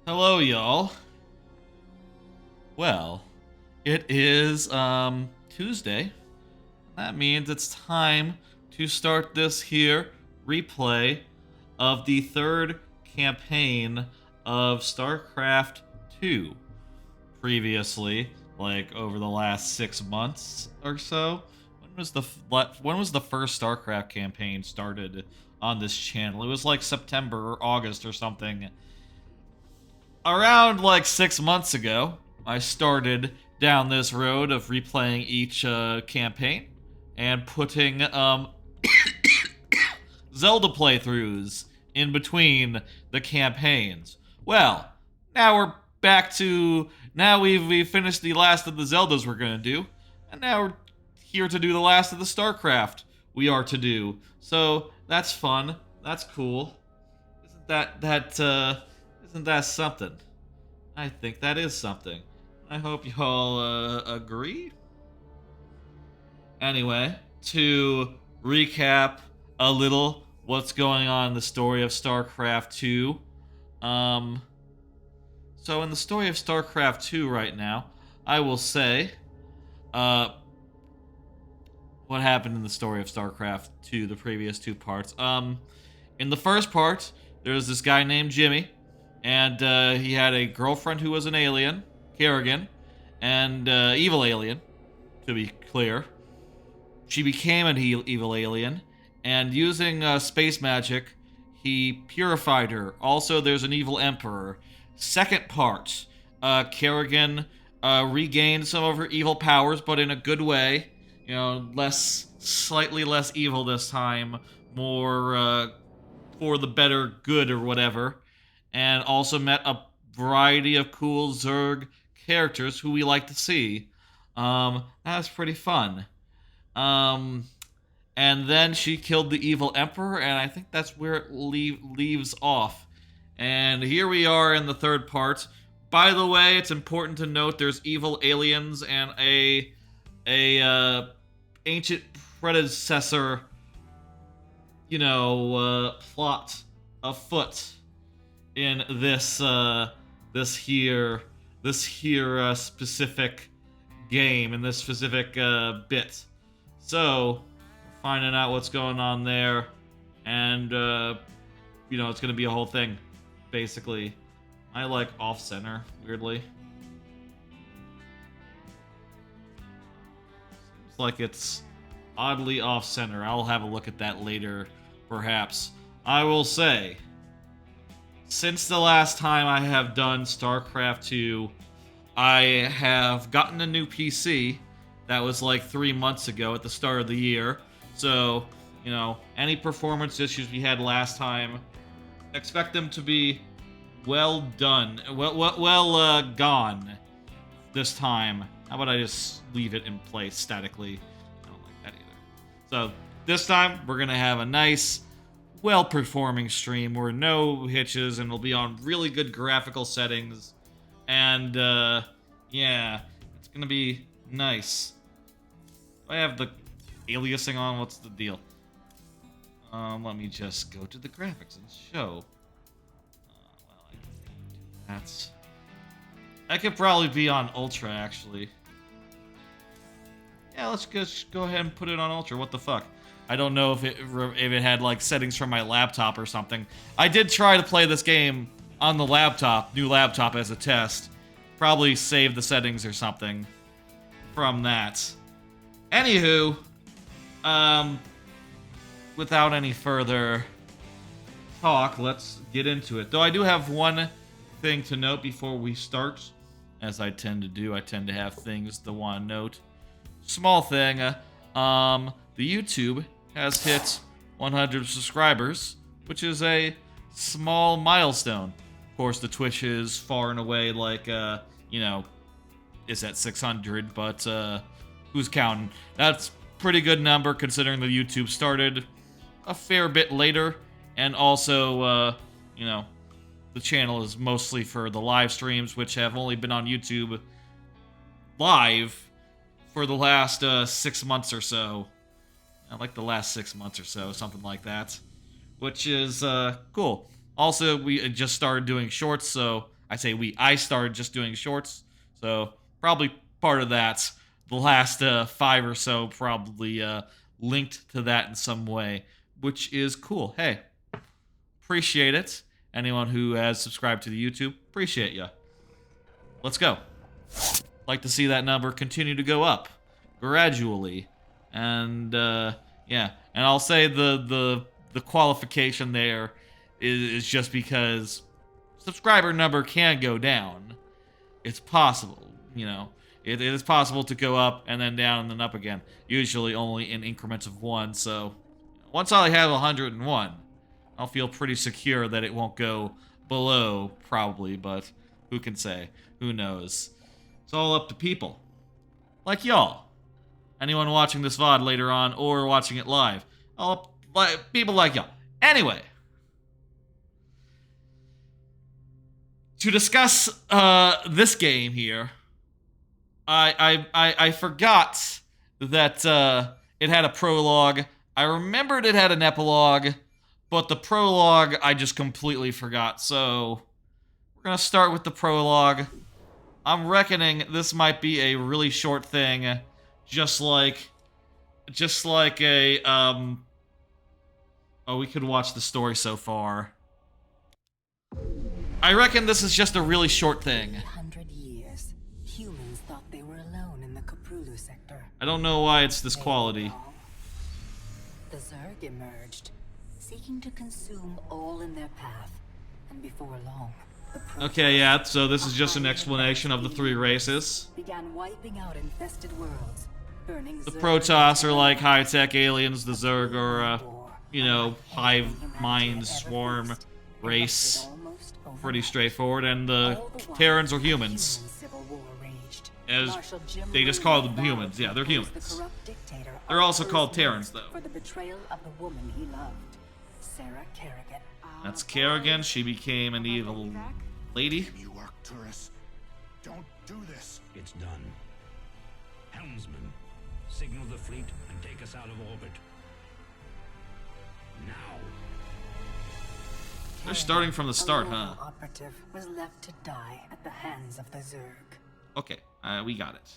Hello, y'all. Well, it is Tuesday. That means it's time to start this here replay of the third campaign of StarCraft II. Previously, like over the last 6 months or so. When was the first StarCraft campaign started on this channel? It was like September or August or something. Around like 6 months ago, I started down this road of replaying each campaign and putting Zelda playthroughs in between the campaigns. Well, now we're back to we've finished the last of the Zeldas we're gonna do, and now we're here to do the last of the StarCraft we are to do. So that's fun. That's cool. Isn't that something? I think that is something. I hope you all agree. Anyway, to recap a little what's going on in the story of StarCraft II. So in the story of StarCraft II right now, I will say, what happened in the story of StarCraft II, the previous two parts. In the first part, there was this guy named Jimmy, and he had a girlfriend who was an alien, Kerrigan, and evil alien, to be clear. She became an evil alien, and using space magic, he purified her. Also, there's an evil emperor. Second part, Kerrigan regained some of her evil powers, but in a good way. You know, slightly less evil this time, more for the better good or whatever. And also met a variety of cool Zerg characters who we like to see. That was pretty fun. And then she killed the evil emperor, and I think that's where it leaves off. And here we are in the third part. By the way, it's important to note there's evil aliens and a ancient predecessor, plot afoot in this specific game, in this specific bit. So, we're finding out what's going on there, and it's gonna be a whole thing, basically. I like off-center, weirdly. Seems like it's oddly off-center. I'll have a look at that later, perhaps. I will say, since the last time I have done StarCraft II, I have gotten a new PC. That was like 3 months ago at the start of the year. So, any performance issues we had last time, expect them to be well done, well gone this time. How about I just leave it in place statically? I don't like that either. So, this time, we're going to have a nice, well-performing stream where no hitches, and it'll be on really good graphical settings. And, yeah, it's going to be nice. I have the aliasing on. What's the deal? Let me just go to the graphics and show. Well, I can do that. I could probably be on Ultra, actually. Yeah, let's just go ahead and put it on Ultra. What the fuck? I don't know if it had, like, settings from my laptop or something. I did try to play this game on the new laptop as a test. Probably save the settings or something from that. Anywho, without any further talk, let's get into it. Though I do have one thing to note before we start, as I tend to do. I tend to have things to want to note. Small thing, the YouTube has hit 100 subscribers, which is a small milestone. Of course, the Twitch is far and away, like, is at 600, but, who's counting? That's pretty good number considering the YouTube started a fair bit later, and also, the channel is mostly for the live streams, which have only been on YouTube live for the last 6 months or so. Like the last 6 months or so, something like that, which is cool. Also, we just started doing shorts, so I started just doing shorts, so probably part of that. The last 5 or so probably linked to that in some way, which is cool. Hey, appreciate it. Anyone who has subscribed to the YouTube, appreciate ya. Let's go. Like to see that number continue to go up gradually, and yeah. And I'll say the qualification there is just because subscriber number can go down. It's possible, you know. It is possible to go up and then down and then up again. Usually only in increments of 1. So once I have 101, I'll feel pretty secure that it won't go below, probably. But who can say? Who knows? It's all up to people like y'all. Anyone watching this VOD later on or watching it live. People like y'all. Anyway. To discuss this game here, I forgot that it had a prologue. I remembered it had an epilogue, but the prologue I just completely forgot. So we're gonna start with the prologue. I'm reckoning this might be a really short thing, just like a oh, we could watch the story so far. I reckon this is just a really short thing. 100 years, humans thought they were alone in the Koprulu sector. I don't know why it's this quality. The Zerg emerged, seeking to consume all in their path, and before long, the Protoss, okay, yeah, so this is just an explanation of the 3 races. Began wiping out infested worlds, burning The Zerg Protoss are like high-tech aliens, the Zerg are, you know, hive mind swarm race. Pretty straightforward, and the Terrans are humans. As they just call them humans. Yeah, they're humans. They're also called Terrans, though. For the betrayal of the woman he loved, Sarah Kerrigan. That's Kerrigan. She became an evil lady. You Arcturus. Don't do this. It's done. Helmsman, signal the fleet and take us out of orbit. Now. They're starting from the start, huh? Operative was left to die at the hands of the Zerg. Okay, we got it.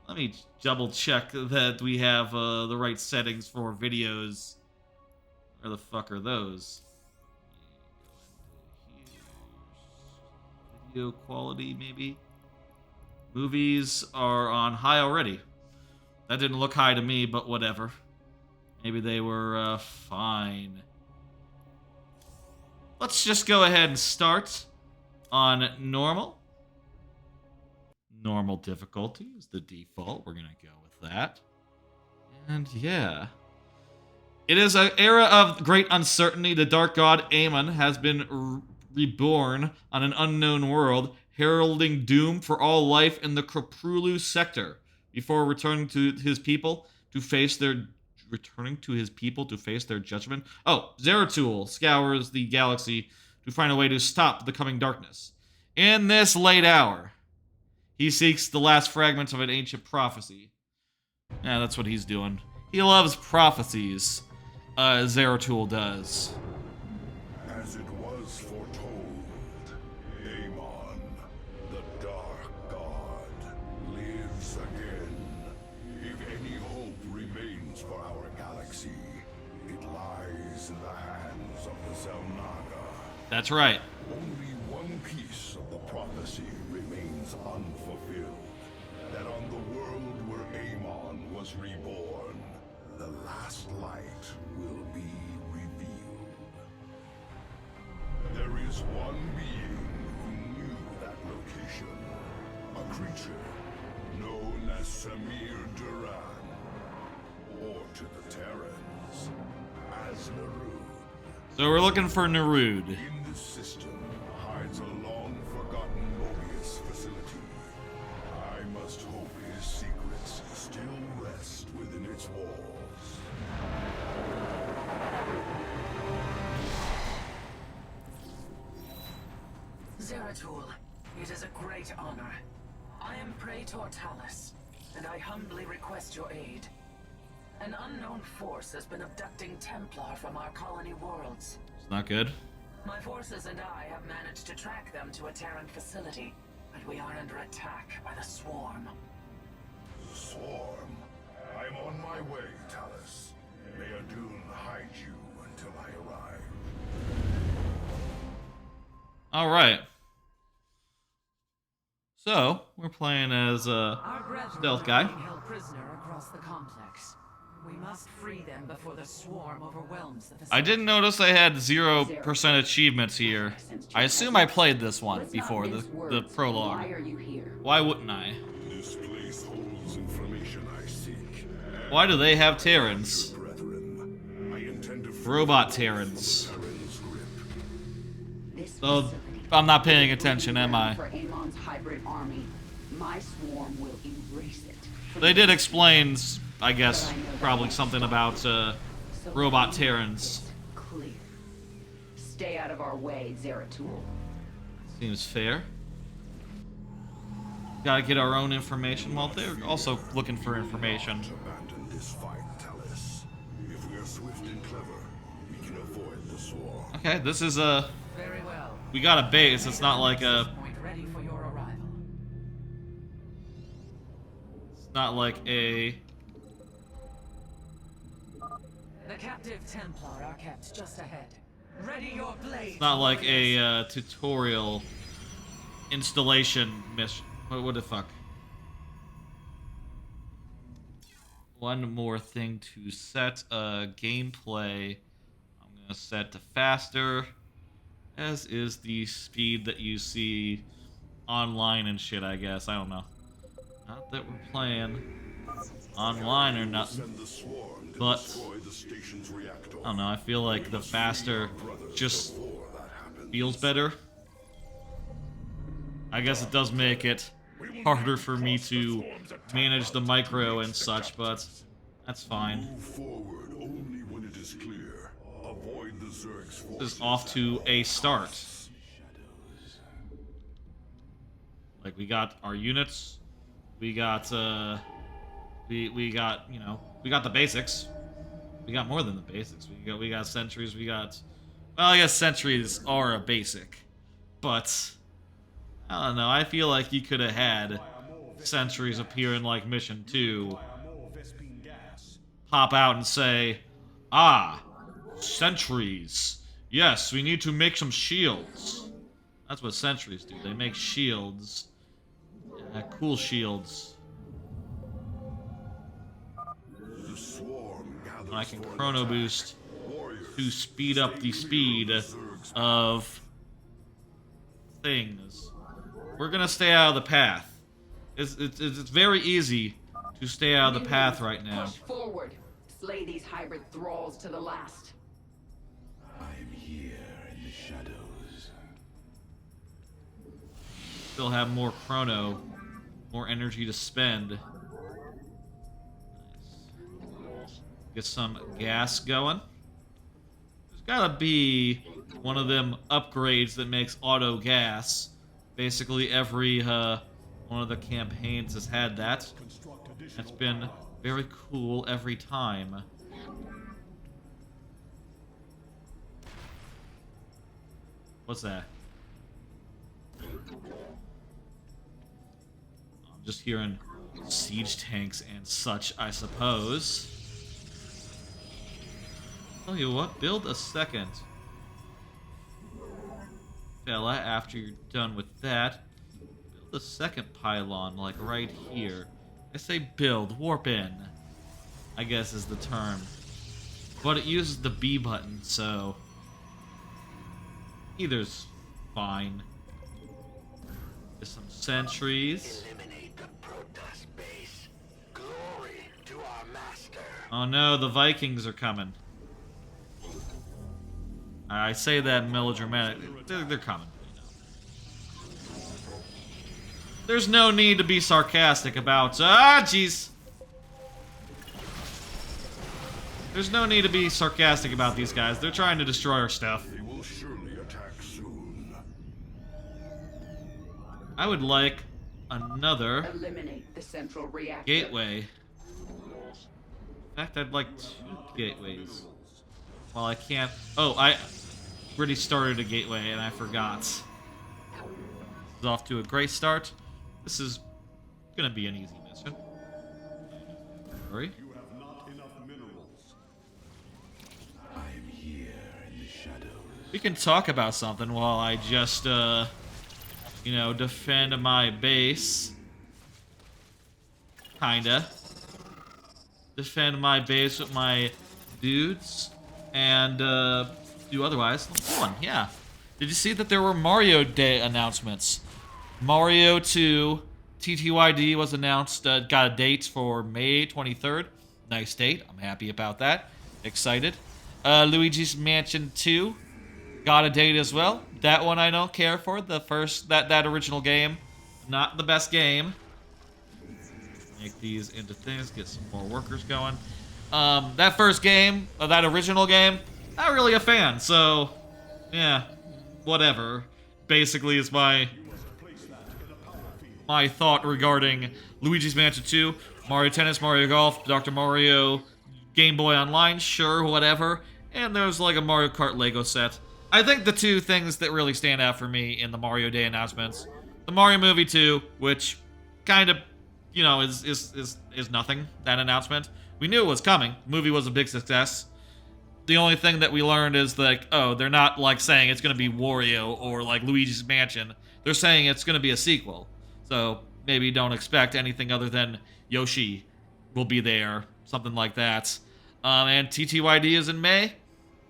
Let me double check that we have the right settings for videos. Where the fuck are those? Video quality, maybe? Movies are on high already. That didn't look high to me, but whatever. Maybe they were fine. Let's just go ahead and start on normal. Normal difficulty is the default. We're going to go with that. And yeah. It is an era of great uncertainty. The dark god Aemon has been reborn on an unknown world, heralding doom for all life in the Koprulu sector. Before returning to his people to face their judgment. Oh, Zeratul scours the galaxy to find a way to stop the coming darkness. In this late hour, he seeks the last fragments of an ancient prophecy. Yeah, that's what he's doing. He loves prophecies. Zeratul does. As it was foretold, Aemon, the Dark God, lives again. If any hope remains for our galaxy, it lies in the hands of the Zelnaga. That's right. Only one piece of the prophecy remains unfulfilled. That on the world where Aemon was reborn, the last light will be revealed. There is one being who knew that location. A creature known as Samir Duran, or to the Terrans, as Narud. So we're looking for Narud. In this system hides a long-forgotten Mobius facility. I must hope his secrets still rest within its walls. Zeratul, it is a great honor. I am Praetor Talus, and I humbly request your aid. An unknown force has been abducting Templar from our colony worlds. It's not good. My forces and I have managed to track them to a Terran facility, but we are under attack by the Swarm. Swarm. I'm on my way, Talus. May Adun hide you until I arrive. All right. So we're playing as a stealth guy. Are being held prisoner across the complex. We must free them before the Swarm overwhelms the facility. I didn't notice I had 0% achievements here. I assume I played this one before, the prologue. Why are you here? Why wouldn't I? This place holds information I seek. Why do they have Terrans? Brethren, I intend to free Robot the Terrans. Terran's grip. This So, facility I'm not paying attention, am I? For Amon's hybrid army, my swarm will erase it. They did explain, I guess, probably something about robot Terrans. Clear. Stay out of our way, Zeratul. Seems fair. Gotta get our own information. Well, they're also looking for information. Abandon this fight, Talus. If we are swift and clever, we can avoid the swarm. Okay, this is a... Very well. We got a base. It's not like a... Point ready for your arrival. It's not like a... The captive Templar are kept just ahead. Ready your blade. It's not like a tutorial installation mission. What the fuck? One more thing to set. Gameplay. I'm gonna set to faster, as is the speed that you see online and shit. I guess I don't know. Not that we're playing online or nothing, Send the swarm to but destroy the station's reactor. I don't know. I feel like the faster just Before that happens. feels better. I guess it does make it harder for me to manage the micro and such, but that's fine. Move forward only when it is clear. Avoid the Zerg's forces. This is off to a start. Like, we got our units. We got, we got, you know, we got the basics. We got more than the basics. We got sentries. We got, well, I guess sentries are a basic, but I don't know. I feel like you could have had sentries appear in like mission 2, pop out and say, "Ah, sentries. Yes, we need to make some shields." That's what sentries do. They make shields. Cool shields. The swarm gathers And I can for an chrono attack. boost Warriors, to speed up the speed of things. We're gonna stay out of the path. It's very easy to stay out of the path right now. Push forward. Slay these hybrid thralls to the last. I'm here in the shadows. Still have more chrono, more energy to spend. Nice. Get some gas going. There's gotta be one of them upgrades that makes auto gas. Basically every one of the campaigns has had that. It's been very cool every time. What's that? I'm just hearing siege tanks and such, I suppose. Tell you what, build a second fella after you're done with that. Build a second pylon, like right here. I say build, warp in, I guess is the term. But it uses the B button, so either's fine. There's some sentries. Eliminate the Protoss base. Glory to our master. Oh no, the Vikings are coming. I say that melodramatic. They're coming. You know. There's no need to be sarcastic about. Jeez. There's no need to be sarcastic about these guys. They're trying to destroy our stuff. They will surely attack soon. I would like another Eliminate the central reactor. gateway. In fact, I'd like 2 gateways. Well, I can't. Oh, already started a gateway and I forgot. This is off to a great start. This is gonna be an easy mission. Hurry. You have not enough minerals. I am here in the shadows. We can talk about something while I just, you know, defend my base. Kinda. Defend my base with my dudes. And, do otherwise. Fun, yeah. Did you see that there were Mario Day announcements? Mario 2 TTYD was announced, got a date for May 23rd. Nice date. I'm happy about that. Excited. Luigi's Mansion 2 got a date as well. That one I don't care for. The first, that original game, not the best game. Make these into things, get some more workers going. That first game, that original game, not really a fan, so, yeah, whatever. Basically is my thought regarding Luigi's Mansion 2, Mario Tennis, Mario Golf, Dr. Mario, Game Boy Online, sure, whatever. And there's like a Mario Kart Lego set. I think the two things that really stand out for me in the Mario Day announcements, the Mario Movie 2, which kind of, you know, is nothing, that announcement. We knew it was coming. The movie was a big success. The only thing that we learned is like, oh, they're not like saying it's going to be Wario or like Luigi's Mansion. They're saying it's going to be a sequel. So maybe don't expect anything other than Yoshi will be there, something like that. And TTYD is in May.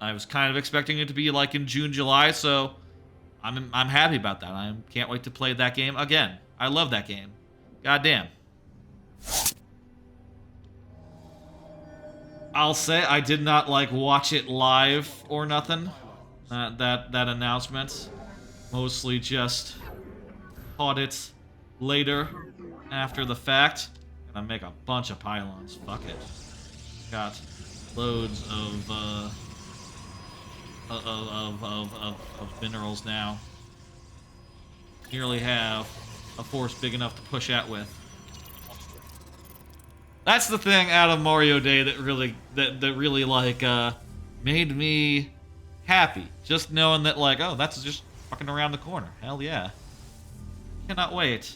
I was kind of expecting it to be like in June, July, so I'm happy about that. I can't wait to play that game again. I love that game. Goddamn. I'll say I did not like watch it live or nothing. That announcement. Mostly just caught it later after the fact. Gonna make a bunch of pylons. Fuck it. Got loads of minerals now. Nearly have a force big enough to push out with. That's the thing out of Mario Day that really like made me happy. Just knowing that like, oh, that's just fucking around the corner. Hell yeah. Cannot wait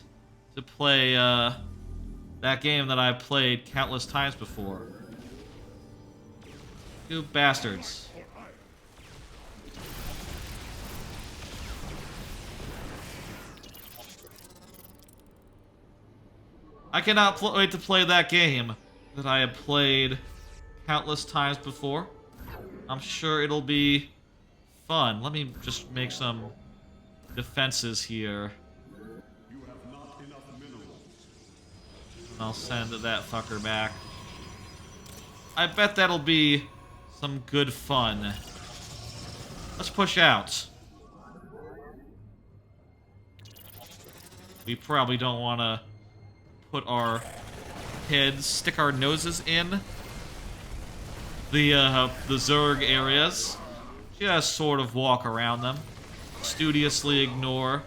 to play that game that I've played countless times before. You bastards. I cannot wait to play that game that I have played countless times before. I'm sure it'll be fun. Let me just make some defenses here. You have not enough minerals. And I'll send that fucker back. I bet that'll be some good fun. Let's push out. We probably don't want to put our heads, stick our noses in the Zerg areas. Just sort of walk around them. Studiously ignore.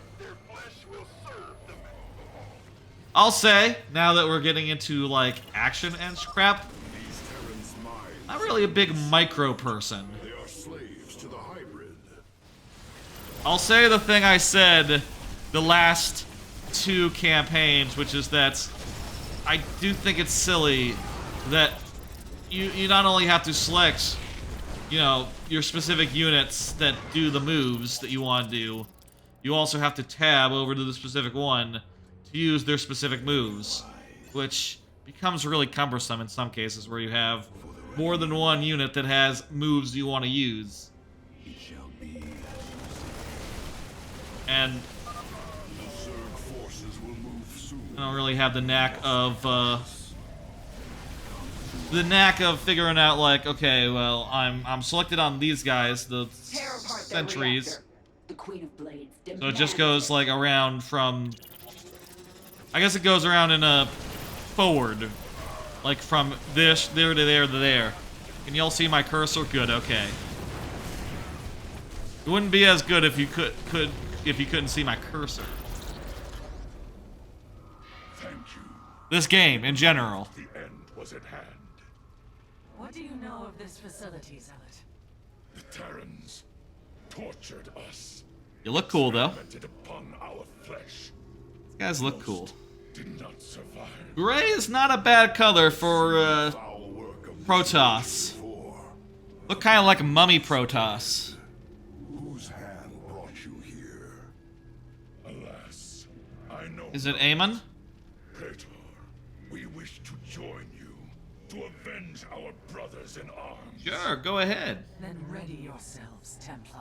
I'll say, now that we're getting into, like, action and crap, I'm really a big micro person. They are slaves to the hybrid. I'll say the thing I said the last two campaigns, which is that I do think it's silly that you not only have to select, you know, your specific units that do the moves that you want to do, you also have to tab over to the specific one to use their specific moves, which becomes really cumbersome in some cases where you have more than one unit that has moves you want to use. And I don't really have the knack of figuing out like, okay, well, I'm selected on these guys, the sentries. The Queen of Blades. So it just goes like around from, I guess it goes around in a forward, like from this there to there to there. Can y'all see my cursor? Good, okay. It wouldn't be as good if you couldn't see my cursor. This game, in general. The end was at hand. What do you know of this facility, Zealot? The Terrans. tortured us. You look cool, though. Experimented upon our flesh. These guys look cool. Did not survive. Gray is not a bad color for Foul work of Protoss. before. Look kind of like a mummy Protoss. Whose hand brought you here? Alas, I know. Is it Amon? Praetor, we wish to join you to avenge our brothers in arms. Sure, go ahead. Then ready yourselves, Templar.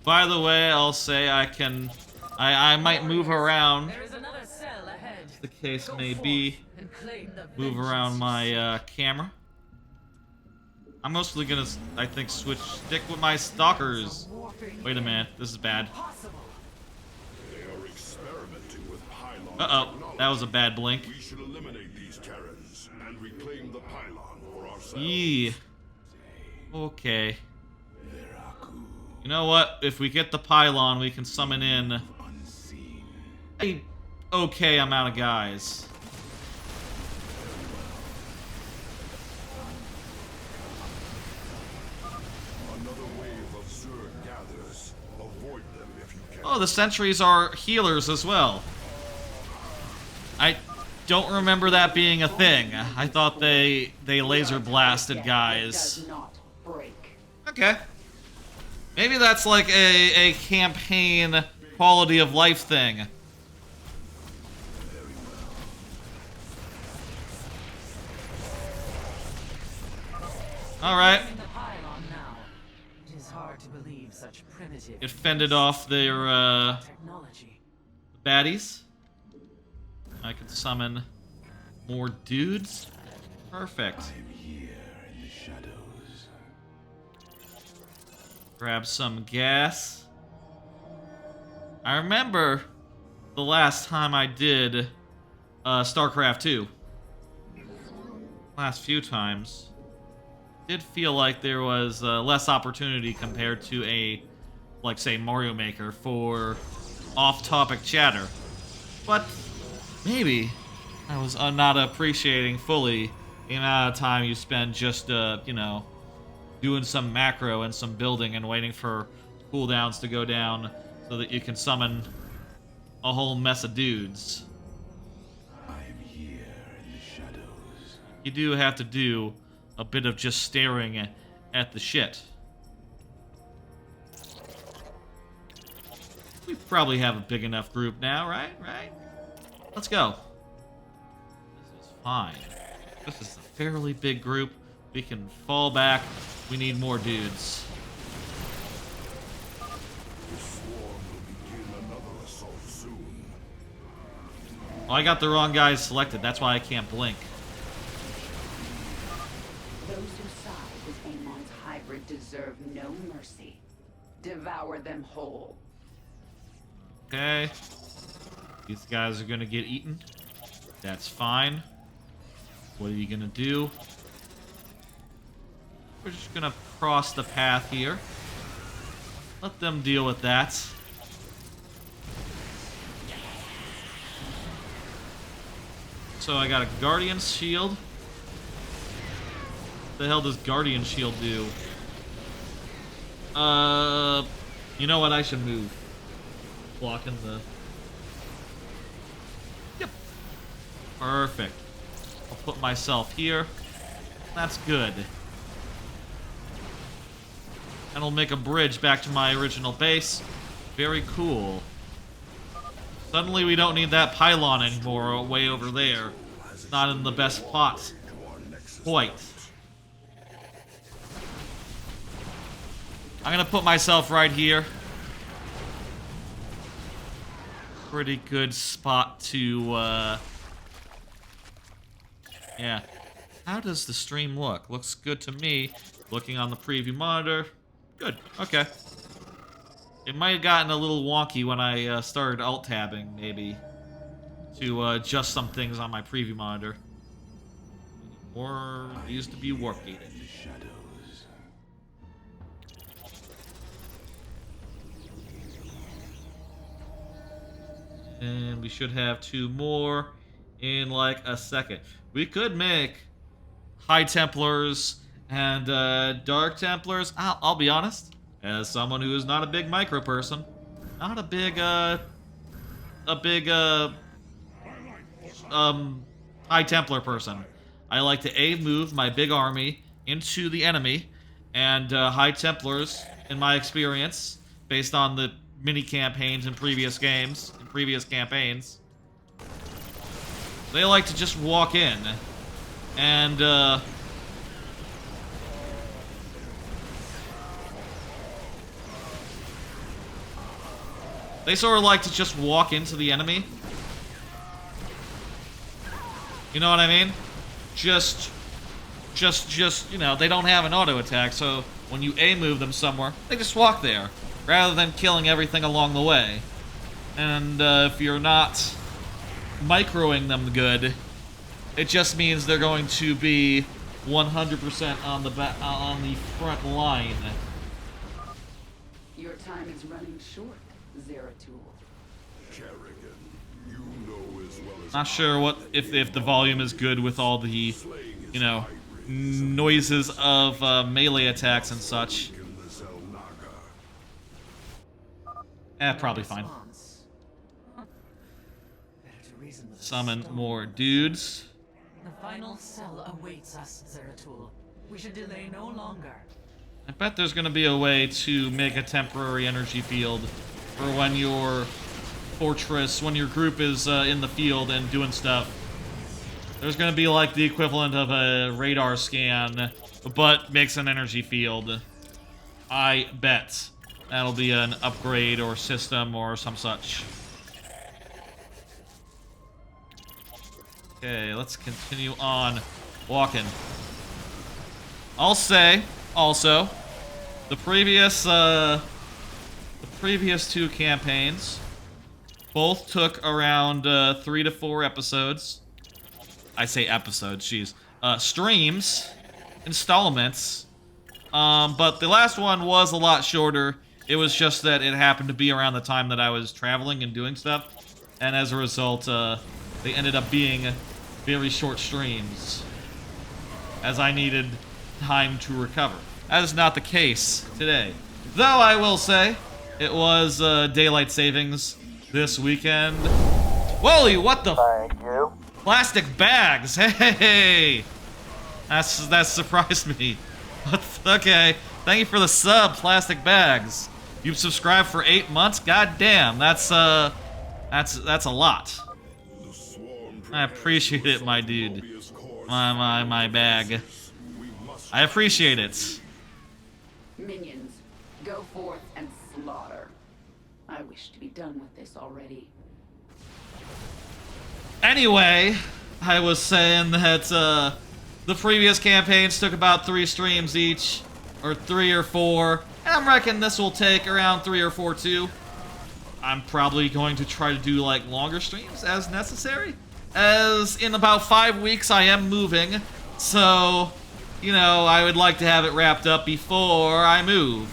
By the way, I'll say I might move around, There is another cell ahead. the case Go may forth be, and claim the move around vengeance my camera. I'm mostly gonna, I think, stick with my stalkers. Wait a minute, this is bad. possible. They are experimenting with pylon Uh-oh, technology. that was a bad blink. We should eliminate these Terrans and reclaim the pylon for ourselves. Yee. Okay. You know what? If we get the pylon, we can summon in a okay amount of guys. Another wave of Zerg gathers. Avoid them if you can. Oh, the sentries are healers as well. I don't remember that being a thing. I thought they laser blasted guys. Does not break. Okay. Maybe that's like a campaign quality of life thing. Alright. In the pylon now. It is hard to believe such primitive It fended off their technology. baddies. I can summon more dudes. Perfect. Grab some gas. I remember the last time I did StarCraft II. Last few times. Did feel like there was less opportunity compared to a, like, say, Mario Maker for off-topic chatter. But maybe I was not appreciating fully the amount of time you spend just, you know, doing some macro and some building and waiting for cooldowns to go down so that you can summon a whole mess of dudes. I am here in the shadows. You do have to do a bit of just staring at the shit. We probably have a big enough group now, right? Let's go. This is fine. This is a fairly big group. We can fall back. We need more dudes. The swarm will begin another assault soon. Oh, I got the wrong guys selected. That's why I can't blink. Those who side with Amon's hybrid deserve no mercy. Devour them whole. Okay. These guys are gonna get eaten. That's fine. What are you gonna do? We're just gonna cross the path here. Let them deal with that. So I got a Guardian Shield. What the hell does Guardian Shield do? You know what? I should move. Blocking the... Yep. Perfect. I'll put myself here. That's good. And I'll make a bridge back to my original base. Very cool. Suddenly we don't need that pylon anymore way over there. It's not in the best spot. Quite. I'm gonna put myself right here. Pretty good spot to, yeah. How does the stream look? Looks good to me. Looking on the preview monitor. Good. Okay. It might have gotten a little wonky when I started alt-tabbing, maybe, to adjust some things on my preview monitor. Or it used to be warp-gated. And we should have 2 more in like a second. We could make High Templars and Dark Templars. I'll be honest, as someone who is not a big micro person, not a big High Templar person. I like to move my big army into the enemy, and High Templars, in my experience, based on the mini campaigns in previous games, in previous campaigns, they like to just walk in, and they sort of like to just walk into the enemy. You know what I mean? Just, you know, they don't have an auto attack, so when you move them somewhere, they just walk there, rather than killing everything along the way. And if you're not microing them good, it just means they're going to be 100% on the front line. Your time is running short, Zeratul. Kerrigan, you know as well as Not sure what if the volume is good with all the, you know, noises of melee attacks and such. Probably fine. Summon more dudes. The final cell awaits us, Zeratul. We should delay no longer. I bet there's going to be a way to make a temporary energy field for when your fortress, when your group is in the field and doing stuff. There's going to be like the equivalent of a radar scan, but makes an energy field. I bet that'll be an upgrade or system or some such. Okay, let's continue on walking. I'll say, also, the previous two campaigns both took around 3 to 4 episodes. I say episodes, jeez. Streams, installments. But the last one was a lot shorter. It was just that it happened to be around the time that I was traveling and doing stuff. And as a result, they ended up being very short streams, as I needed time to recover. That is not the case today. Though I will say, it was daylight savings this weekend. Whoa, what the? Thank you. Plastic bags, hey! That surprised me. Okay, thank you for the sub, plastic bags. You've subscribed for 8 months? God damn, that's a lot. I appreciate it, my dude. My bag. I appreciate it. Minions, go forth and slaughter. I wish to be done with this already. Anyway, I was saying that the previous campaigns took about 3 streams each, or 3 or 4, and I'm reckoning this will take around 3 or 4 too. I'm probably going to try to do like longer streams as necessary, as in about 5 weeks I am moving, so, you know, I would like to have it wrapped up before I move,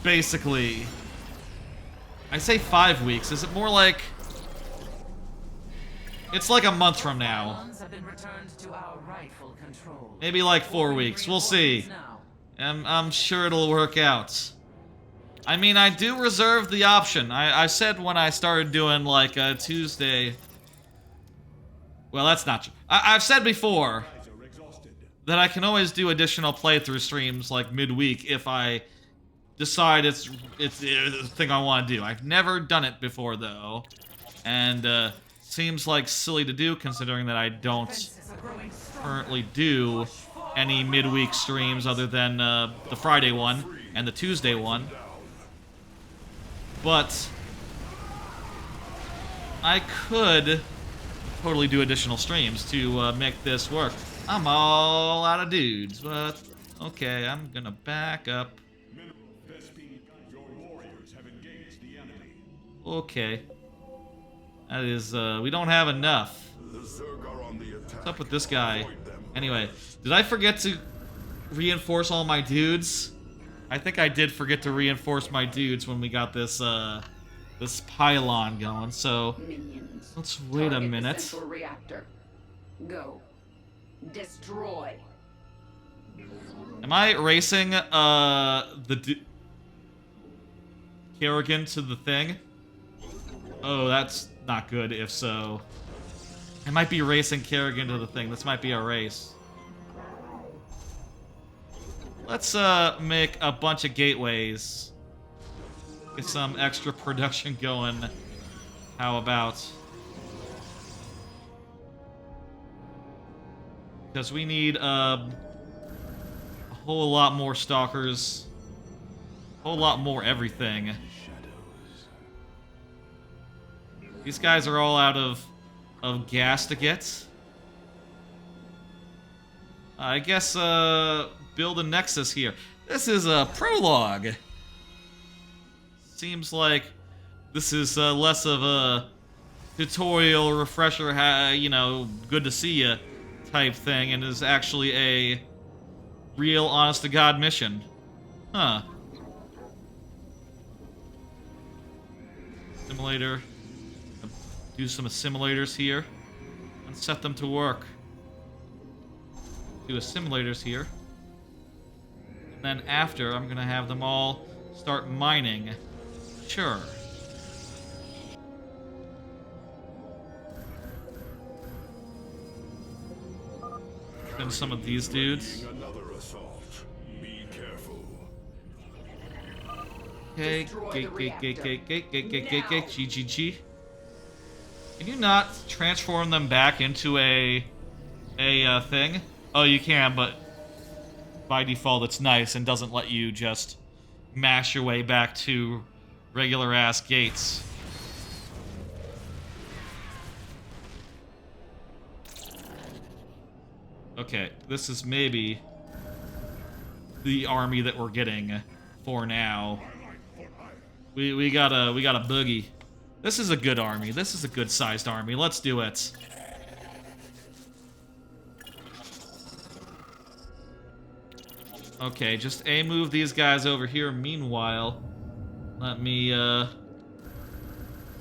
basically. I say 5 weeks, is it more like... It's like a month from now. Have been returned to our rightful control. Maybe like 4 weeks. We'll see. I'm sure it'll work out. I mean, I do reserve the option. I said when I started doing like a Tuesday... Well, that's not true. I've said before that I can always do additional playthrough streams like midweek if I decide it's the thing I want to do. I've never done it before though, and seems like silly to do considering that I don't currently do any midweek streams other than the Friday one and the Tuesday one. But I could totally do additional streams to make this work. I'm all out of dudes, but okay, I'm gonna back up. Okay. That is, we don't have enough. What's up with this guy? Anyway, did I forget to reinforce all my dudes? I think I did forget to reinforce my dudes when we got this, this pylon going, so... Minions, let's wait a target the minute. central reactor. Go. Destroy. Am I racing Kerrigan to the thing? Oh, that's not good if so. I might be racing Kerrigan to the thing. This might be a race. Let's make a bunch of gateways. Get some extra production going. How about? Because we need a whole lot more stalkers. A whole lot more everything. These guys are all out of gas to get. I guess build a nexus here. This is a prologue. Seems like this is less of a tutorial refresher, you know, good to see you type thing, and is actually a real honest-to-God mission. Huh. Simulator. Do some simulators here. And set them to work. Do simulators here. And then after, I'm gonna have them all start mining. Sure. Then some of these dudes. Another assault. Be careful. Okay, gate, GGG. Can you not transform them back into a thing? Oh, you can, but by default it's nice and doesn't let you just mash your way back to regular-ass gates. Okay, this is maybe the army that we're getting for now. We got a boogie. This is a good army. This is a good-sized army. Let's do it. Okay, just move these guys over here. Meanwhile, let me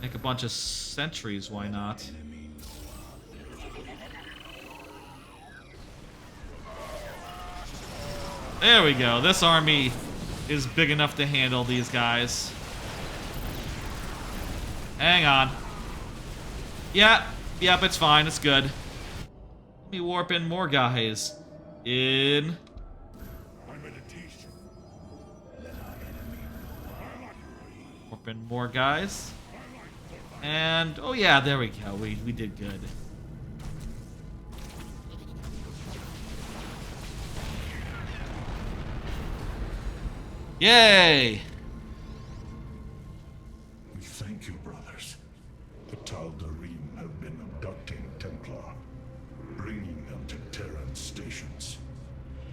make a bunch of sentries. Why not? There we go. This army is big enough to handle these guys. Hang on. Yep, it's fine. It's good. Let me warp in more guys. In. Warp in more guys. And, oh yeah, there we go. We did good. Yay! We thank you, brothers. The Tal'Darim have been abducting Templar, bringing them to Terran stations,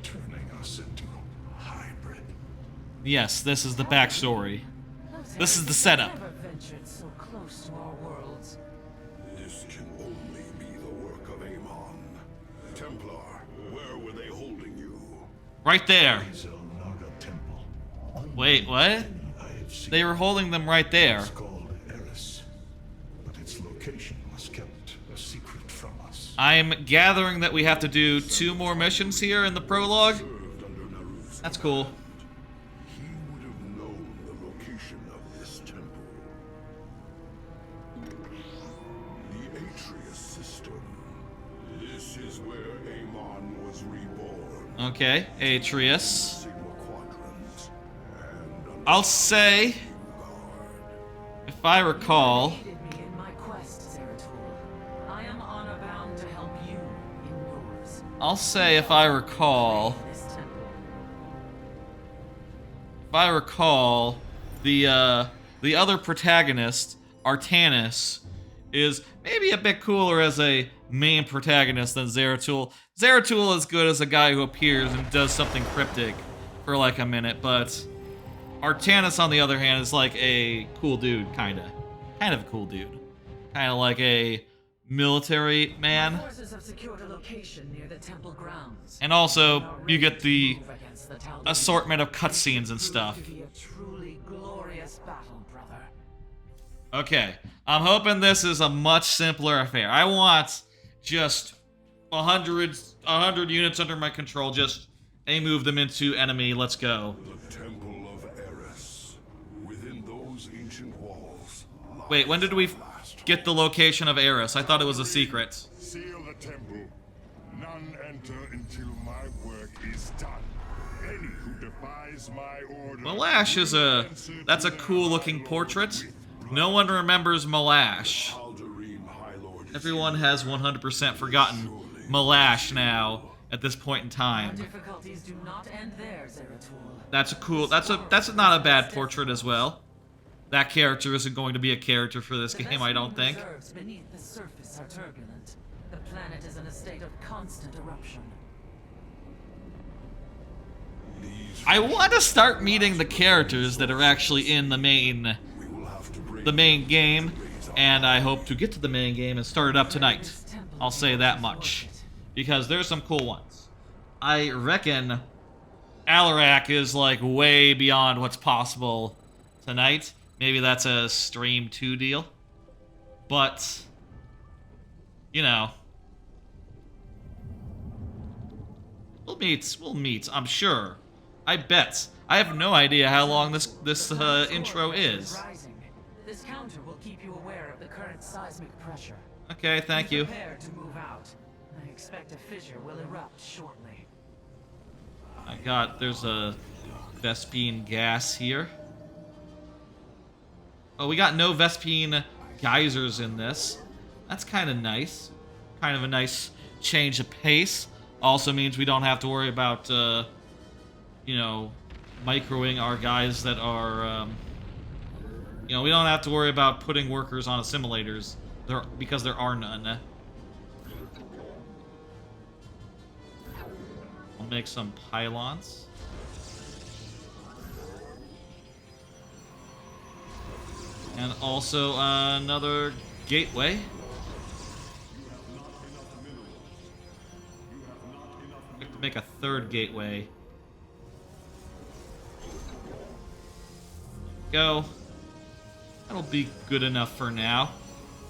turning us into hybrid. Yes, this is the backstory. This is the setup. Never ventured so close to our worlds. This can only be the work of Amon. Templar, where were they holding you? Right there. Naga Temple. Wait, what? I have seen. They were holding them right there. It's called Eris, but its location was kept a secret from us. I'm gathering that we have to do 2 more missions here in the prologue. Served under Naru's That's cool. He would have known the location of this temple. The Atreus system. This is where Amon was reborn. Okay, Atreus. Sigma Quadrant. And I'll say, if I recall, You aided me in my quest, Zeratul. I am honor-bound to help you in yours. I'll say if I recall, This temple. the other protagonist, Artanis, is maybe a bit cooler as a main protagonist than Zeratul. Zeratul is good as a guy who appears and does something cryptic for like a minute, but Artanis, on the other hand, is like a cool dude, kind of a cool dude, kind of like a military man. Forces have secured a location near the temple grounds. And also, you get the Move against the Tal'Darim. assortment of cutscenes and stuff. To be a truly glorious battle, brother. Okay, I'm hoping this is a much simpler affair. I want just 100 units under my control, just move them into enemy. Let's go. The Temple of Eris. Within those ancient walls. Wait, when did we get the location of Eris? I thought it was a secret. Seal the temple. None enter until my work is done. Any who defies my order. Malash is that's a cool looking portrait. No one remembers Malash. Alderine, High Lord, is Everyone has 100% forgotten Malash now at this point in time. Difficulties do not end there, Zeratul. That's a cool. That's not a bad portrait as well. That character isn't going to be a character for this game, I don't think. Reserves beneath the surface are turbulent. The planet is in a state of constant eruption. I want to start meeting the characters that are actually in the main game, and I hope to get to the main game and start it up tonight. I'll say that much, because there's some cool ones. I reckon Alarak is like way beyond what's possible tonight. Maybe that's a stream 2 deal, but you know, we'll meet. I'm sure. I bet. I have no idea how long this intro is. This counter will keep you aware of the current seismic pressure. Okay, thank you. Prepare to move out. I expect a fissure will erupt shortly. There's a Vespine gas here. Oh, we got no Vespine geysers in this. That's kind of nice. Kind of a nice change of pace. Also means we don't have to worry about, you know, microing our guys that are, you know, we don't have to worry about putting workers on assimilators because there are none. I'll make some pylons. And also another gateway. I have to make a third gateway. Go. That'll be good enough for now.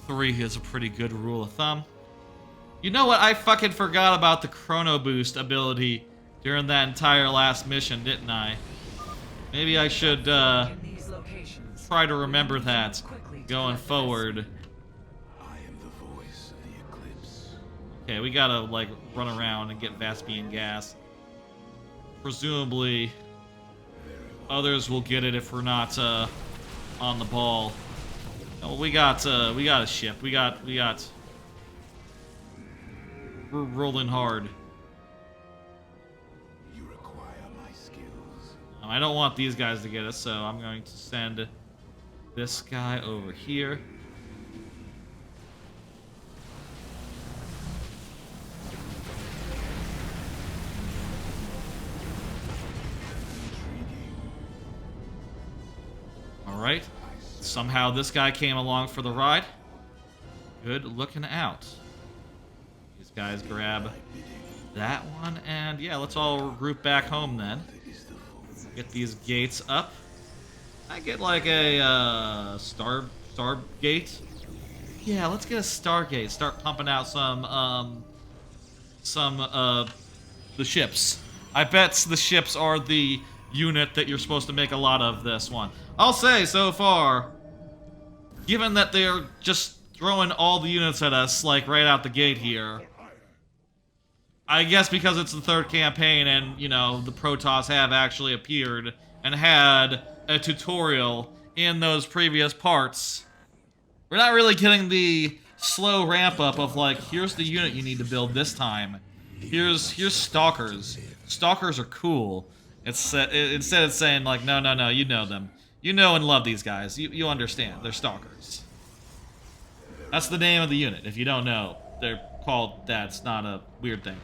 3 is a pretty good rule of thumb. You know what? I fucking forgot about the Chrono Boost ability during that entire last mission, didn't I? Maybe I should try to remember that going forward. I am the voice of the eclipse. Okay, we gotta like run around and get Vespine gas. Presumably, others will get it if we're not on the ball. Oh, we got a ship. We're rolling hard. You require my skills. I don't want these guys to get us, so I'm going to send this guy over here. Alright. Somehow this guy came along for the ride. Good looking out. These guys grab that one, and yeah, let's all group back home then. Get these gates up. I get like a star gate. Yeah, let's get a Stargate. Start pumping out some the ships. I bet the ships are the unit that you're supposed to make a lot of this one. I'll say so far, given that they're just throwing all the units at us like right out the gate here. I guess because it's the 3rd campaign and, you know, the Protoss have actually appeared and had a tutorial in those previous parts. We're not really getting the slow ramp up of like, here's the unit you need to build this time. Here's Stalkers. Stalkers are cool. Instead it's saying like, no, you know them. You know and love these guys. You understand. They're Stalkers. That's the name of the unit. If you don't know, they're called that. It's not a weird thing.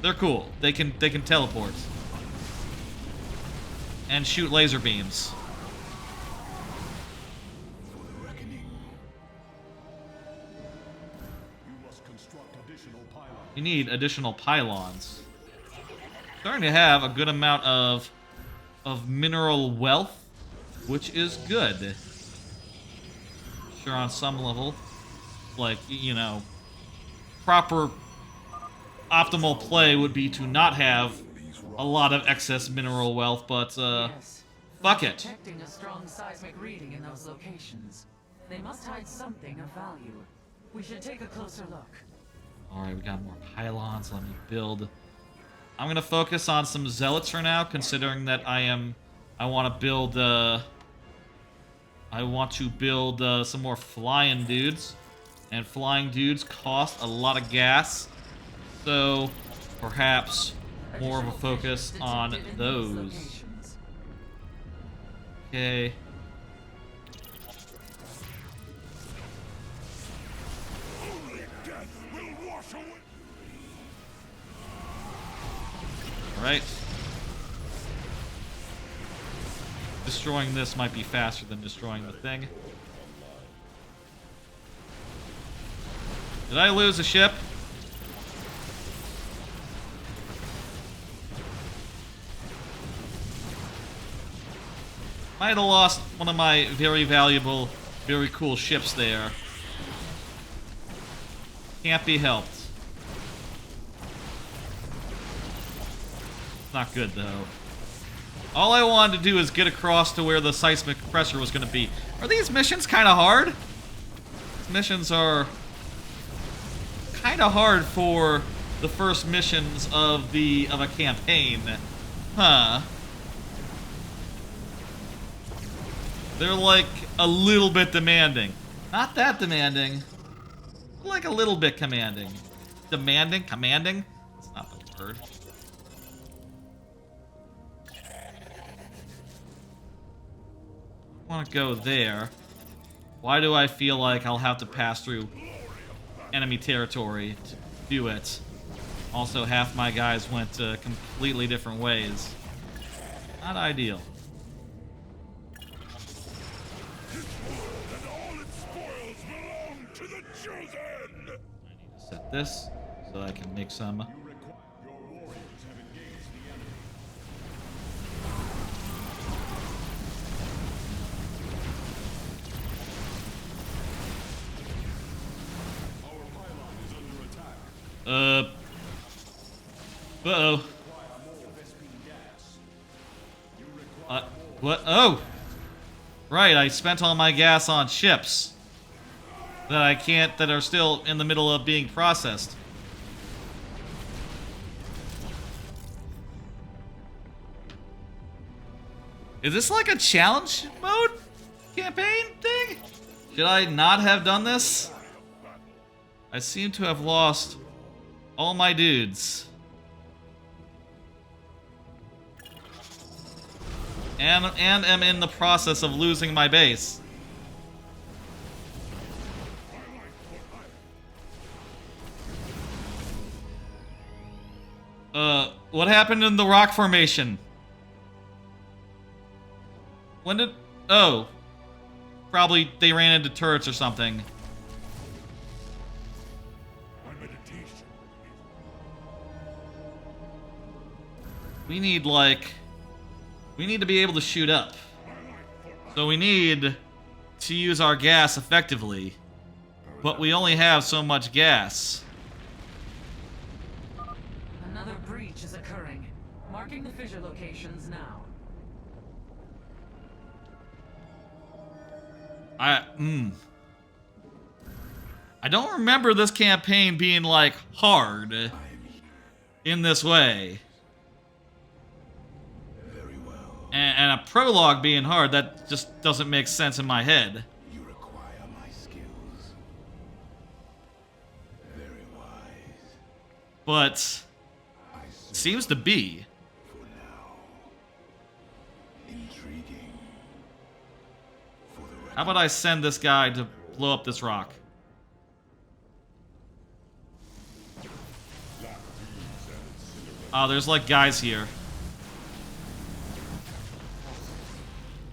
They're cool. They can teleport and shoot laser beams. You need additional pylons. Starting to have a good amount of mineral wealth, which is good. Sure, on some level, like, you know, proper optimal play would be to not have a lot of excess mineral wealth, but Yes. fuck it. Detecting a strong seismic reading in those locations. They must hide something of value. We should take a closer look. Alright, we got more pylons. Let me build. I'm gonna focus on some zealots for now, considering that I want to build some more flying dudes. And flying dudes cost a lot of gas. So perhaps more of a focus on those. Okay. Alright. Destroying this might be faster than destroying the thing. Did I lose a ship? Might have lost one of my very valuable, very cool ships there. Can't be helped. Not good, though. All I wanted to do is get across to where the seismic pressure was going to be. Are these missions kind of hard? These missions are kind of hard for the first missions of a campaign. Huh. They're like a little bit demanding. Not that demanding. Like a little bit commanding. Demanding? Commanding? That's not the word. I want to go there. Why do I feel like I'll have to pass through enemy territory to do it? Also, half my guys went completely different ways. Not ideal. Set this so I can make some. Uh-oh. What? Oh! Right, I spent all my gas on ships that are still in the middle of being processed. Is this like a challenge mode campaign thing? Should I not have done this? I seem to have lost all my dudes. And am in the process of losing my base. What happened in the rock formation? When did... Oh. Probably they ran into turrets or something. We need, like... We need to be able to shoot up. So we need to use our gas effectively. But we only have so much gas. Another breach is occurring. Marking the fissure locations now. I don't remember this campaign being, like, hard in this way. And a prologue being hard, that just doesn't make sense in my head. You require my skills. Very wise. But it seems to be. For now. Intriguing. For the How about I send this guy to blow up this rock? Oh, there's like guys here.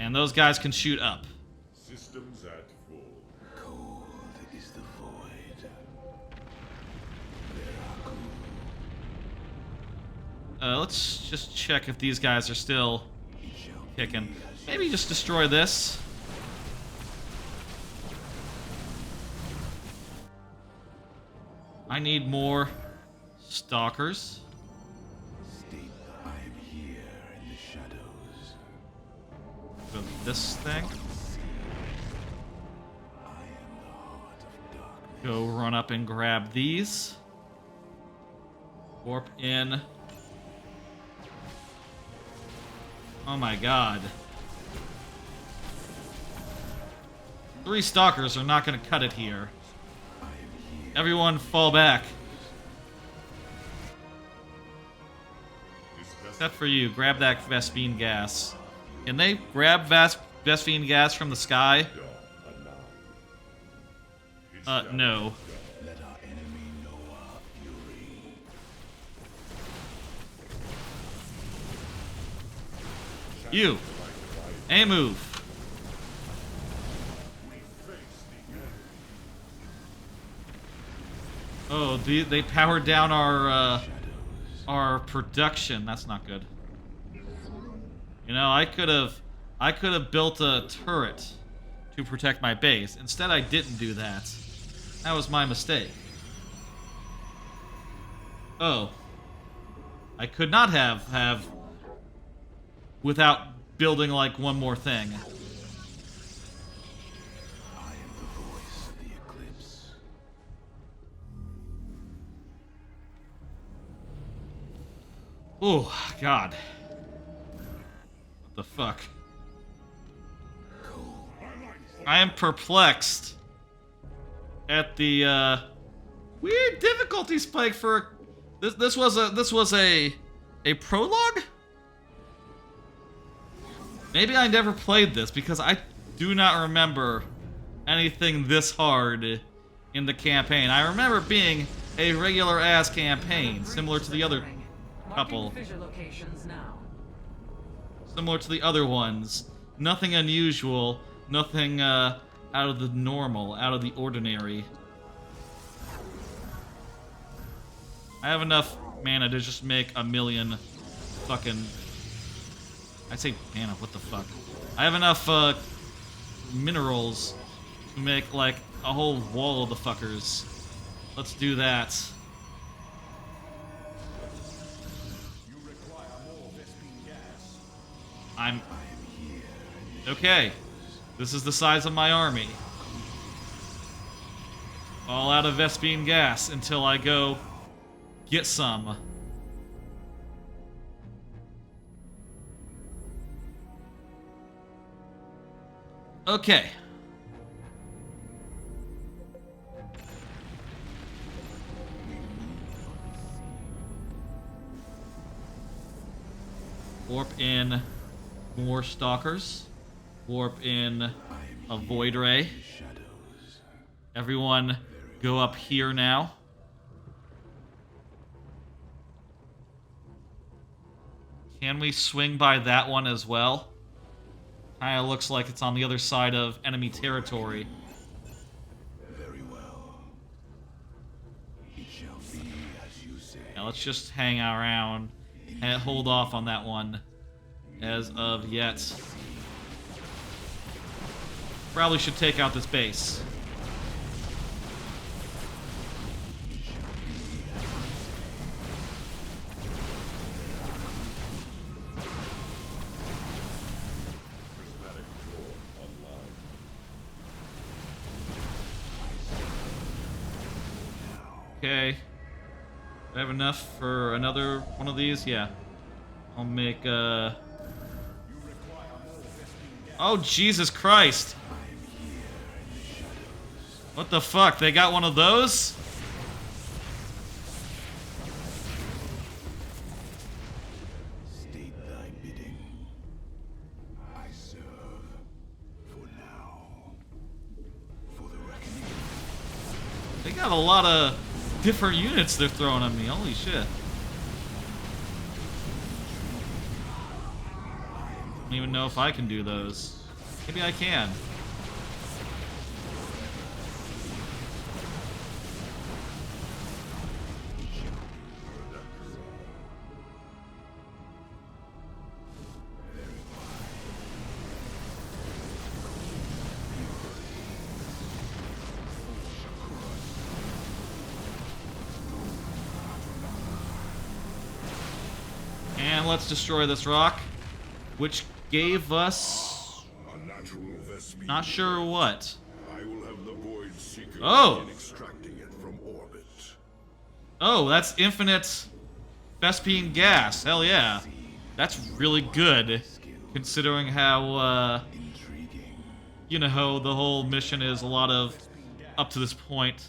And those guys can shoot up. systems at full. Cold is the void. Let's just check if these guys are still kicking. Maybe just destroy this. I need more Stalkers. State I am here in the shadows. Go this thing. I am the heart of darkness. Go run up and grab these. Warp in. Oh my god. 3 stalkers are not going to cut it here. Everyone fall back. Except for you. Grab that Vespene gas. Can they grab Vespene gas from the sky? No. Let our enemy know our fury. You. A move. Oh, they powered down our production. That's not good. You know, I could have built a turret to protect my base. Instead, I didn't do that. That was my mistake. Oh. I could not have without building like one more thing. I am the voice of the eclipse. Oh, God. What the fuck? I am perplexed at the weird difficulty spike for this was a prologue? Maybe I never played this because I do not remember anything this hard in the campaign. I remember it being a regular ass campaign, similar to the other couple. Similar to the other ones. Nothing unusual, nothing out of the normal, out of the ordinary. I have enough mana to just make a million fucking... I say mana, what the fuck? I have enough minerals to make like a whole wall of the fuckers. Let's do that. I'm... Okay. This is the size of my army. All out of Vespene gas until I go get some. Okay. Warp in more stalkers. Warp in a void ray. Everyone go up here now. Can we swing by that one as well? Kinda looks like it's on the other side of enemy territory. Very well. It shall be as you say. Now let's just hang around and hold off on that one as of yet. Probably should take out this base. Okay. Do I have enough for another one of these? Yeah. I'll make, Oh, Jesus Christ! What the fuck? They got one of those? State thy bidding. I serve for now. For the reckoning. They got a lot of different units they're throwing at me. Holy shit. I don't even know if I can do those. Maybe I can. let's destroy this rock, which gave us... A natural Vespian. not sure what. I will have the Void Seeker Oh! begin extracting it from orbit. Oh, that's infinite Vespian gas. Hell yeah. That's really good, considering how, you know, the whole mission is a lot of, up to this point,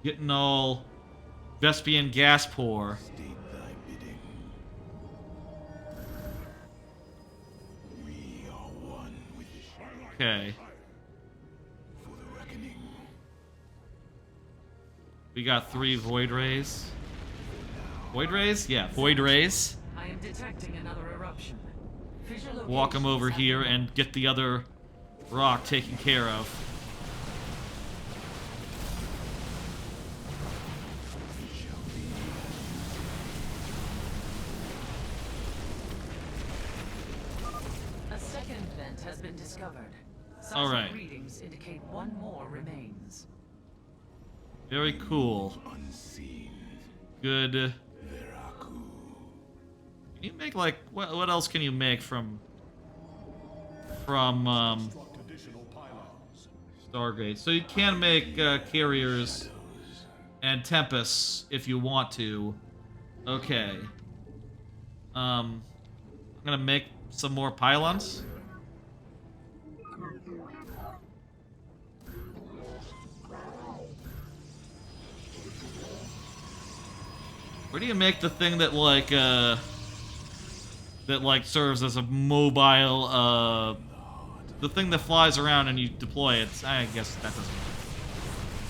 getting all Vespian gas pour. Okay. We got 3 Void Rays. Void Rays? Yeah, Void Rays. I am detecting another eruption. Visual Walk them over locations here have been and get the other rock taken care of. A second vent has been discovered. All right. Readings indicate one more remains. Very cool. Good. Can you make like what else can you make from Stargate? So you can make carriers and tempests if you want to. Okay. I'm gonna make some more pylons. Where do you make the thing that like serves as a mobile the thing that flies around and you deploy it? I guess that doesn't work.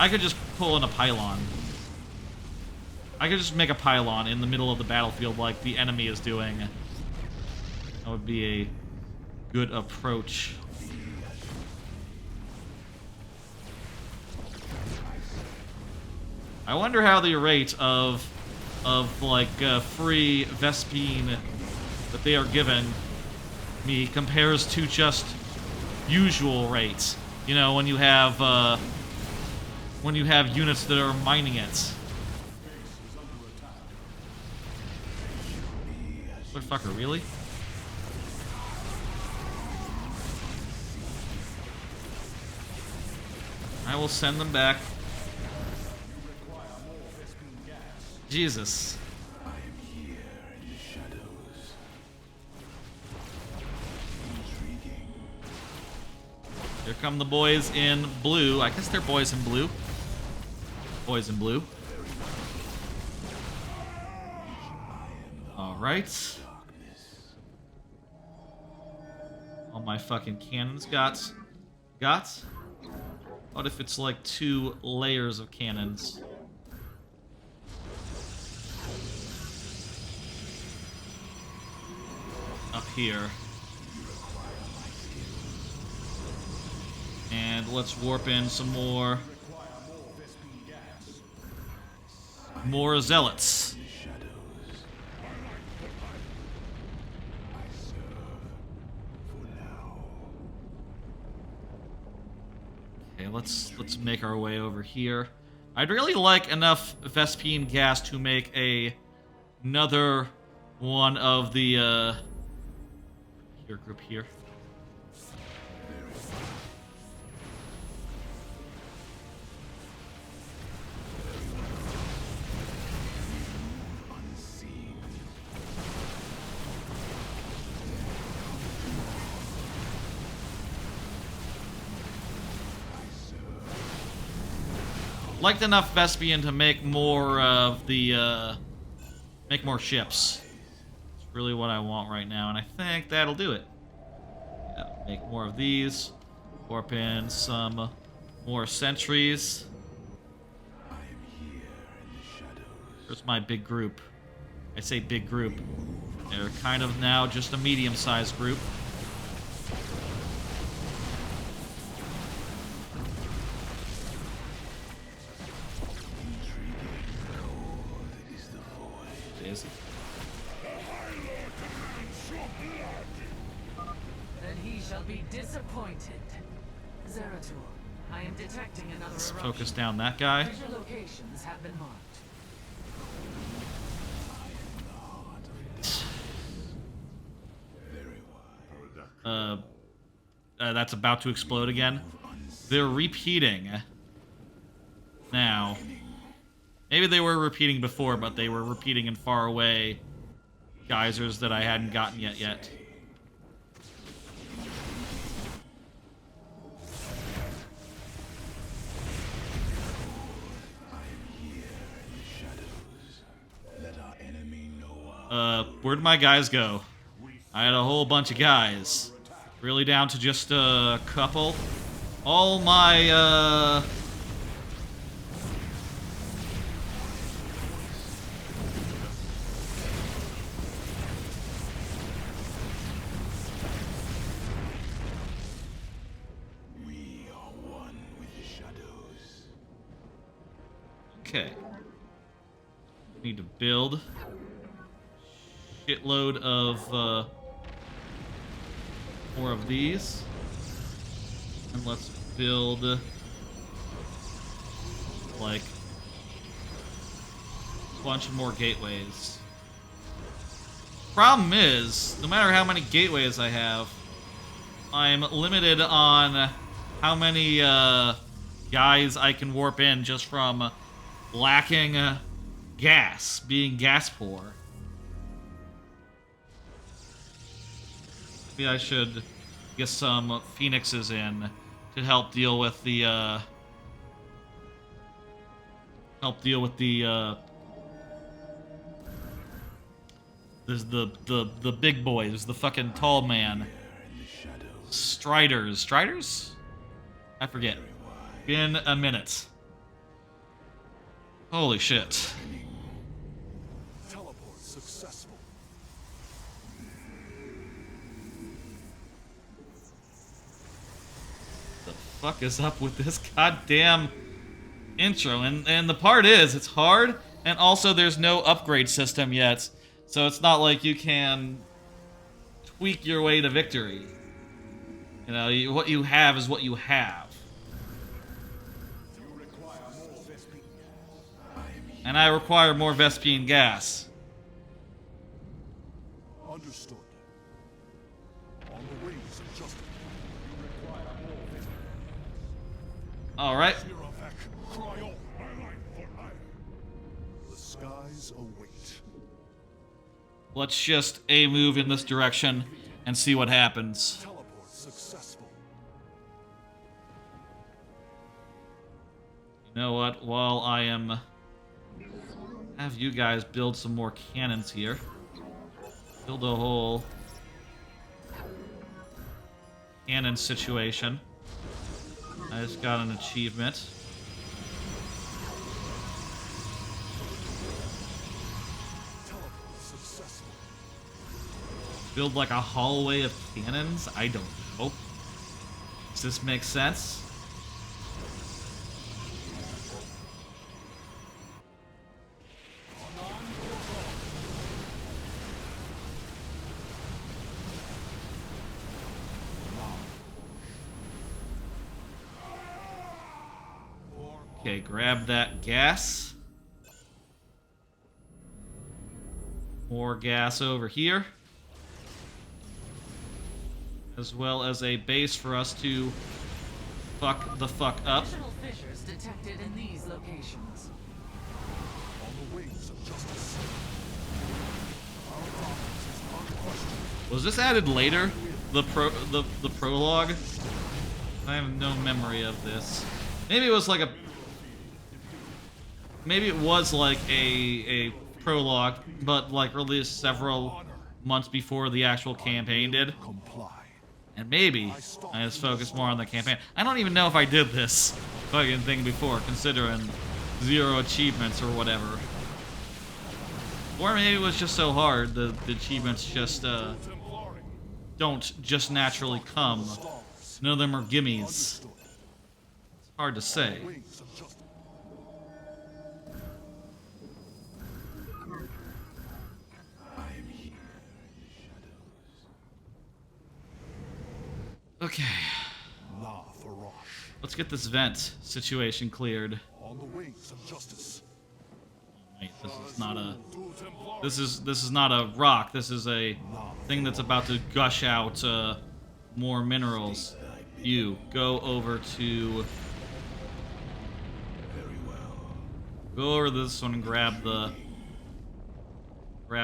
I could just pull in a pylon. I could just make a pylon in the middle of the battlefield like the enemy is doing. That would be a good approach. I wonder how the rate of like free Vespine that they are giving me compares to just usual rates. You know, when you have units that are mining it. Motherfucker, really? I will send them back. Jesus. I am here in the shadows. Intriguing. Here come the boys in blue. I guess they're boys in blue. Boys in blue. Alright. All my fucking cannons got. What if it's like 2 layers of cannons? Up here. And let's warp in some more zealots. Okay, let's make our way over here. I'd really like enough Vespine gas to make another one of the here group here. Liked enough Vespian to make more of the make more ships. It's really what I want right now, and I think that'll do it. Yeah, make more of these. Warp in some more sentries. Where's my big group? I say big group. They're kind of now just a medium-sized group. Then he shall be disappointed. Zeratul, I am detecting another Let's eruption. focus down that guy. Visual locations have been marked. that's about to explode again. They're repeating now. Maybe they were repeating before, but they were repeating in far away geysers that I hadn't gotten yet. Where'd my guys go? I had a whole bunch of guys. Really down to just a couple. All my, We are one with the shadows. Okay. Need to build shitload of more of these, and let's build like a bunch of more gateways. Problem is, no matter how many gateways I have, I'm limited on how many guys I can warp in just from lacking gas, being gas poor. Maybe I should get some phoenixes in to help deal with the there's the big boys, the fucking tall man. Striders? I forget. In a minute. Holy shit. Teleport successful. The fuck is up with this goddamn intro? And the part is, it's hard, and also there's no upgrade system yet, so it's not like you can tweak your way to victory. You know, what you have is what you have. And I require more Vespine gas. Understood. On the ways of justice. You require more vision. Alright. Fear of action. Cry out my life for Aiur. The skies await. Let's just move in this direction and see what happens. Teleport successful. You know what? While I am... have you guys build some more cannons here. Build a whole cannon situation. I just got an achievement. Teleport successful. Build like a hallway of cannons? I don't know. Does this make sense? Okay, grab that gas. More gas over here. As well as a base for us to fuck the fuck up. Additional fissures detected in these locations. On the ways of justice. Our province is unquestioned. Was this added later? The prologue? I have no memory of this. Maybe it was like a... maybe it was like a prologue, but like released several months before the actual campaign did. Comply. And maybe I just focused more on the campaign. I don't even know if I did this fucking thing before, considering 0 achievements or whatever. Or maybe it was just so hard, the achievements just don't just naturally come. None of them are gimmies. It's hard to say. Ways of justice. Okay, La Farosh. let's get this vent situation cleared. On the ways of justice. Wait, this is not a... this is not a rock. This is a thing that's about to gush out more minerals. You go over to... Go over to this one and grab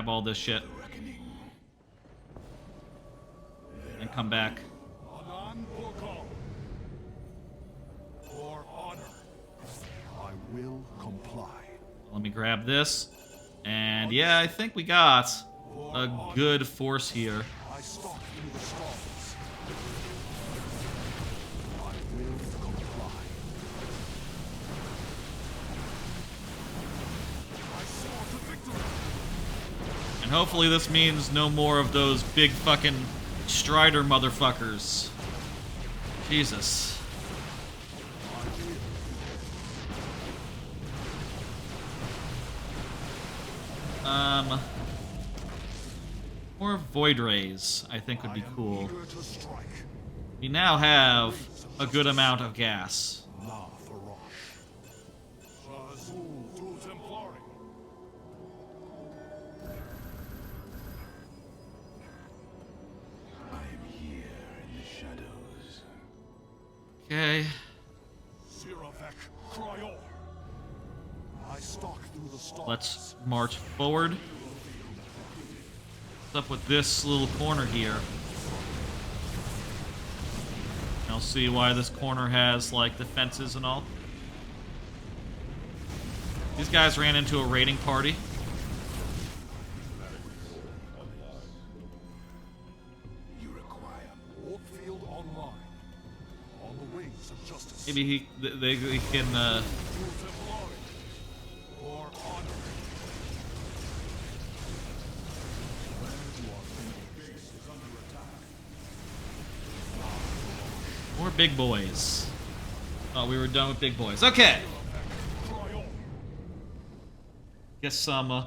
all this shit. And come back. On Korhal. For honor, I will comply. Let me grab this. And yeah, I think we got a good force here. I stalk through the stars. I will comply. I soar to victory. And hopefully this means no more of those big fucking Strider motherfuckers. Jesus. More Void Rays, I think would be cool. We now have a good amount of gas. Okay. Let's march forward. What's up with this little corner here? I'll see why this corner has, like, defenses and all. These guys ran into a raiding party. Maybe they can, more big boys. Oh, we were done with big boys. Okay. Guess some,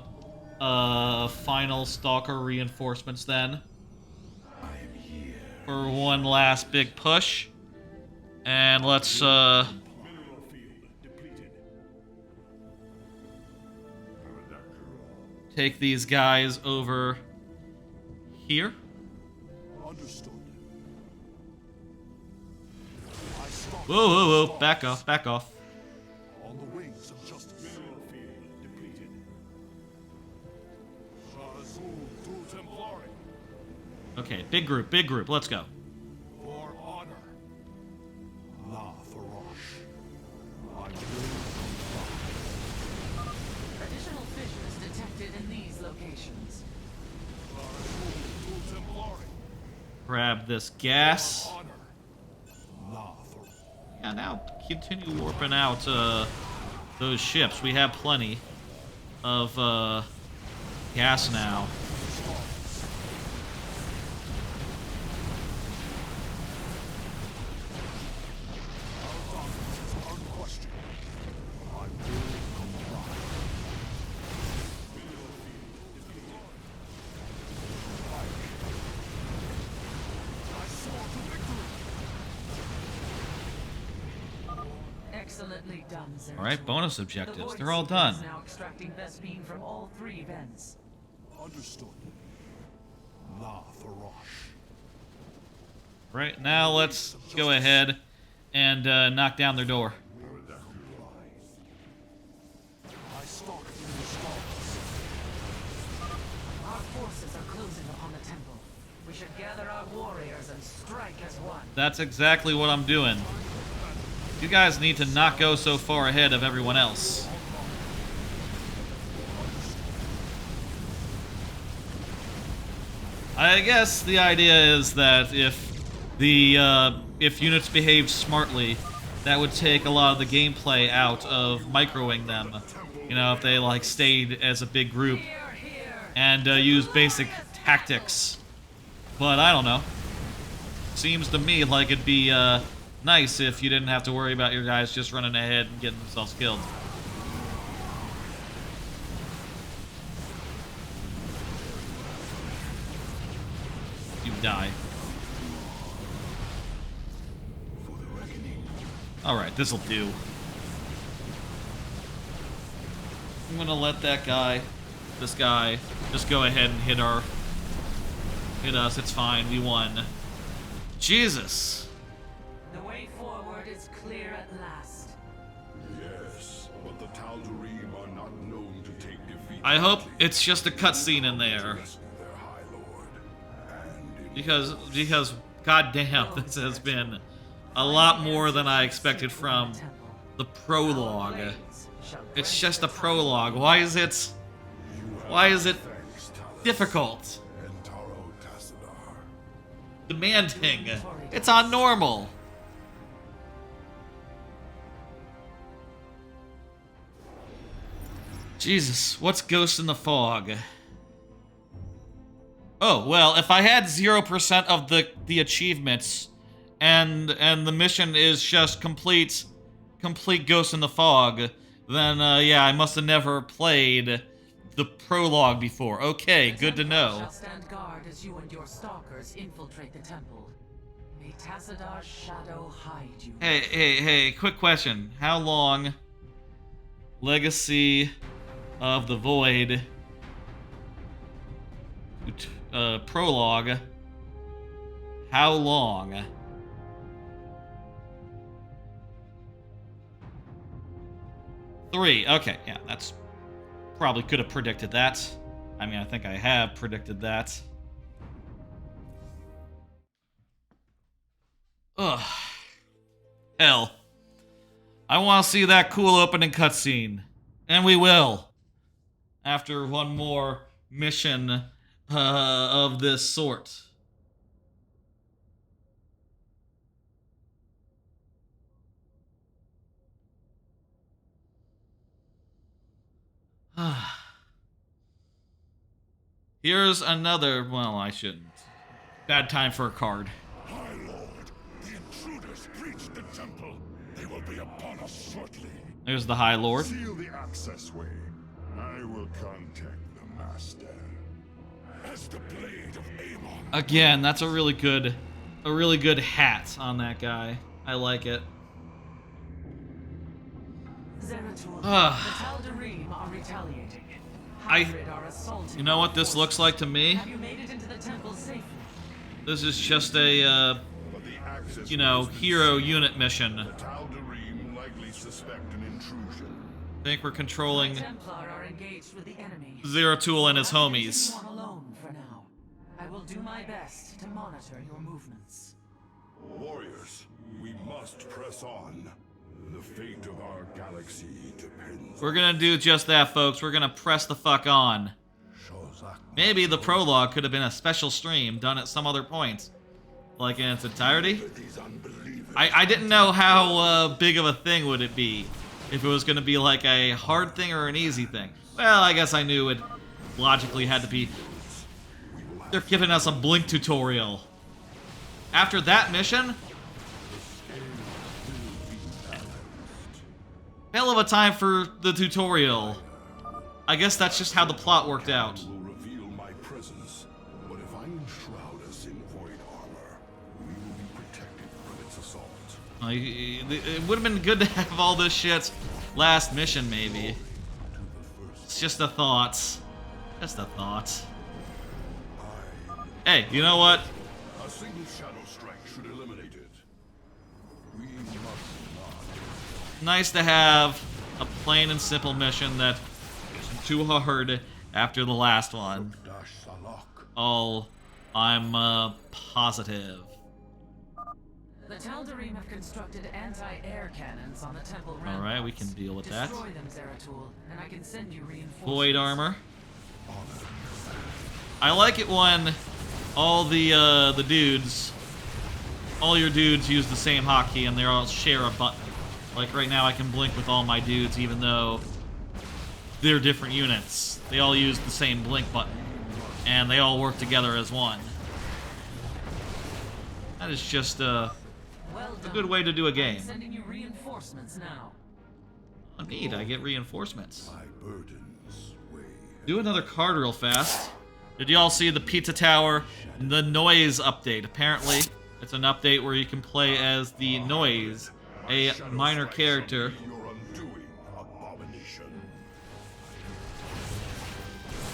final Stalker reinforcements then. For one last big push. And let's, take these guys over here. Whoa, whoa, whoa. Back off, back off. On the wings of justice. Depleted. Okay, big group, let's go. For honor. La Farosh. I will comply. Additional fissures detected in these locations. Grab this gas. Honor. La Yeah, now continue warping out those ships. We have plenty of gas now. Excellently done, Zeratul. All right, bonus objectives. The They're all Void done. Seeker is now extracting Vespene from all 3 vents. Understood. La Farosh. Right, now let's go ahead and knock down their door. I stalk through the stars. Our forces are closing upon the temple. We should gather our warriors and strike as one. That's exactly what I'm doing. You guys need to not go so far ahead of everyone else. I guess the idea is that if units behaved smartly, that would take a lot of the gameplay out of microing them. You know, if they like stayed as a big group and used basic tactics. But I don't know. Seems to me like it'd be nice if you didn't have to worry about your guys just running ahead and getting themselves killed. You die. Alright, this'll do. I'm gonna let that guy, this guy, just go ahead and hit us. It's fine, we won. Jesus. The way forward is clear at last. Yes, but the Tal'Darim are not known to take defeat. I hope it's just a cutscene in there. Their High Lord. And Because goddamn, this has been a lot more than I expected from the prologue. It's just a prologue. Why is it difficult? Demanding. It's on normal. Jesus, what's Ghost in the Fog? Oh, well, if I had 0% of the achievements and the mission is just complete Ghost in the Fog, then yeah, I must have never played the prologue before. Okay, good to know. Shall stand guard as you and your stalkers infiltrate the temple. May Tassadar's shadow hide you. Hey, quick question. How long Legacy of the Void prologue? How long? Three. Okay, yeah, that's probably could have predicted that. I mean, I think I have predicted that. Ugh. Hell. I want to see that cool opening cutscene. And we will. After one more mission of this sort. Here's another... Well, I shouldn't. Bad time for a card. High Lord, the intruders breached the temple. They will be upon us shortly. There's the High Lord. Seal the access way. I will contact the Master. As the blade of Aemon. Again, that's a really good hat on that guy. I like it. Zeratul, the Tal'Darim are retaliating. Hybrid are assaulting. You know what this looks like to me? Have you made it into the temple safely? This is just a, you know, hero unit mission. The Tal'Darim likely suspect an intrusion. I think we're controlling Templar are engaged with the enemy. Zeratul and his I'll homies. continue on alone for now. I will do my best to monitor your movements. Warriors, we must press on. The fate of our galaxy depends. We're gonna do just that, folks. We're gonna press the fuck on. Maybe the prologue could have been a special stream done at some other point. Like in its entirety. I didn't know how big of a thing would it be. If it was gonna be like a hard thing or an easy thing. Well, I guess I knew it logically had to be. They're giving us a Blink tutorial. After that mission? Hell of a time for the tutorial. I guess that's just how the plot worked out. Will reveal my presence, but if I enshroud us in void armor, we will be protected from its assault. It would have been good to have all this shit last mission, maybe. It's just a thought. Just a thought. Hey, you know what? A single shadow strike should eliminate it. We must not. Nice to have a plain and simple mission that isn't too hard after the last one. Oh, I'm positive. The Tal'Darim have constructed anti-air cannons on the temple ramparts. Alright, we can deal with that. Destroy them, Zeratul, and I can send you reinforcements. Void armor. I like it when all the dudes, all your dudes use the same hotkey and they all share a button. Like right now I can blink with all my dudes even though they're different units. They all use the same blink button. And they all work together as one. That is just a good way to do a game. I'm sending you reinforcements now. Oh, neat, I get reinforcements. My burdens weigh. Do another card real fast. Did y'all see the Pizza Tower, the Noise update? Apparently, it's an update where you can play as the Noise, a minor character. Your undoing, abomination.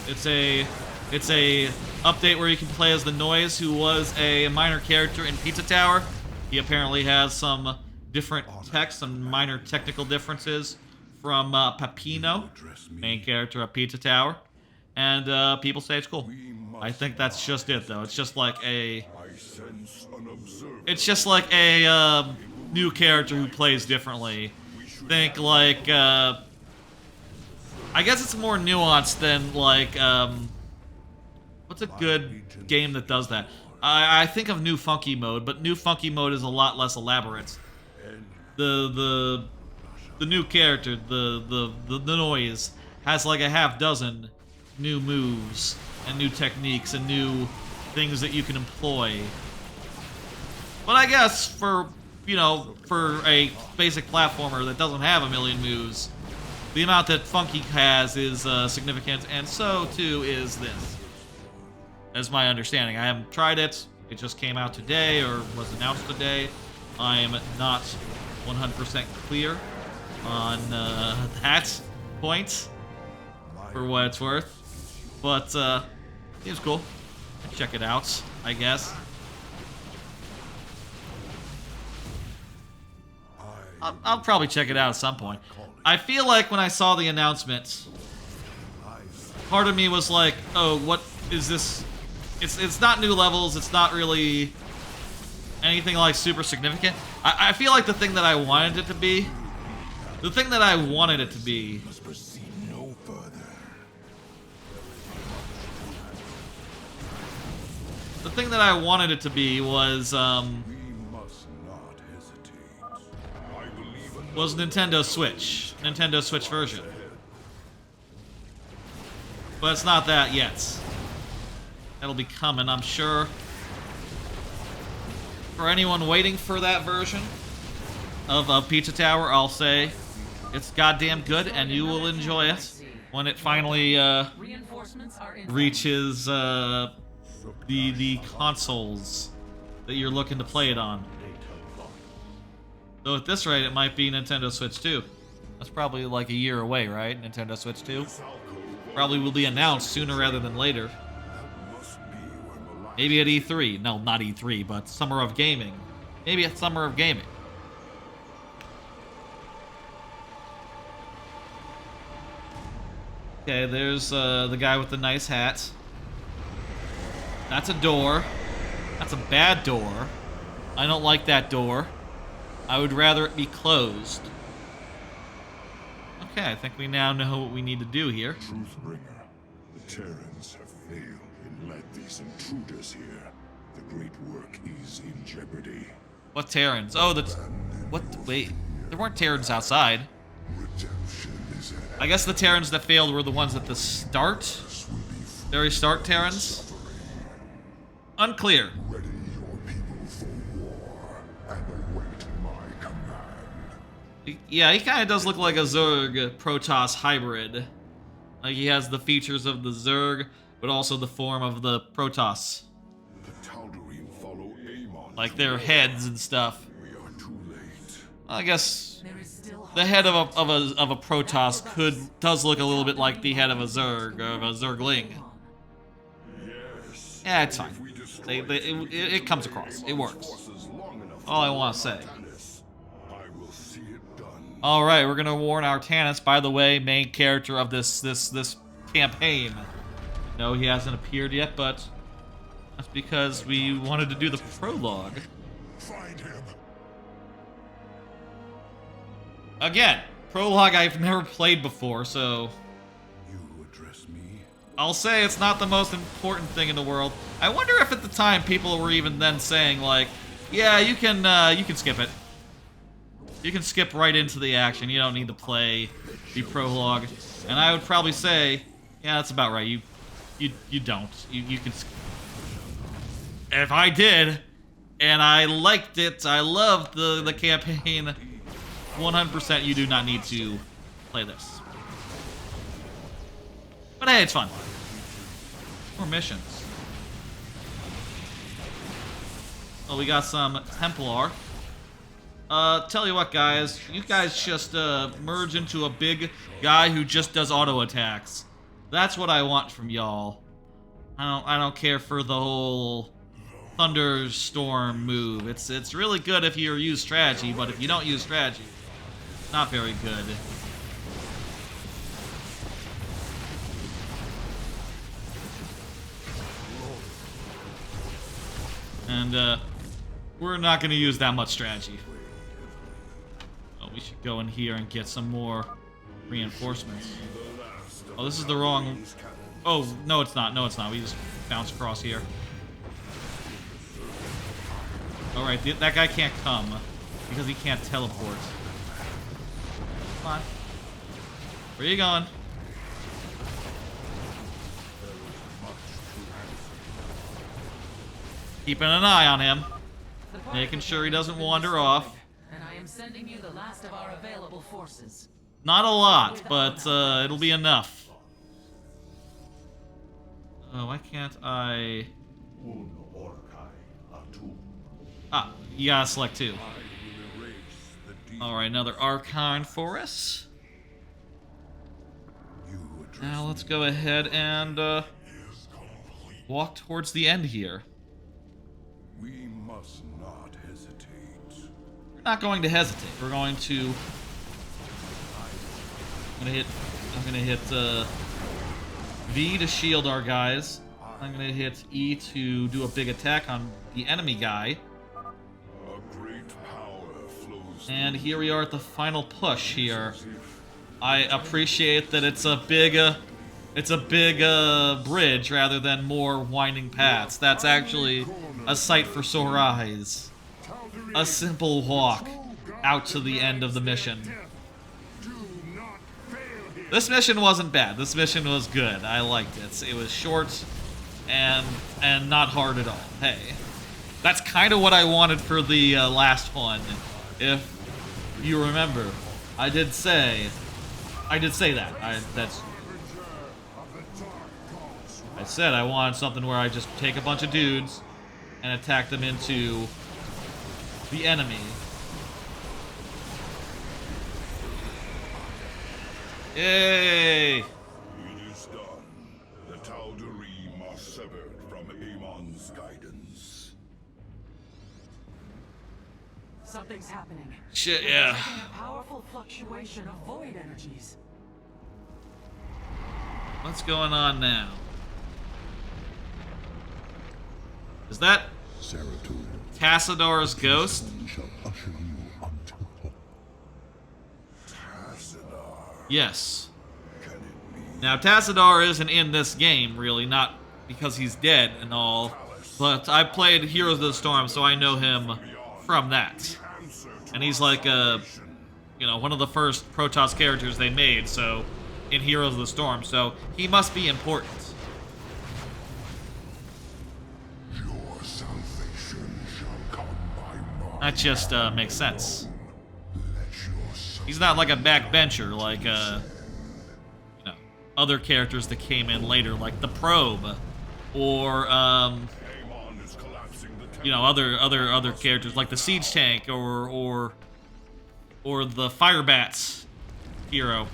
It's a update where you can play as the Noise, who was a minor character in Pizza Tower. He apparently has some different text, some minor technical differences from Peppino, main character of Pizza Tower. And people say it's cool. I think that's just it, though. It's just like a... It's just like a new character who plays differently. Think like... I guess it's more nuanced than like... what's a good game that does that? I think of New Funky Mode, but New Funky Mode is a lot less elaborate. The new character, the Noise, has like a half dozen new moves and new techniques and new things that you can employ. But I guess for, you know, for a basic platformer that doesn't have a million moves, the amount that Funky has is significant, and so too is this. That's my understanding. I haven't tried it. It just came out today, or was announced today. I am not 100% clear on that point, for what it's worth. But, seems cool. Check it out, I guess. I'll probably check it out at some point. I feel like when I saw the announcement, part of me was like, oh, what is this? It's not new levels, it's not really anything like super significant. I feel like the thing that I wanted it to be, the thing that I wanted it to be, the thing that I wanted it to be was Nintendo Switch. Nintendo Switch version. But it's not that yet. That'll be coming, I'm sure. For anyone waiting for that version of Pizza Tower, I'll say it's goddamn good, and you will enjoy it when it finally reaches the consoles that you're looking to play it on. Though at this rate, it might be Nintendo Switch 2. That's probably like a year away, right? Nintendo Switch 2? Probably will be announced sooner rather than later. Maybe at E3. No, not E3, but Summer of Gaming. Maybe at Summer of Gaming. Okay, there's the guy with the nice hat. That's a door. That's a bad door. I don't like that door. I would rather it be closed. Okay, I think we now know what we need to do here. Truthbringer, the Terrans have failed and led these intruders here. The great work is in jeopardy. What Terrans? Oh, that's... What? Wait, there weren't Terrans outside. Redemption is at I guess the Terrans that failed were the ones at the start? Very start Terrans? Unclear. ready your people for war and await my command. Yeah, he kind of does look like a Zerg Protoss hybrid. Like he has the features of the Zerg, but also the form of the Protoss. The Tal'Darim follow Amon. Like their heads and stuff. We are too late. I guess the head of a Protoss does look a little bit like the head of a Zerg, or of a Zergling. Yes. Yeah, it's fine. If we destroy It comes across. It works. forces long enough All I want to say. I will see it done. All right, we're gonna warn our Tannis. By the way, main character of this campaign. No, he hasn't appeared yet, but that's because we wanted to do the prologue. Find him. Again, prologue I've never played before, so You address me. I'll say it's not the most important thing in the world. I wonder if at the time people were even then saying like, yeah, you can skip it. You can skip right into the action. You don't need to play the prologue. And I would probably say, yeah, that's about right. You don't. You can. If I did, and I liked it, I loved the campaign. 100%, you do not need to play this. But hey, it's fun. More missions. Oh, we got some Templar. Tell you what, guys. You guys just merge into a big guy who just does auto attacks. That's what I want from y'all. I don't care for the whole thunderstorm move. It's really good if you use strategy, but if you don't use strategy, not very good. And we're not going to use that much strategy. Oh, we should go in here and get some more reinforcements. Oh, this is the wrong... Oh, no it's not. No, it's not. We just bounce across here. Alright, that guy can't come because he can't teleport. Come on. Where are you going? Keeping an eye on him. Making sure he doesn't wander off. And I am sending you the last of our available forces. Not a lot, but it'll be enough. Why can't I... Ah, you gotta select two. Alright, another Archon for us. Now let's go ahead and walk towards the end here. We must not hesitate. We're not going to hesitate. We're going to... I'm gonna hit V to shield our guys. I'm gonna hit E to do a big attack on the enemy guy. A great power flows. And here we are at the final push here. I appreciate that it's a big bridge rather than more winding paths. That's actually a sight for sore eyes. A simple walk out to the end of the mission. This mission wasn't bad. This mission was good. I liked it. It was short and not hard at all. Hey, that's kind of what I wanted for the last one. If you remember, I did say that. I said I wanted something where I just take a bunch of dudes and attack them into the enemy. Yay! It is done. The Tal'Darim are severed from Amon's guidance. Something's happening. Shit, yeah. A powerful fluctuation of void energies. What's going on now? Is that Tassadar's ghost? Yes. Now, Tassadar isn't in this game, really, not because he's dead and all, but I played Heroes of the Storm, so I know him from that. And he's like one of the first Protoss characters they made, so, in Heroes of the Storm, so he must be important. Your salvation shall come by That just makes sense. He's not like a backbencher like other characters that came in later, like the Probe, or other characters like the Siege Tank or the Firebats hero.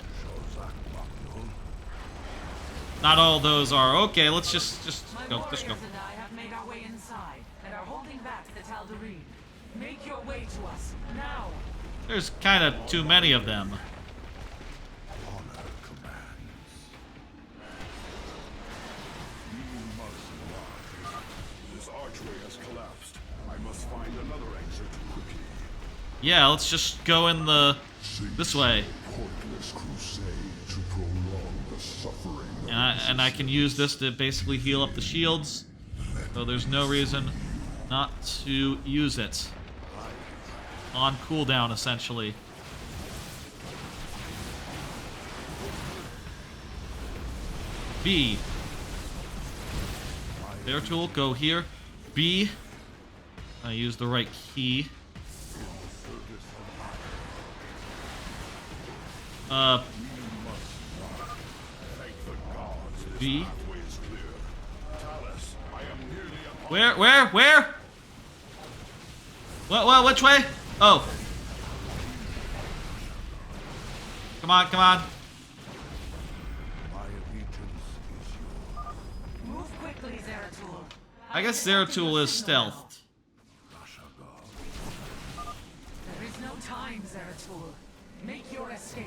Not all those are okay. Let's just go. Let's go. And I have made our way inside and are holding back the Tal'Darim. Make your way to us now. There's kind of too many of them. honor commands. We must rise. This archway has collapsed. I must find another exit quickly. Yeah, let's just go in this way. Pointless crusade to prolong the suffering. And I can use this to basically heal up the shields. So there's no reason not to use it. On cooldown, essentially. B. Bear tool, go here. B. I use the right key. B. Where? What? Which way? Oh. Come on. My allegiance is yours. Move quickly I guess Zeratul is stealthed. There is no time, Zeratul. Make your escape.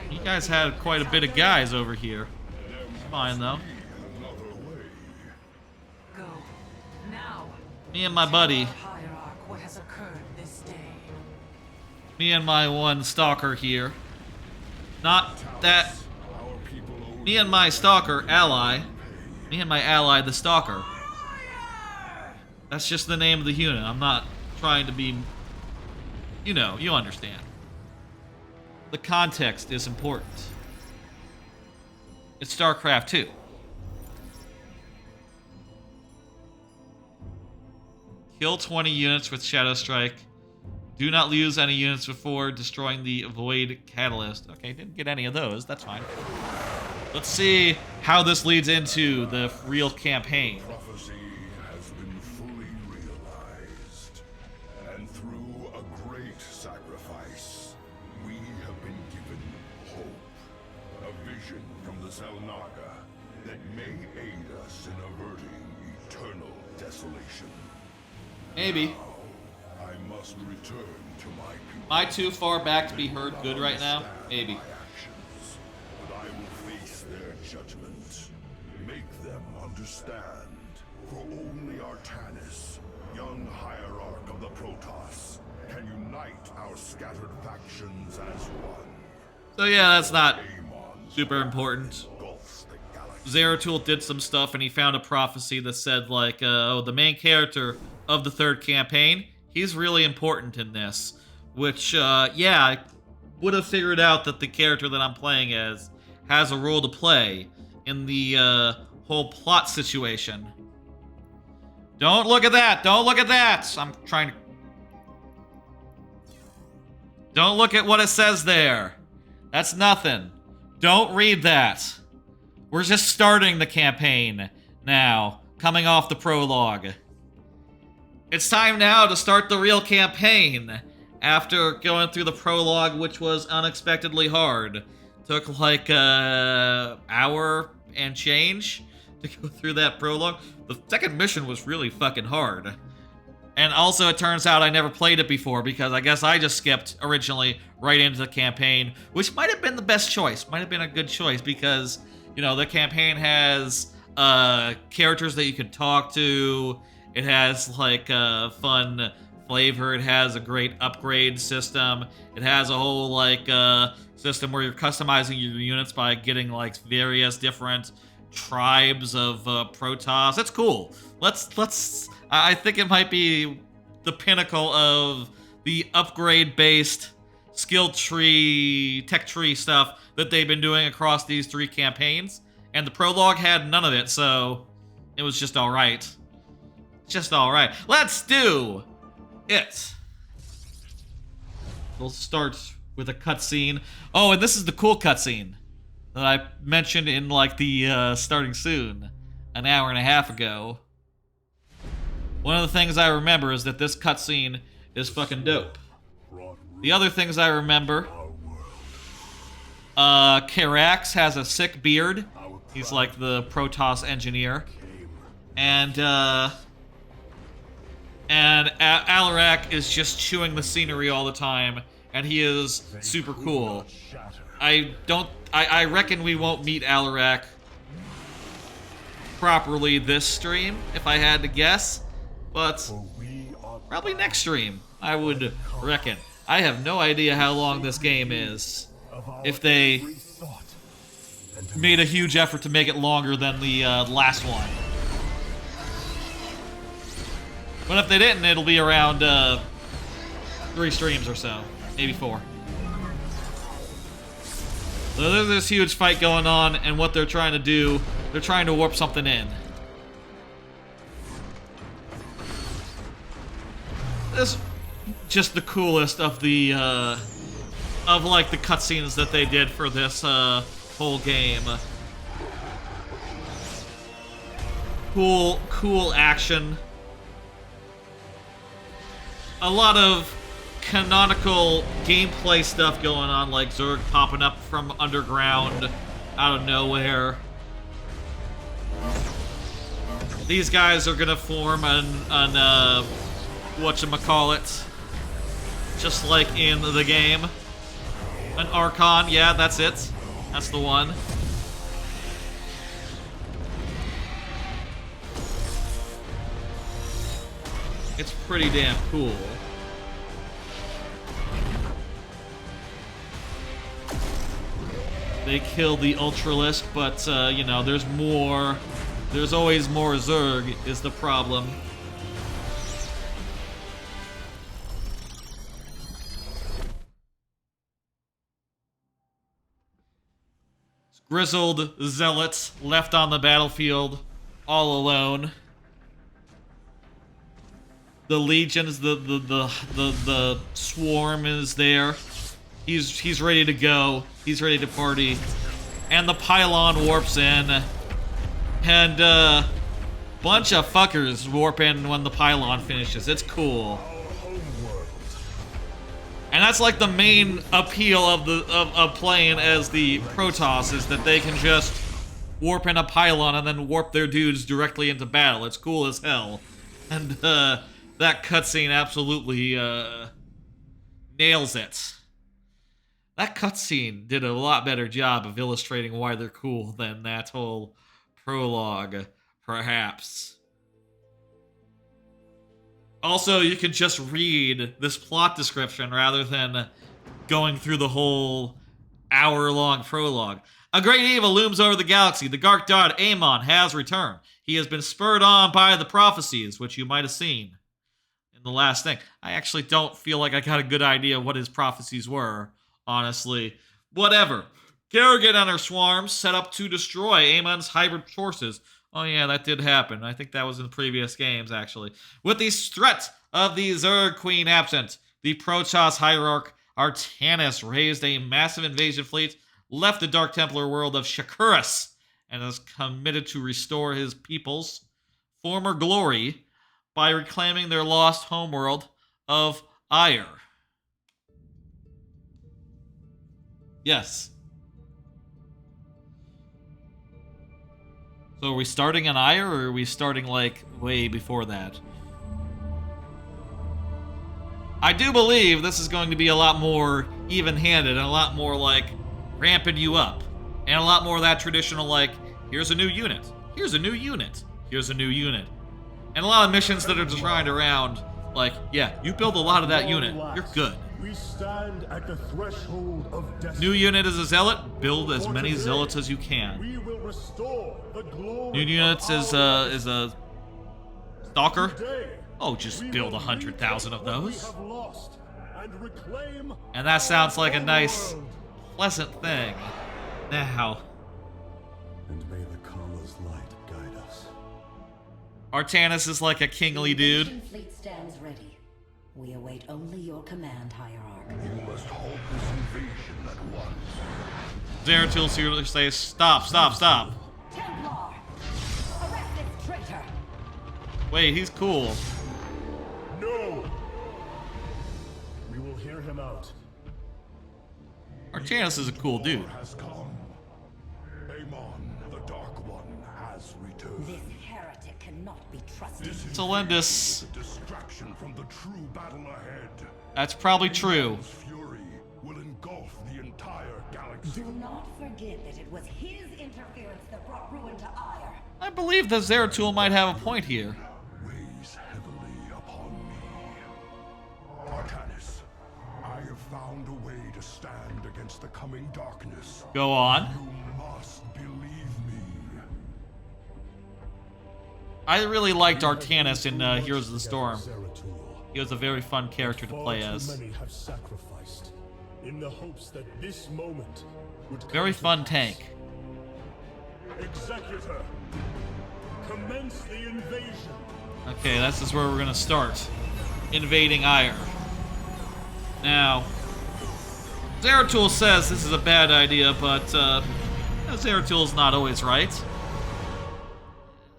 You guys had quite a bit of guys over here. Fine though. Go. Now. Me and my buddy. Hierarch, what has occurred this day? Me and my one stalker here. Not that. Me and my stalker ally. Me and my ally, the stalker. That's just the name of the unit. I'm not trying to be. You know, you understand. The context is important. It's StarCraft II. Kill 20 units with Shadow Strike. Do not lose any units before destroying the Void Catalyst. Okay, didn't get any of those. That's fine. Let's see how this leads into the real campaign. Prophecy has been fully realized, and through a great sacrifice, we have been given hope. A vision from the Zelnaga that may aid us in averting eternal desolation. Maybe. Now, I must return to my people. Am I too far back to be heard good right now? Maybe. My actions, but I will face their judgment. Make them understand. For only Artanis, young hierarch of the Protoss, can unite our scattered factions as one. So yeah, that's not Amon super important. engulfs the galaxy. Zeratul did some stuff and he found a prophecy that said like, oh, the main character of the third campaign, he's really important in this. Which, yeah, I would have figured out that the character that I'm playing as has a role to play in the whole plot situation. Don't look at that! Don't look at that! I'm trying to... Don't look at what it says there. That's nothing. Don't read that. We're just starting the campaign now, coming off the prologue. It's time now to start the real campaign. After going through the prologue, which was unexpectedly hard. Took like an hour and change to go through that prologue. The second mission was really fucking hard. And also it turns out I never played it before because I guess I just skipped originally right into the campaign, which might have been the best choice. Might have been a good choice because, you know, the campaign has characters that you can talk to. It has like fun flavor. It has a great upgrade system. It has a whole like system where you're customizing your units by getting like various different tribes of Protoss. That's cool. Let's. I think it might be the pinnacle of the upgrade-based skill tree, tech tree stuff that they've been doing across these three campaigns. And the prologue had none of it, so it was just all right. Just all right. Let's do it. We'll start with a cutscene. Oh, and this is the cool cutscene that I mentioned in like the starting soon, an hour and a half ago. One of the things I remember is that this cutscene is fucking dope. The other things I remember, Carrey has a sick beard. He's like the Protoss engineer, and Alarak is just chewing the scenery all the time, and he is super cool. I reckon we won't meet Alarak properly this stream, if I had to guess, but probably next stream, I would reckon. I have no idea how long this game is. If they made a huge effort to make it longer than the last one. But if they didn't, it'll be around 3 streams or so. Maybe 4. So there's this huge fight going on, and what they're trying to do, they're trying to warp something in. This is just the coolest of the, like the cutscenes that they did for this, whole game. Cool action. A lot of canonical gameplay stuff going on, like Zerg popping up from underground out of nowhere. These guys are gonna form an whatchamacallit, just like in the game. An Archon, yeah, that's it. That's the one. It's pretty damn cool. They killed the Ultralisk, but, you know, there's more. There's always more Zerg, is the problem. Grizzled zealots left on the battlefield, all alone. The legions, the swarm is there. He's ready to go. He's ready to party. And the pylon warps in. And bunch of fuckers warp in when the pylon finishes. It's cool. And that's like the main appeal of playing as the Protoss, is that they can just warp in a pylon and then warp their dudes directly into battle. It's cool as hell. And that cutscene absolutely nails it. That cutscene did a lot better job of illustrating why they're cool than that whole prologue, perhaps. Also, you can just read this plot description rather than going through the whole hour-long prologue. A great evil looms over the galaxy. The dark god Amon has returned. He has been spurred on by the prophecies, which you might have seen in the last thing. I actually don't feel like I got a good idea what his prophecies were, honestly. Whatever. Kerrigan and her swarms set up to destroy Amon's hybrid forces. Oh yeah, that did happen. I think that was in previous games, actually. With the threat of the Zerg Queen absent, the Protoss hierarch Artanis raised a massive invasion fleet, left the Dark Templar world of Shakuras, and is committed to restore his people's former glory by reclaiming their lost homeworld of Aiur. Yes. So are we starting on Aiur, or are we starting, like, way before that? I do believe this is going to be a lot more even-handed and a lot more, like, ramping you up. And a lot more of that traditional, like, here's a new unit, here's a new unit, here's a new unit. And a lot of missions that are designed around, like, yeah, you build a lot of that unit, you're good. We stand at the threshold of destiny. New unit is a zealot, build as many zealots as you can. We will restore the glory. New units is a stalker. Oh, just build 100,000 of those. And that sounds like a nice, pleasant thing. Now. And may the Kala's light guide us. Artanis is like a kingly dude. The fleet stands ready. We await only your command, Hierarch. You must halt this invasion at once. Zeratul seriously says, stop, stop, stop. Templar! Arrest this traitor! Wait, he's cool. No! We will hear him out. Artanis is a cool dude. Has come. Amon, the Dark One, has returned. This heretic cannot be trusted. This is Celendis. a distraction from the true battle ahead. That's probably true. His fury will engulf the entire galaxy. Do not forget that it was his interference that brought ruin to Aiur. I believe that Zeratul might have a point here. Weighs heavily upon me. Artanis, I have found a way to stand against the coming darkness. Go on. You must believe me. I really liked Artanis in Heroes of the Storm. He was a very fun character to play as. Many have sacrificed in the hopes that this moment would come Very to fun pass. tank. Executor, commence the invasion. Okay, this is where we're gonna start. Invading Aiur. Now, Zeratul says this is a bad idea, but Zeratul's not always right.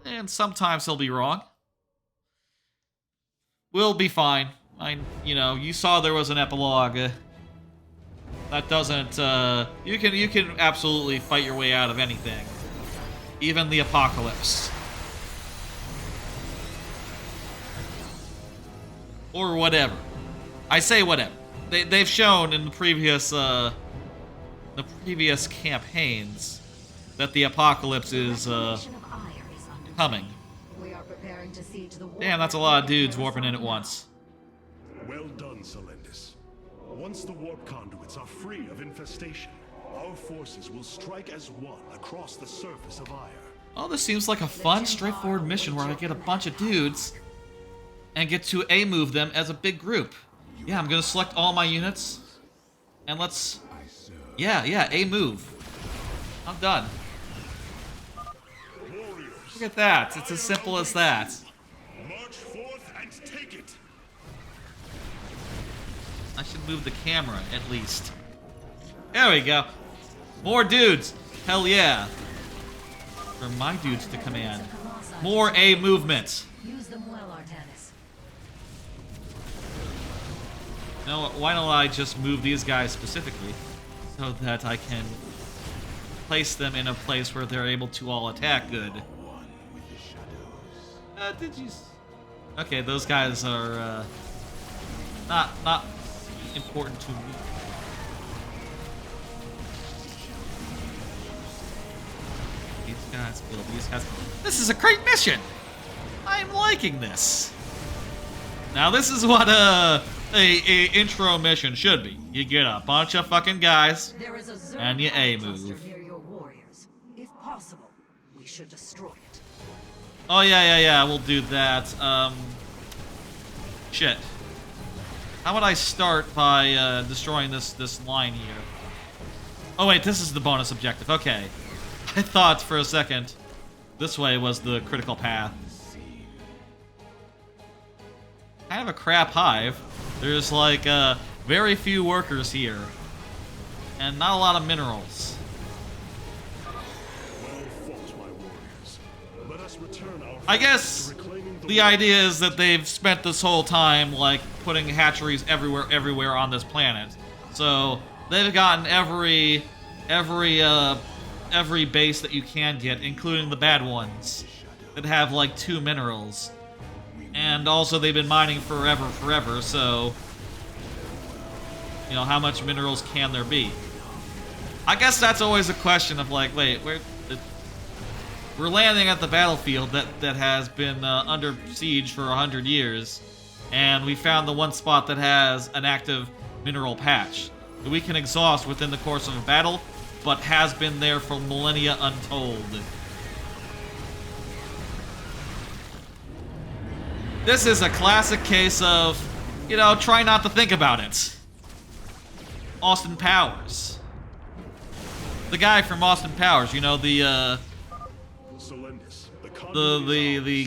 And sometimes he'll be wrong. We'll be fine. You saw there was an epilogue. That doesn't, you can absolutely fight your way out of anything. Even the apocalypse. or whatever. I say whatever. They've shown in the previous campaigns that the apocalypse is coming. Damn, that's a lot of dudes warping in at once. Well done, Solendis. Once the warp conduits are free of infestation, our forces will strike as one across the surface of Aiur. Oh, this seems like a fun, straightforward mission where I get a bunch of dudes and get to A-move them as a big group. Yeah, I'm gonna select all my units, and let's... Yeah, A-move. I'm done. Look at that. It's as simple as that. March forth and take it. I should move the camera, at least. There we go. More dudes. Hell yeah. For my dudes to command. More A movement. Use them well, Artanis. Now, why don't I just move these guys specifically so that I can place them in a place where they're able to all attack good. Did you... Okay, those guys are not important to me. These guys build these guys. This is a great mission. I'm liking this. Now this is what a intro mission should be. You get a bunch of fucking guys and you A move. Near your warriors. If possible, we should destroy it. Oh yeah, we'll do that. Shit. How would I start by destroying this line here? Oh wait, this is the bonus objective. Okay. I thought for a second this way was the critical path. Kind of a crap hive. There's like very few workers here. And not a lot of minerals. I guess the idea is that they've spent this whole time like putting hatcheries everywhere on this planet. So they've gotten every base that you can get, including the bad ones that have like 2 minerals. And also they've been mining forever, so you know, how much minerals can there be? I guess that's always a question of like, wait, we're landing at the battlefield that has been under siege for 100 years, and we found the one spot that has an active mineral patch that we can exhaust within the course of a battle, but has been there for millennia untold. This is a classic case of, you know, try not to think about it. Austin Powers. The guy from Austin Powers, you know, the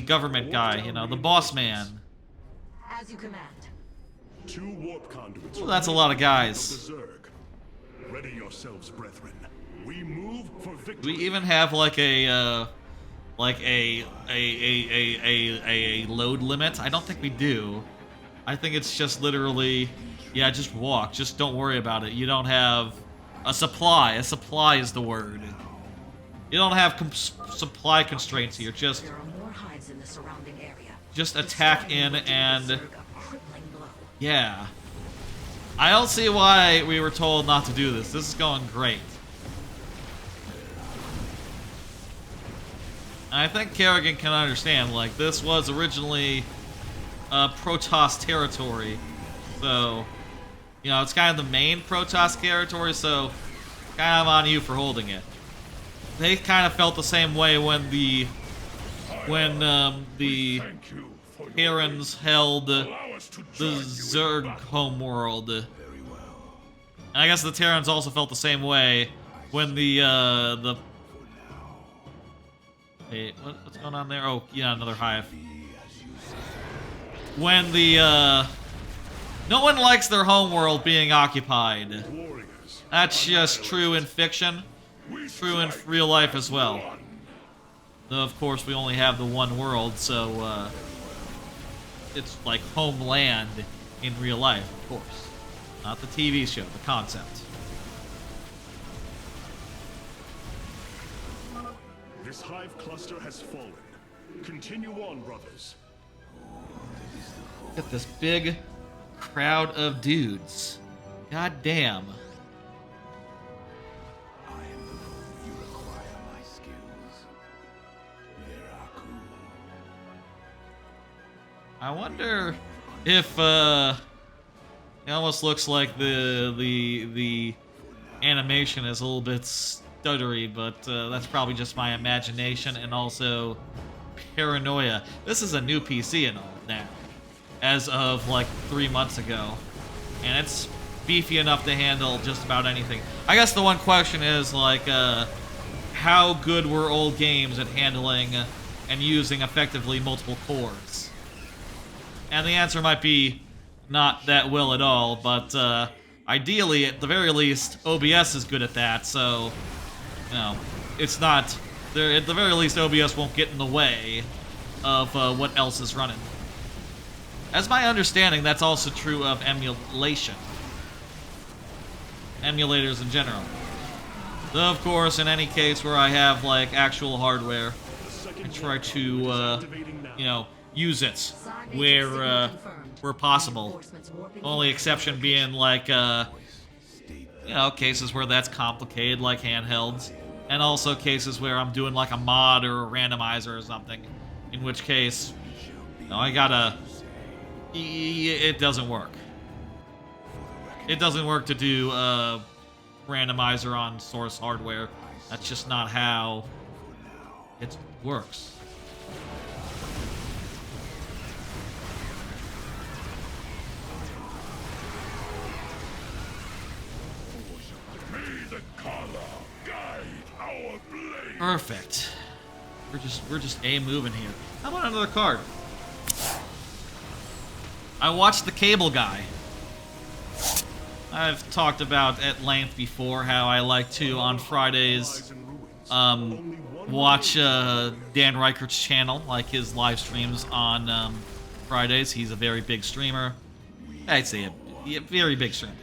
government guy, you know, the boss man. As you command. 2 warp conduits. Well, that's a lot of guys. Ready yourselves, brethren. We move for victory. Do we even have like a load limit? I don't think we do. I think it's just literally, yeah, just walk. Just don't worry about it. You don't have a supply. A supply is the word. You don't have supply constraints here. Just There are more hives in the surrounding area. Just attack in and yeah. I don't see why we were told not to do this. This is going great. And I think Kerrigan can understand, like, this was originally Protoss territory. So, you know, it's kind of the main Protoss territory, so kind of on you for holding it. They kind of felt the same way when the Terrans held the Zerg homeworld. And I guess the Terrans also felt the same way when the Wait, what's going on there? Oh, yeah, another hive. When the no one likes their homeworld being occupied. That's just true in fiction, true in real life as well. Though, of course, we only have the one world, so it's like homeland in real life, of course. Not the TV show, the concept. This hive cluster has fallen. Continue on, brothers. Look at this big crowd of dudes. God damn. I am the proof you require my skills. Veraku. I wonder if it almost looks like the animation is a little bit stuttery, but that's probably just my imagination and also paranoia. This is a new PC and all now, as of like 3 months ago, and it's beefy enough to handle just about anything. I guess the one question is like, how good were old games at handling and using effectively multiple cores? And the answer might be not that well at all, but ideally, at the very least, OBS is good at that, so, you know, it's not... At the very least, OBS won't get in the way of what else is running. As my understanding, that's also true of emulation. Emulators in general. Though, of course, in any case where I have, like, actual hardware, I try to, you know, use it where possible. Only exception being, like, you know, cases where that's complicated, like handhelds. And also cases where I'm doing, like, a mod or a randomizer or something. In which case, you know, I gotta... It doesn't work. It doesn't work to do a randomizer on source hardware. That's just not how it works. Perfect. We're just A moving here. How about another card? I watched The Cable Guy. I've talked about at length before how I like to, on Fridays, watch Dan Reichert's channel, like his live streams on Fridays. He's a very big streamer. I'd say a very big streamer.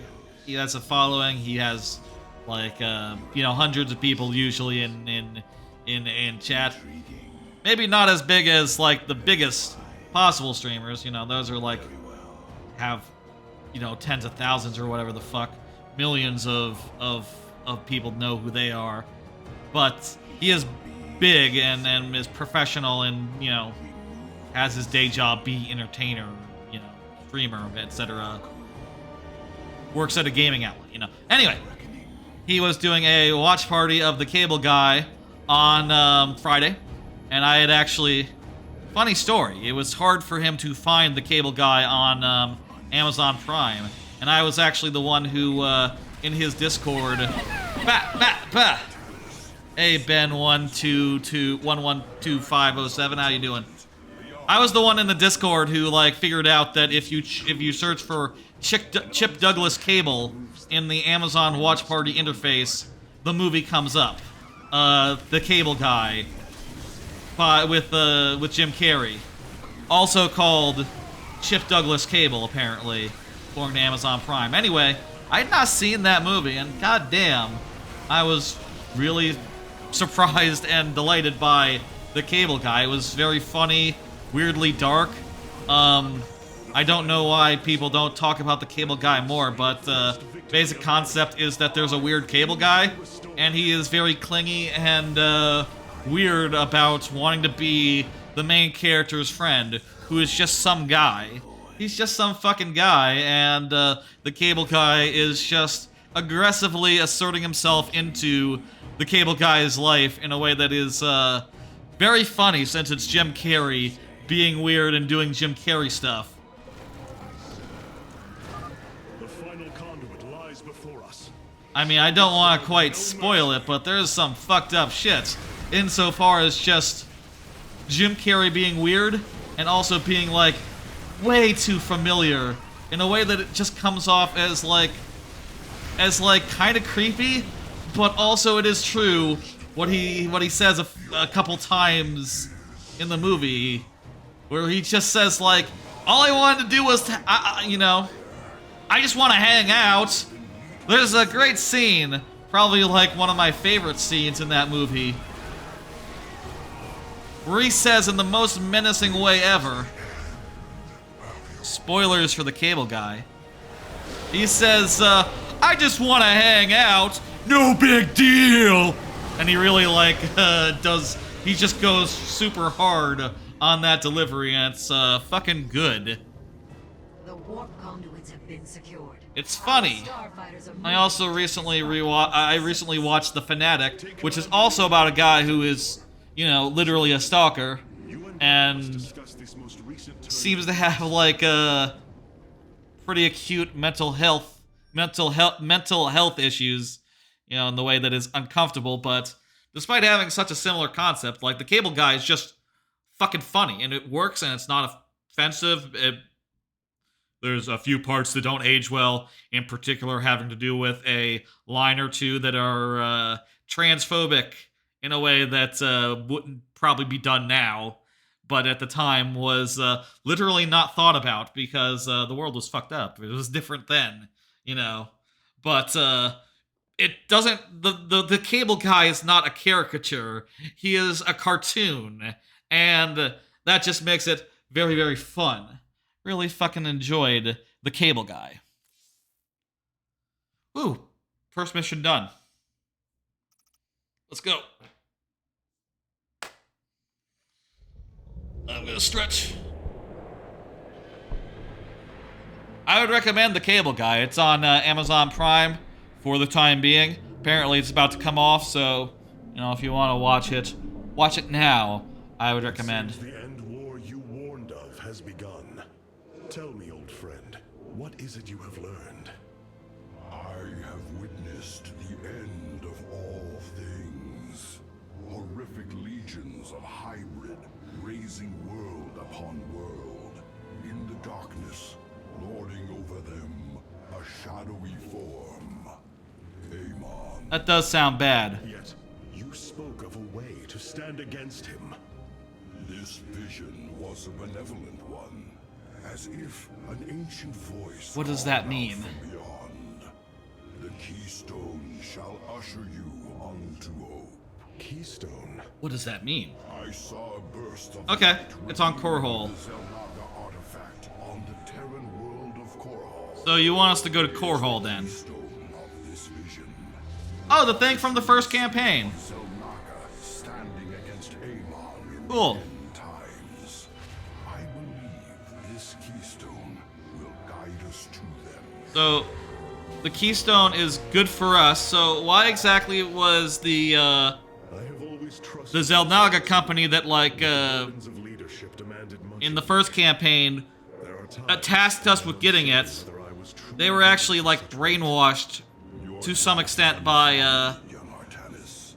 He has a following. He has, like, you know, hundreds of people usually in chat. Maybe not as big as, like, the biggest possible streamers. You know, those are, like, have, you know, tens of thousands or whatever the fuck. Millions of people know who they are. But he is big and is professional and, you know, has his day job be entertainer, you know, streamer, etc. Works at a gaming outlet, you know. Anyway, he was doing a watch party of The Cable Guy on Friday, and I had actually... Funny story, it was hard for him to find The Cable Guy on Amazon Prime, and I was actually the one who, in his Discord... Hey, Ben122112507, how you doing? I was the one in the Discord who, like, figured out that if you search for Chip Douglas Cable in the Amazon Watch Party interface, the movie comes up. The Cable Guy, with Jim Carrey, also called Chip Douglas Cable, apparently, according to Amazon Prime. Anyway, I had not seen that movie, and goddamn, I was really surprised and delighted by The Cable Guy. It was very funny, weirdly dark. I don't know why people don't talk about The Cable Guy more, but basic concept is that there's a weird cable guy, and he is very clingy and weird about wanting to be the main character's friend, who is just some guy. He's just some fucking guy, and the Cable Guy is just aggressively asserting himself into the Cable Guy's life in a way that is very funny, since it's Jim Carrey being weird and doing Jim Carrey stuff. The final conduit lies before us. I mean, I don't want to quite spoil it, but there's some fucked up shit insofar as just Jim Carrey being weird and also being, like, way too familiar in a way that it just comes off as like kind of creepy, but also it is true what he says a couple times in the movie, where he just says, like, all I wanted to do was you know, I just want to hang out. There's a great scene, probably like one of my favorite scenes in that movie, where he says in the most menacing way ever, spoilers for the cable guy. He says, I just want to hang out. No big deal. And he really, like, he just goes super hard on that delivery, and it's, fucking good. The warp conduits have been secured. It's funny. I also recently watched The Fanatic, which is also about a guy who is, you know, literally a stalker, and seems to have like a pretty acute mental health issues, you know, in the way that is uncomfortable. But despite having such a similar concept, like the cable guy is just fucking funny, and it works, and it's not offensive. There's a few parts that don't age well, in particular having to do with a line or two that are transphobic in a way that wouldn't probably be done now, but at the time was literally not thought about because the world was fucked up. It was different then, you know. But it doesn't... The cable guy is not a caricature. He is a cartoon, and that just makes it very, very fun. Really fucking enjoyed the cable guy. Woo! First mission done. Let's go. I'm gonna stretch. I would recommend the cable guy. It's on Amazon Prime for the time being. Apparently it's about to come off, so, you know, if you want to watch it now, I would recommend. The end war you warned of has begun. Tell me, old friend, what is it you have learned? I have witnessed the end of all things. Horrific legions of hybrid, raising world upon world. In the darkness, lording over them, a shadowy form. Amon. That does sound bad. Yet, you spoke of a way to stand against him. This vision was a benevolent one, as if an ancient voice. What does that called out mean? from beyond. The keystone shall usher you unto hope. Keystone. What does that mean? I saw a burst of Okay, light it's on reveal Korhal. the Zelnaga artifact on the Terran world of Korhal. So you want us to go to Korhal then? Keystone of this vision. Oh, the thing from the first campaign. Zelnaga standing against Amon in Cool. the end times. I believe this keystone will guide us to them. So the keystone is good for us. So why exactly was the I have always trusted the Zelnaga company that like of leadership demanded much in the first campaign There are times tasked us with getting it? whether I was truly They were actually like brainwashed to some extent by Young Artanis,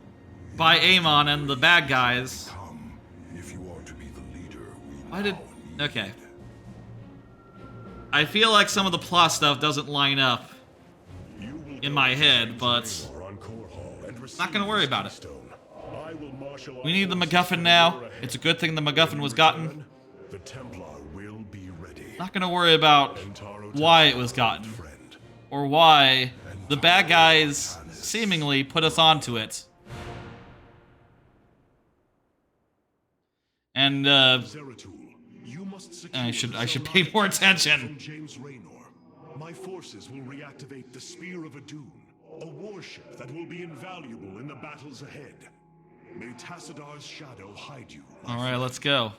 Amon and the bad guys. come if you are to be the leader we Why did... now need. Okay. I feel like some of the plot stuff doesn't line up You will in go my to head, but Aiur on Korhal and receive not gonna worry this about it. keystone. I will marshal We need the our forces MacGuffin now. ahead. It's a good thing the MacGuffin In was gotten. return, the Templar will be ready. Not gonna worry about Entaro why Templar, it was gotten, friend. or why the bad guys seemingly put us onto it. And Zeratul, you must secure I should the pay Zelnaga more artifact attention. from James Raynor. My forces will reactivate the Spear of Adun, a warship that will be invaluable in the battles ahead. May Tassadar's shadow hide you. my all right, let's go.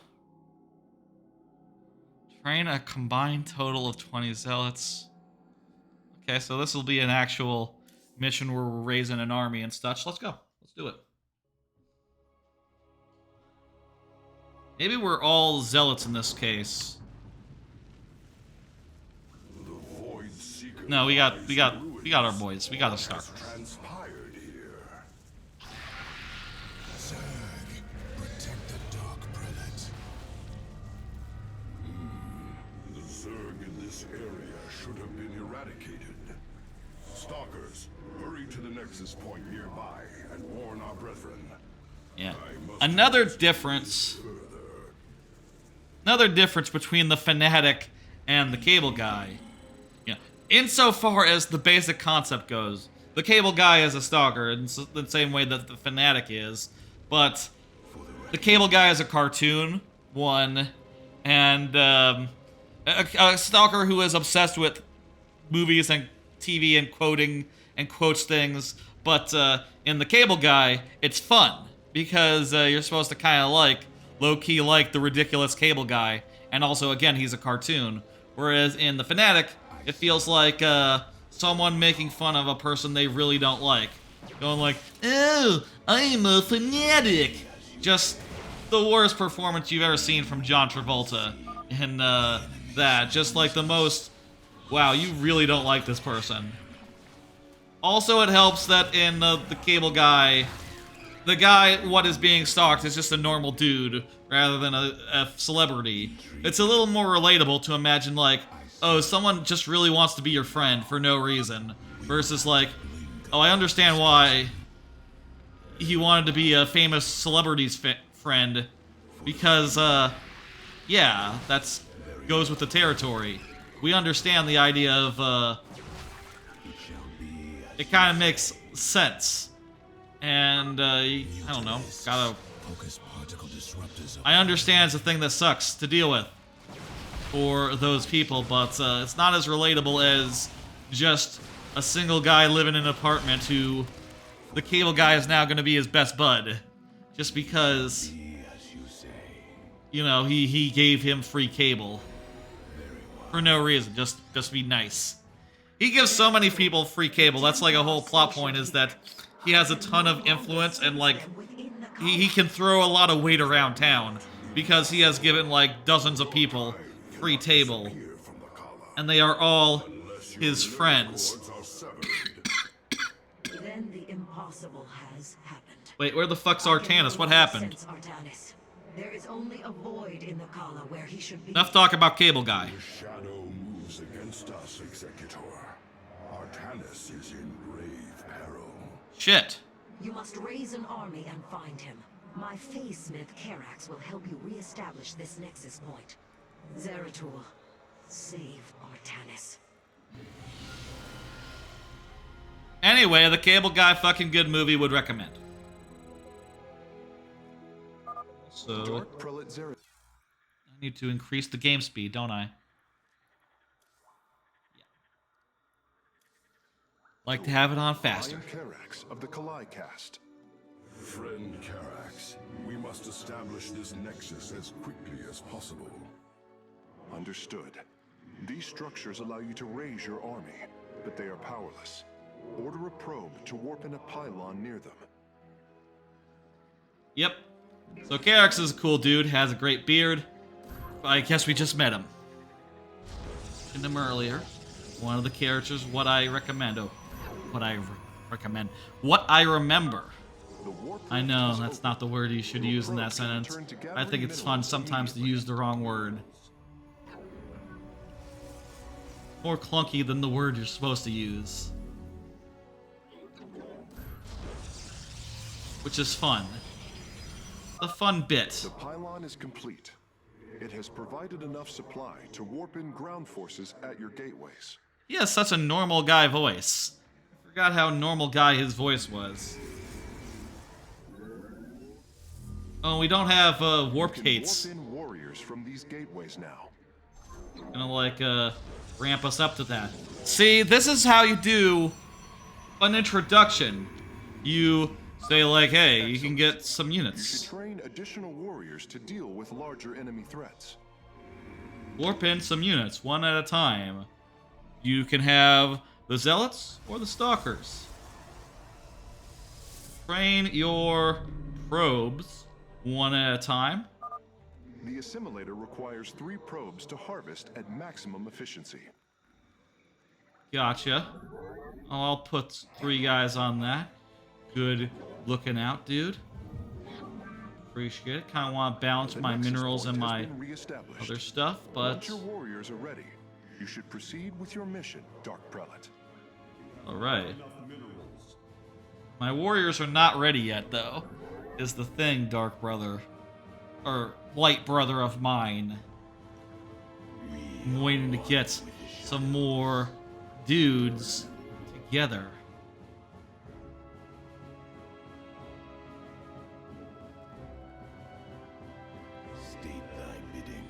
Train a combined total of 20 zealots. Okay, so this will be an actual mission where we're raising an army and such. Let's go. Let's do it. Maybe we're all zealots in this case. The Void Seeker No, we got our ruins. boys. We got a star. Transpired here. Zerg, protect the Dark Prelate. The Zerg in this area should have been eradicated. Stalkers, hurry to the Nexus point nearby and warn our brethren. Yeah. Another difference between the fanatic and the cable guy. Yeah. Insofar as the basic concept goes, the cable guy is a stalker in the same way that the fanatic is, but the cable guy is a cartoon, one, and a stalker who is obsessed with movies and TV and quoting and quotes things. But in the Cable Guy, it's fun because you're supposed to kind of like low-key like the ridiculous Cable Guy, and also again he's a cartoon. Whereas in the Fanatic, it feels like someone making fun of a person they really don't like, going like, "Oh, I'm a fanatic." Just the worst performance you've ever seen from John Travolta in that. Just like the most, wow, you really don't like this person. Also, it helps that in the Cable Guy, the guy what is being stalked is just a normal dude rather than a celebrity. It's a little more relatable to imagine like, oh, someone just really wants to be your friend for no reason, versus like, oh, I understand why he wanted to be a famous celebrity's friend, because, yeah, that's goes with the territory. We understand the idea of, it kind of makes sense. And, I don't know, gotta... I understand it's a thing that sucks to deal with for those people, but it's not as relatable as just a single guy living in an apartment who the Cable Guy is now going to be his best bud. Just because, you know, he gave him free cable. For no reason, just be nice. He gives so many people free cable. That's like a whole plot point, is that he has a ton of influence and like he can throw a lot of weight around town because he has given like dozens of people free table, and they are all his friends. Then the impossible has happened. Wait, where the fuck's Artanis? What happened? Artanis. There is only a void in the Kala where he should be. Enough talk about Cable Guy. The shadow moves against us, Executor. Artanis is in grave peril. Shit. You must raise an army and find him. My Phase Smith Karax will help you re-establish this nexus point. Zeratul, save Artanis. Anyway, the Cable Guy fucking good movie, would recommend. So, I need to increase the game speed, don't I? Yeah. Like to have it on faster. Karax of the Kalai cast. Friend Karax, we must establish this nexus as quickly as possible. Understood. These structures allow you to raise your army, but they are powerless. Order a probe to warp in a pylon near them. Yep. So Karax is a cool dude, has a great beard. I guess we just met him. Mentioned him earlier. One of the characters, what I recommend. Oh, what I recommend. What I remember. I know, that's not the word you should use in that sentence. I think it's fun sometimes to use the wrong word. More clunky than the word you're supposed to use. Which is fun. The fun bit. The pylon is complete. It has provided enough supply to warp in ground forces at your gateways. He has such a normal guy voice. I forgot how normal guy his voice was. Oh, we don't have warp gates. Warp in warriors from these gateways now. Gonna like ramp us up to that. See, this is how you do an introduction. You say like, hey, you can get some You units. should train additional warriors to deal with larger enemy threats. Warp in some units, one at a time. You can have the Zealots or the Stalkers. Train your probes one at a time. The assimilator requires 3 probes to harvest at maximum efficiency. Gotcha. Oh, I'll put 3 guys on that. Good looking out, dude. Appreciate it. Kind of want to balance The my nexus minerals point and has my been reestablished. other stuff, Once but your warriors are ready, you should proceed with your mission, Dark Prelate. alright. My warriors are not ready yet, though, is the thing, Dark Brother. Or Light Brother of mine. I'm waiting to get some more dudes together. State thy bidding.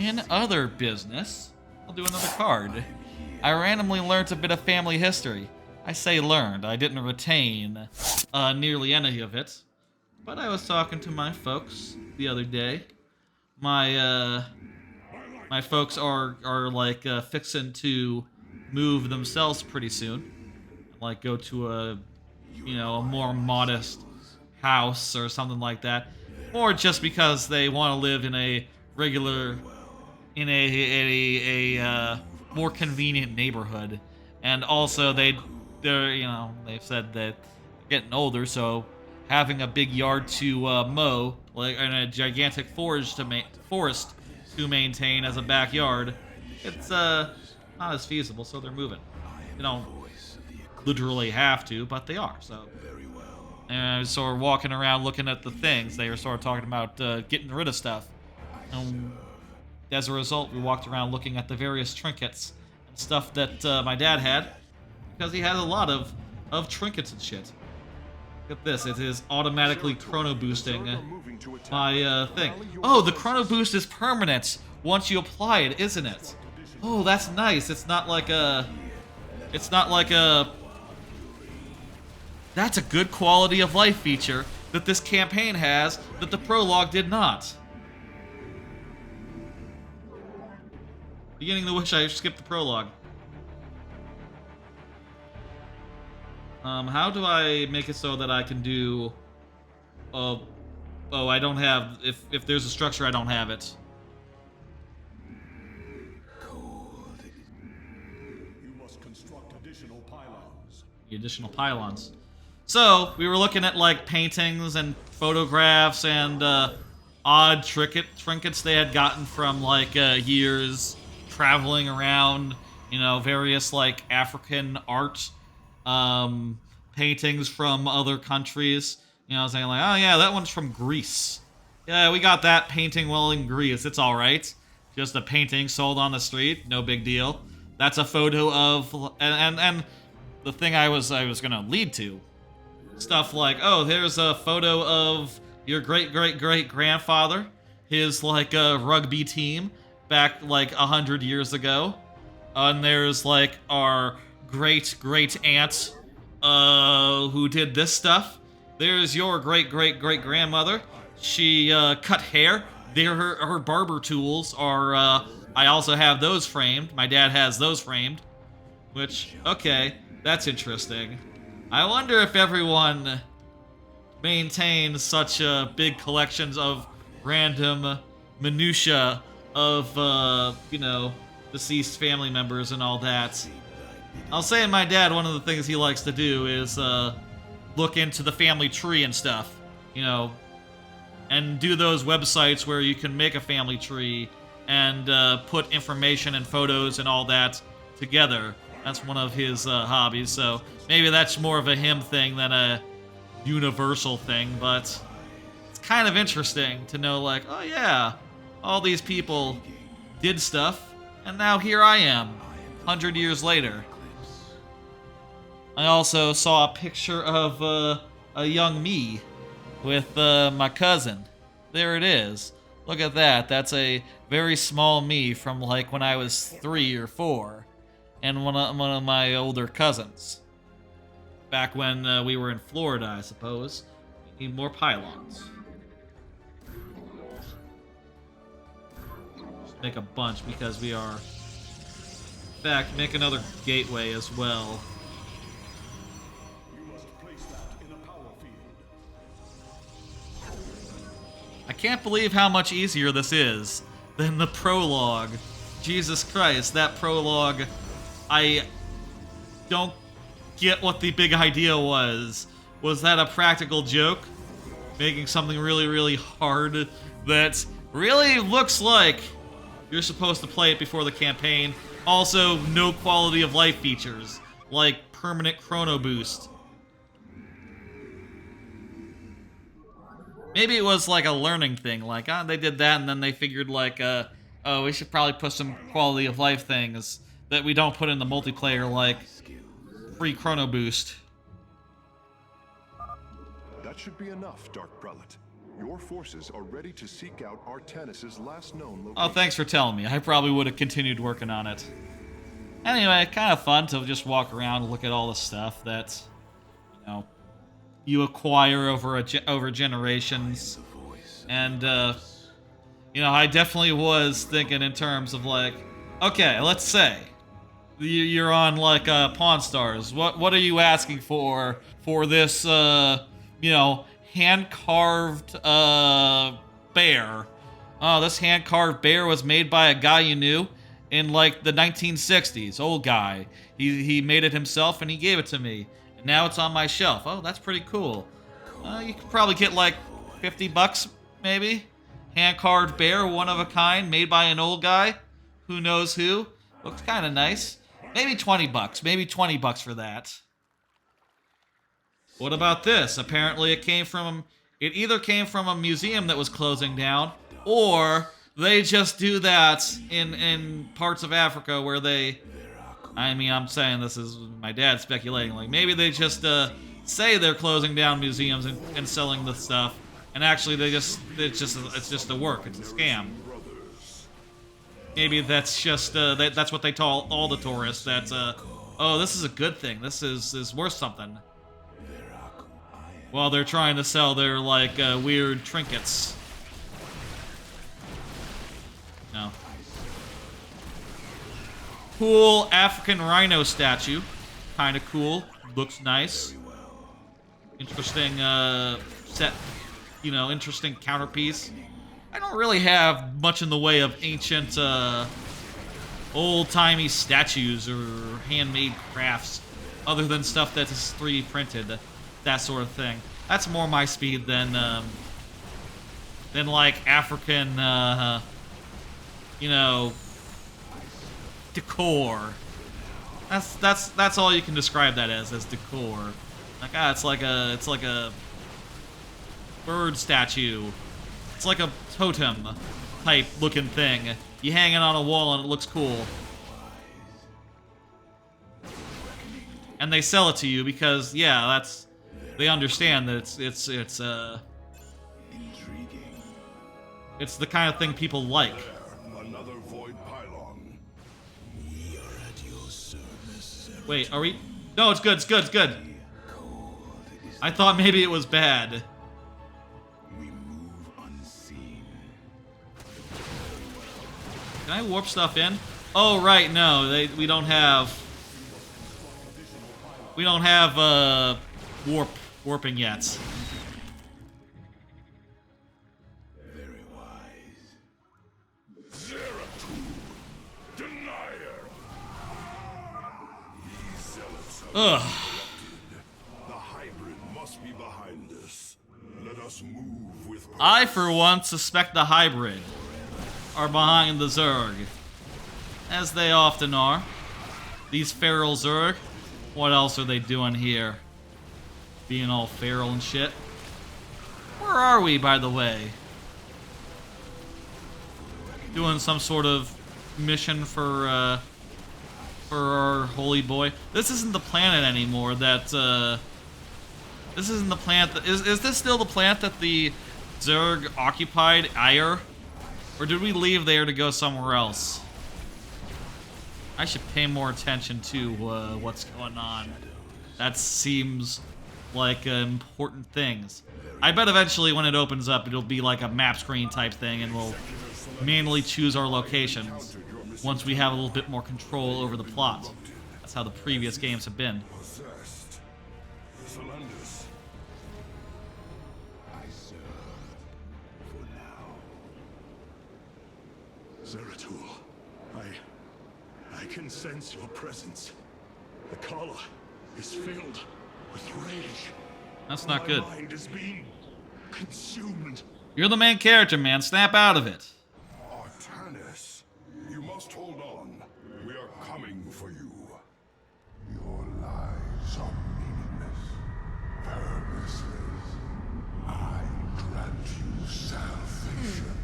In other business, I'll do another card. I randomly learned a bit of family history. I say learned, I didn't retain nearly any of it. But I was talking to my folks the other day. My folks are like fixing to move themselves pretty soon. Like go to a more modest house or something like that. Or just because they want to live in a regular, in a more convenient neighborhood. And also they've said that they're getting older, so having a big yard to mow, like and a gigantic forest to maintain as a backyard, it's not as feasible. So they're moving. They don't literally have to, but they are. So, and so we're walking around looking at the things. They were sort of talking about getting rid of stuff. And as a result, we walked around looking at the various trinkets and stuff that my dad had, because he had a lot of trinkets and shit. Look at this. It is automatically chrono boosting my thing. Oh, the chrono boost is permanent once you apply it, isn't it? Oh, that's nice. It's not like a... That's a good quality of life feature that this campaign has that the prologue did not. Beginning to wish I skipped the prologue. How do I make it so that I can do... Oh, I don't have... If there's a structure, I don't have it. You must construct additional pylons. The additional pylons. So, we were looking at, like, paintings and photographs and odd trinkets they had gotten from, like, years traveling around, various, like, African art paintings from other countries. Saying like, oh yeah, that one's from Greece. Yeah, we got that painting well in Greece. It's all right. Just a painting sold on the street. No big deal. That's a photo of and the thing I was gonna lead to stuff like, oh, there's a photo of your great grandfather, his like rugby team back like 100 years ago, and there's like our great aunt who did this stuff. There's your great grandmother. She cut hair. Her barber tools are. I also have those framed. My dad has those framed. Which, okay, that's interesting. I wonder if everyone maintains such big collections of random minutia of deceased family members and all that. I'll say my dad, one of the things he likes to do is look into the family tree and stuff, and do those websites where you can make a family tree and put information and photos and all that together. That's one of his hobbies, so maybe that's more of a him thing than a universal thing, but it's kind of interesting to know, like, oh yeah, all these people did stuff, and now here I am, 100 years later. I also saw a picture of a young me with my cousin. There it is. Look at that. That's a very small me from like when I was 3 or 4, and one of my older cousins. Back when we were in Florida, I suppose. We need more pylons. Just make a bunch because we are. In fact, make another gateway as well. I can't believe how much easier this is than the prologue. Jesus Christ, that prologue, I don't get what the big idea was. Was that a practical joke? Making something really, really hard that really looks like you're supposed to play it before the campaign. Also, no quality of life features, like permanent chrono boost. Maybe it was like a learning thing, like, they did that and then they figured like, oh, we should probably put some quality of life things that we don't put in the multiplayer, like free chrono boost. That should be enough, Dark Prelate. Your forces are ready to seek out Artanis' last known location. Oh, thanks for telling me. I probably would have continued working on it. Anyway, kind of fun to just walk around and look at all the stuff that, you know, you acquire over generations. And, you know, I definitely was thinking in terms of, like, okay, let's say you're on, like, Pawn Stars. What are you asking for this, you know, hand-carved bear? Oh, this hand-carved bear was made by a guy you knew in, like, the 1960s. Old guy. He made it himself and he gave it to me. And now it's on my shelf. Oh, that's pretty cool. You could probably get, like, $50 maybe? Hand-carved bear, one of a kind, made by an old guy. Who knows who? Looks kind of nice. Maybe $20. Maybe $20 for that. What about this? Apparently it either came from a museum that was closing down, or they just do that in parts of Africa where they... I mean, I'm saying this is my dad speculating. Like, maybe they just say they're closing down museums and selling the stuff, and actually it's just a work. It's a scam. Maybe that's just that's what they tell all the tourists. That oh, this is a good thing. This is worth something. While they're trying to sell their like weird trinkets. No. Cool African rhino statue. Kind of cool. Looks nice. Interesting set. You know, interesting counterpiece. I don't really have much in the way of ancient, old-timey statues or handmade crafts, other than stuff that is 3D printed, that sort of thing. That's more my speed than like African, you know, decor. That's all you can describe that as decor. Like it's like a bird statue. It's like a totem type looking thing. You hang it on a wall and it looks cool. And they sell it to you because, yeah, they understand that it's the kind of thing people like. Another void pylon. We are at your service. Wait, are we? No, it's good, it's good, it's good. I thought maybe it was bad. Can I warp stuff in? Oh, right, no, we don't have warping yet. Very wise. Zeratul, denier. These zealots have Ugh. corrupted. The hybrid must be behind this. Let us move with purpose. I, for one, suspect the hybrid are behind the Zerg. As they often are. These feral Zerg. What else are they doing here? Being all feral and shit. Where are we, by the way? Doing some sort of mission for our holy boy. This isn't the planet anymore that, this isn't the planet that... Is this still the planet that the Zerg occupied, Aiur? Or did we leave there to go somewhere else? I should pay more attention to what's going on. That seems like important things. I bet eventually when it opens up, it'll be like a map screen type thing, and we'll manually choose our locations once we have a little bit more control over the plot. That's how the previous games have been. Possessed. Solandis. I serve for now. Zeratul, I can sense your presence. The Kala is filled with rage. That's not good. My mind is being consumed. You're the main character, man. Snap out of it. Artanis, you must hold on. We are coming for you. Your lies are meaningless, purposeless. I grant you salvation.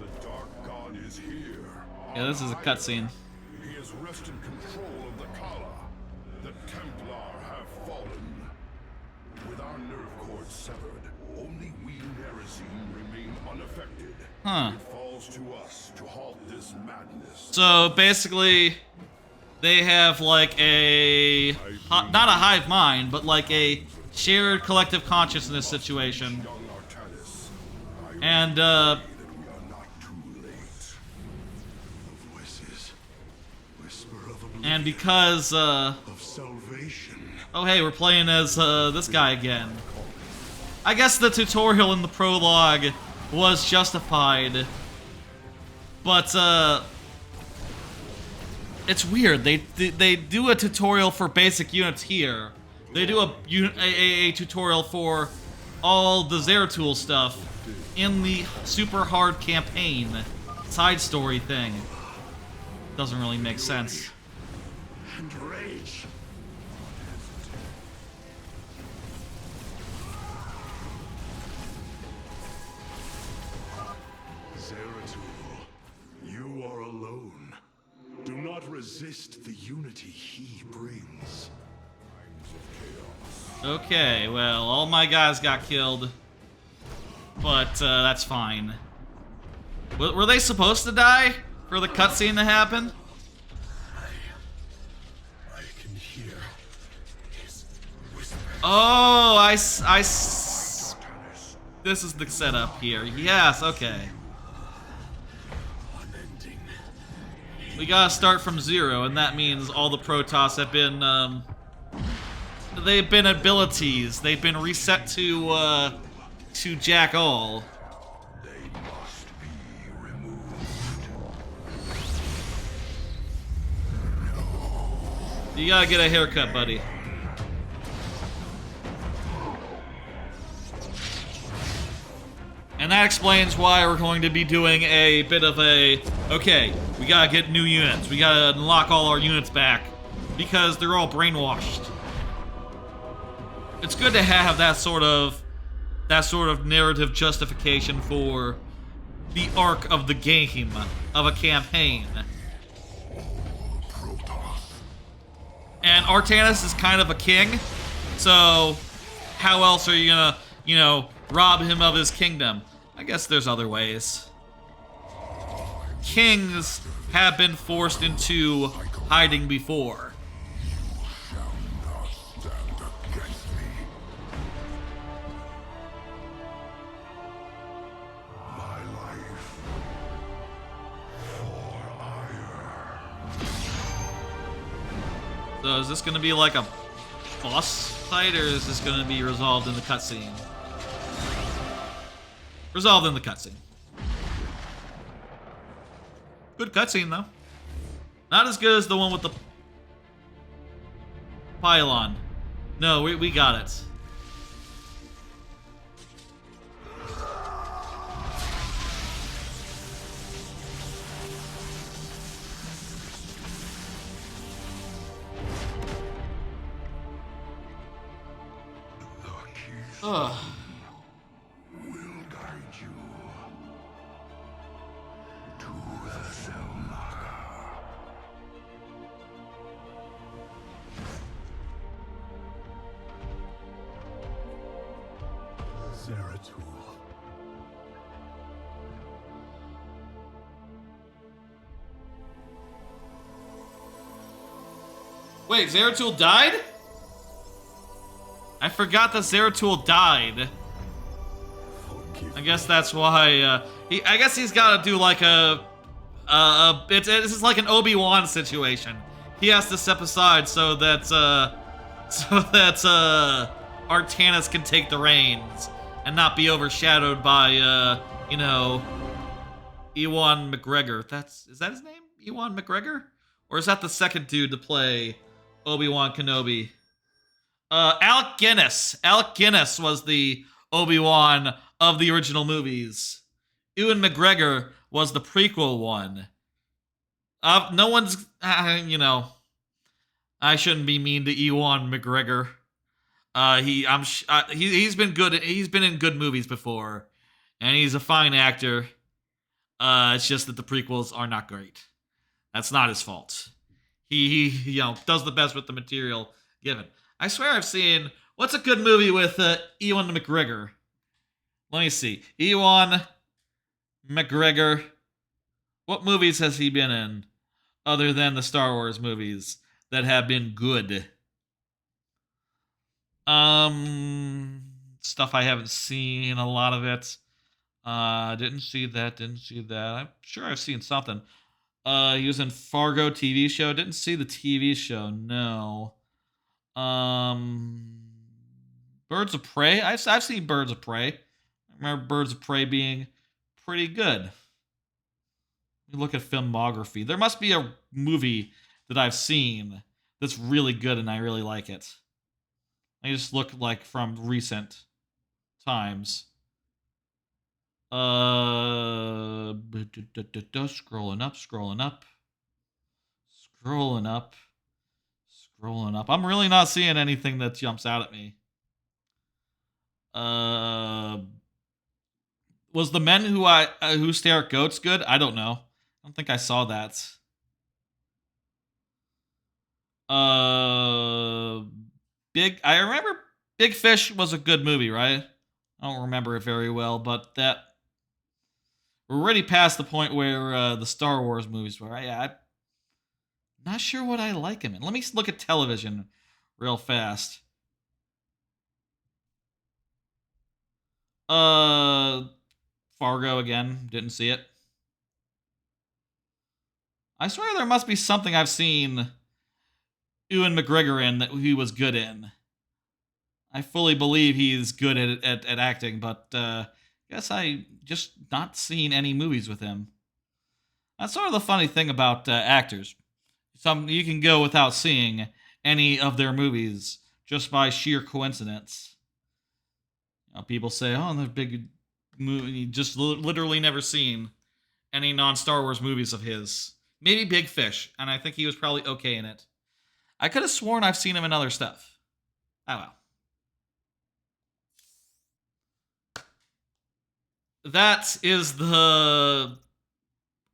The Dark God is here. Yeah, this is a cutscene. He has wrested control of the Kala. Huh. It falls to us to halt this madness. So basically, they have like a not a hive mind, but like a shared collective consciousness situation. And because of salvation. oh hey, we're playing as this guy again. I guess the tutorial in the prologue was justified, but it's weird. They do a tutorial for basic units here. They do a tutorial for all the Zeratul stuff in the super hard campaign side story thing. Doesn't really make sense. And rage. Zeratul, you are alone. Do not resist the unity he brings. Okay, well, all my guys got killed, but that's fine. Were they supposed to die for the cutscene to happen? I can hear his whisper. Oh, this is the setup here. Yes, okay. Unending. We gotta start from 0, and that means all the Protoss have been, they've been abilities. They've been reset to Jack All. They must be removed. You gotta get a haircut, buddy. And that explains why we're going to be doing a bit of a, okay, we gotta get new units. We gotta unlock all our units back because they're all brainwashed. It's good to have that sort of narrative justification for the arc of the game, of a campaign. And Artanis is kind of a king, so how else are you gonna, you know, rob him of his kingdom? I guess there's other ways. Kings have been forced into hiding before. So is this gonna be like a boss fight, or is this gonna be resolved in the cutscene? Resolved in the cutscene. Good cutscene though. Not as good as the one with the pylon. No, we got it. Ugh. Will guide you to the Selmacher. Zeratul. Wait, Zeratul died? I forgot that Zeratul died. I guess that's why, I guess he's gotta do like this is like an Obi-Wan situation. He has to step aside so that Artanis can take the reins and not be overshadowed by, you know, Ewan McGregor. Is that his name? Ewan McGregor? Or is that the second dude to play Obi-Wan Kenobi? Alec Guinness. Alec Guinness was the Obi-Wan of the original movies. Ewan McGregor was the prequel one. No one's, you know, I shouldn't be mean to Ewan McGregor. He's been good. He's been in good movies before, and he's a fine actor. It's just that the prequels are not great. That's not his fault. He you know, does the best with the material given. I swear I've seen... What's a good movie with Ewan McGregor? Let me see. Ewan McGregor. What movies has he been in other than the Star Wars movies that have been good? Stuff I haven't seen, a lot of it. Didn't see that. I'm sure I've seen something. He was in Fargo TV show. Didn't see the TV show, no. Birds of Prey. I've seen Birds of Prey. I remember Birds of Prey being pretty good. Let me look at filmography. There must be a movie that I've seen that's really good and I really like it. I just look like from recent times. Scrolling up. I'm really not seeing anything that jumps out at me. Was The Men Who Stare at Goats good? I don't know. I don't think I saw that. I remember Big Fish was a good movie, right? I don't remember it very well, but that we're already past the point where the Star Wars movies were. I'm not sure what I like him in. Let me look at television real fast. Fargo again. Didn't see it. I swear there must be something I've seen Ewan McGregor in that he was good in. I fully believe he's good at acting, but guess I just not seen any movies with him. That's sort of the funny thing about actors. You can go without seeing any of their movies just by sheer coincidence. People say, "Oh, they're big movie." Just literally never seen any non-Star Wars movies of his. Maybe Big Fish, and I think he was probably okay in it. I could have sworn I've seen him in other stuff. Oh well. That is the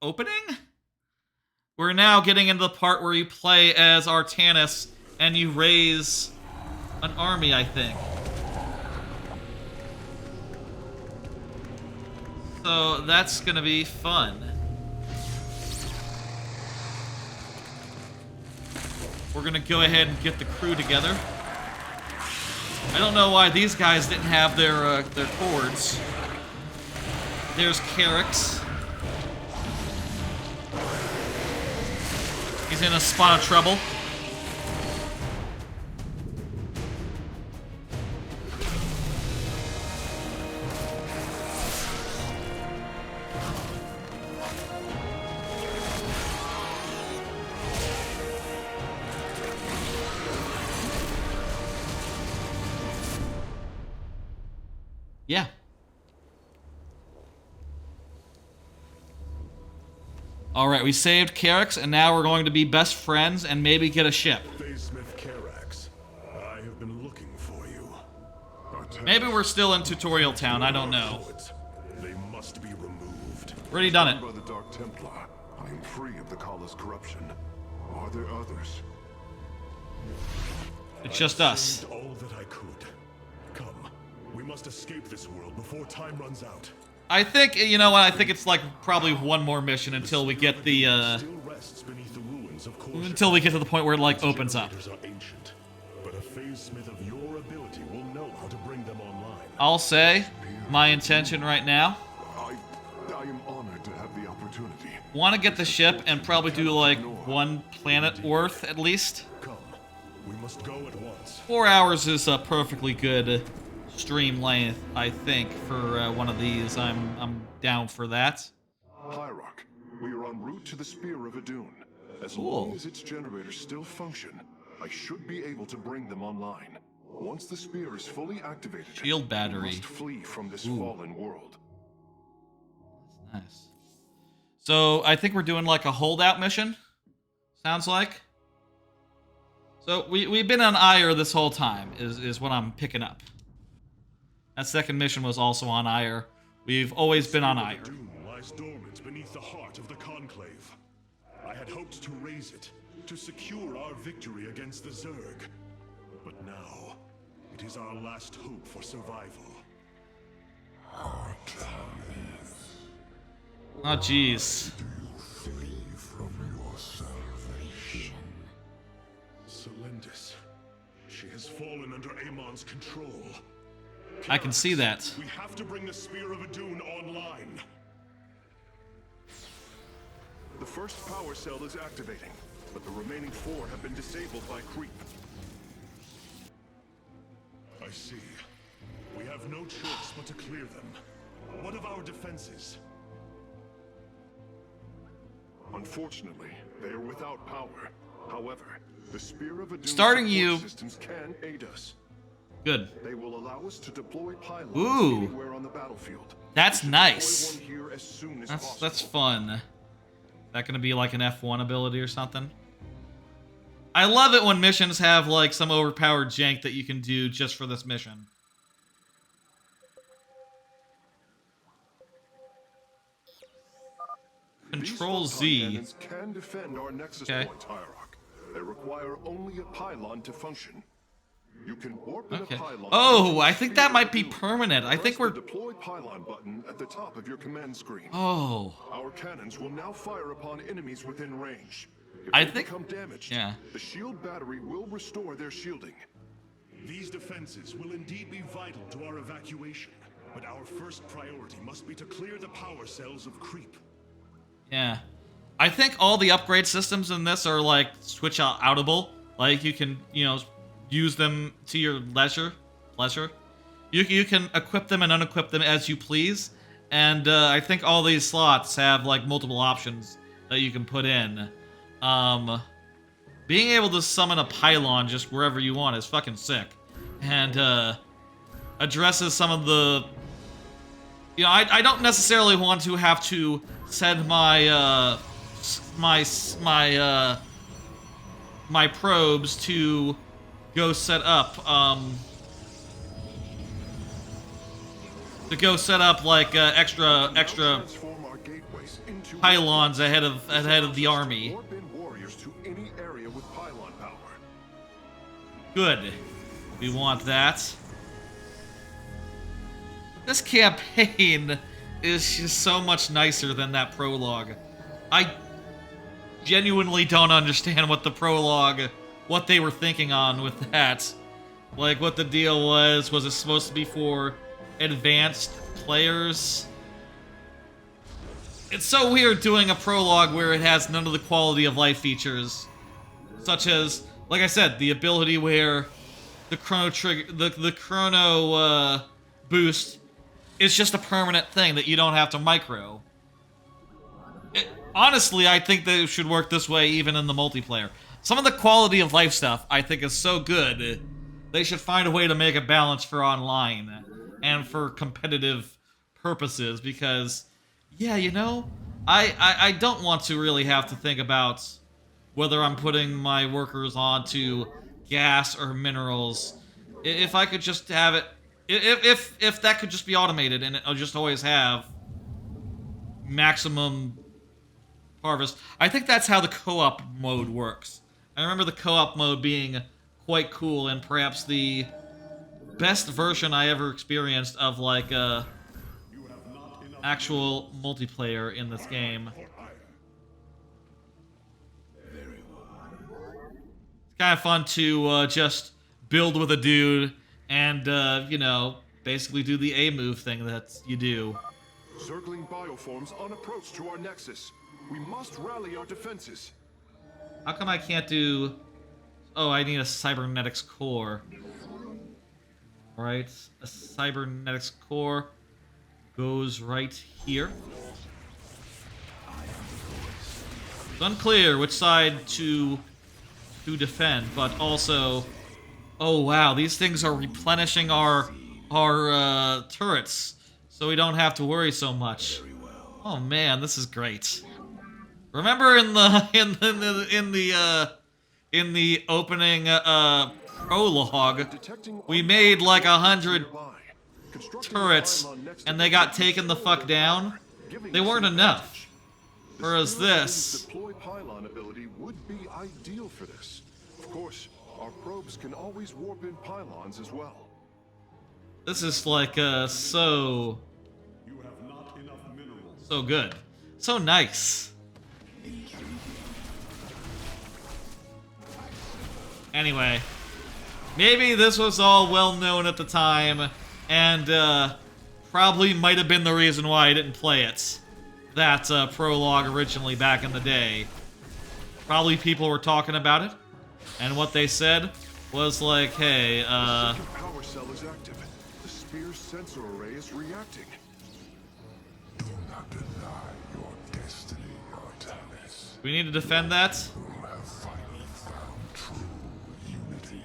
opening? We're now getting into the part where you play as Artanis and you raise an army, I think. So that's gonna be fun. We're gonna go ahead and get the crew together. I don't know why these guys didn't have their cords. There's Carrey. He's in a spot of trouble. Yeah. Alright, we saved Carrey, and now we're going to be best friends and maybe get a ship. I have been looking for you. Maybe we're still in Tutorial Town, I don't know. They must be removed. Already done it. By the Dark Templar, I am free of the Kala's corruption. Are there others? It's just us. Saved all that I could. Come, we must escape this world before time runs out. I think, you know what, I think it's like probably one more mission until we get the, until we get to the point where it, like, opens up. But a phase smith of your ability will know how to bring them online. I'll say, my intention right now, I am honored to have the opportunity. want to get the ship and probably do, like, one planet worth, at least. Come, we must go at once. 4 hours is a perfectly good stream length, I think, for one of these. I'm down for that. Hyrok, we are en route to the Spear of Adun. As Cool. long as its generators still function, I should be able to bring them online. Once the spear is fully activated, Shield battery. we must flee from this fallen world. That's nice. So I think we're doing like a holdout mission. Sounds like. So we've been on Aiur this whole time, is what I'm picking up. That second mission was also on Aiur. We've always been on Aiur. Doom lies dormant beneath the heart of the Conclave. I had hoped to raise it, to secure our victory against the Zerg. But now, it is our last hope for survival. Oh, jeez. Flee from your salvation. Celendis. She has fallen under Amon's control. I can see that. We have to bring the Spear of Adun online. The first power cell is activating, but the remaining 4 have been disabled by creep. I see. We have no choice but to clear them. What of our defenses? Unfortunately, they are without power. However, the Spear of Adun Starting you. systems can aid us. Good. They will allow us to deploy pylons Ooh. anywhere on the battlefield. That's We should nice. deploy one here as soon as That's possible. fun. That gonna be like an F1 ability or something? I love it when missions have like some overpowered jank that you can do just for this mission. Control These photon Z. cannons can defend our nexus Okay. point, Hierarch. They require only a pylon to function. You can warp in Okay. a pylon. Oh, I think that might be permanent. I think Press we're. the deploy pylon button at the top of your command screen. Oh. Our cannons will now fire upon enemies within range. If I they think- become damaged, yeah. the shield battery will restore their shielding. These defenses will indeed be vital to our evacuation, but our first priority must be to clear the power cells of creep. Yeah. I think all the upgrade systems in this are like switch outable. Like you can, use them to your leisure. You can equip them and unequip them as you please. And I think all these slots have like multiple options that you can put in. Being able to summon a pylon just wherever you want is fucking sick. And addresses some of the... I don't necessarily want to have to send my my probes to go set up like extra Transform our gateways into pylons ahead of the army. warp in warriors to any area with pylon power. Good. We want that. This campaign is just so much nicer than that prologue. I genuinely don't understand what the prologue, what they were thinking on with that. Like, what the deal was. Was it supposed to be for advanced players? It's so weird doing a prologue where it has none of the quality of life features. Such as, like I said, the ability where the chrono trigger, the chrono boost is just a permanent thing that you don't have to micro. Honestly, I think that it should work this way even in the multiplayer. Some of the quality of life stuff I think is so good, they should find a way to make a balance for online and for competitive purposes because, yeah, I don't want to really have to think about whether I'm putting my workers onto gas or minerals. If I could just have it, if that could just be automated and it'll just always have maximum harvest. I think that's how the co-op mode works. I remember the co-op mode being quite cool and perhaps the best version I ever experienced of like actual multiplayer in this game. It's kind of fun to just build with a dude and, basically do the A move thing that you do. Circling bioforms on approach to our nexus. We must rally our defenses. How come I can't do... Oh, I need a cybernetics core. Alright, a cybernetics core goes right here. It's unclear which side to defend, but also... Oh wow, these things are replenishing our turrets, so we don't have to worry so much. Oh man, this is great. Remember in the opening prologue, we made like 100 turrets, and they got taken the fuck down. They weren't enough. Whereas this, Deploy pylon ability would be ideal for this. Of course, our probes can always warp in pylons as well. this is like so good. So nice. Anyway, maybe this was all well known at the time, and probably might have been the reason why I didn't play it. That prologue originally back in the day. Probably people were talking about it, and what they said was like, hey, The power cell is active. The spear's sensor array is reacting. Do not deny your destiny, Artanis. we need to defend that. You have finally found true unity.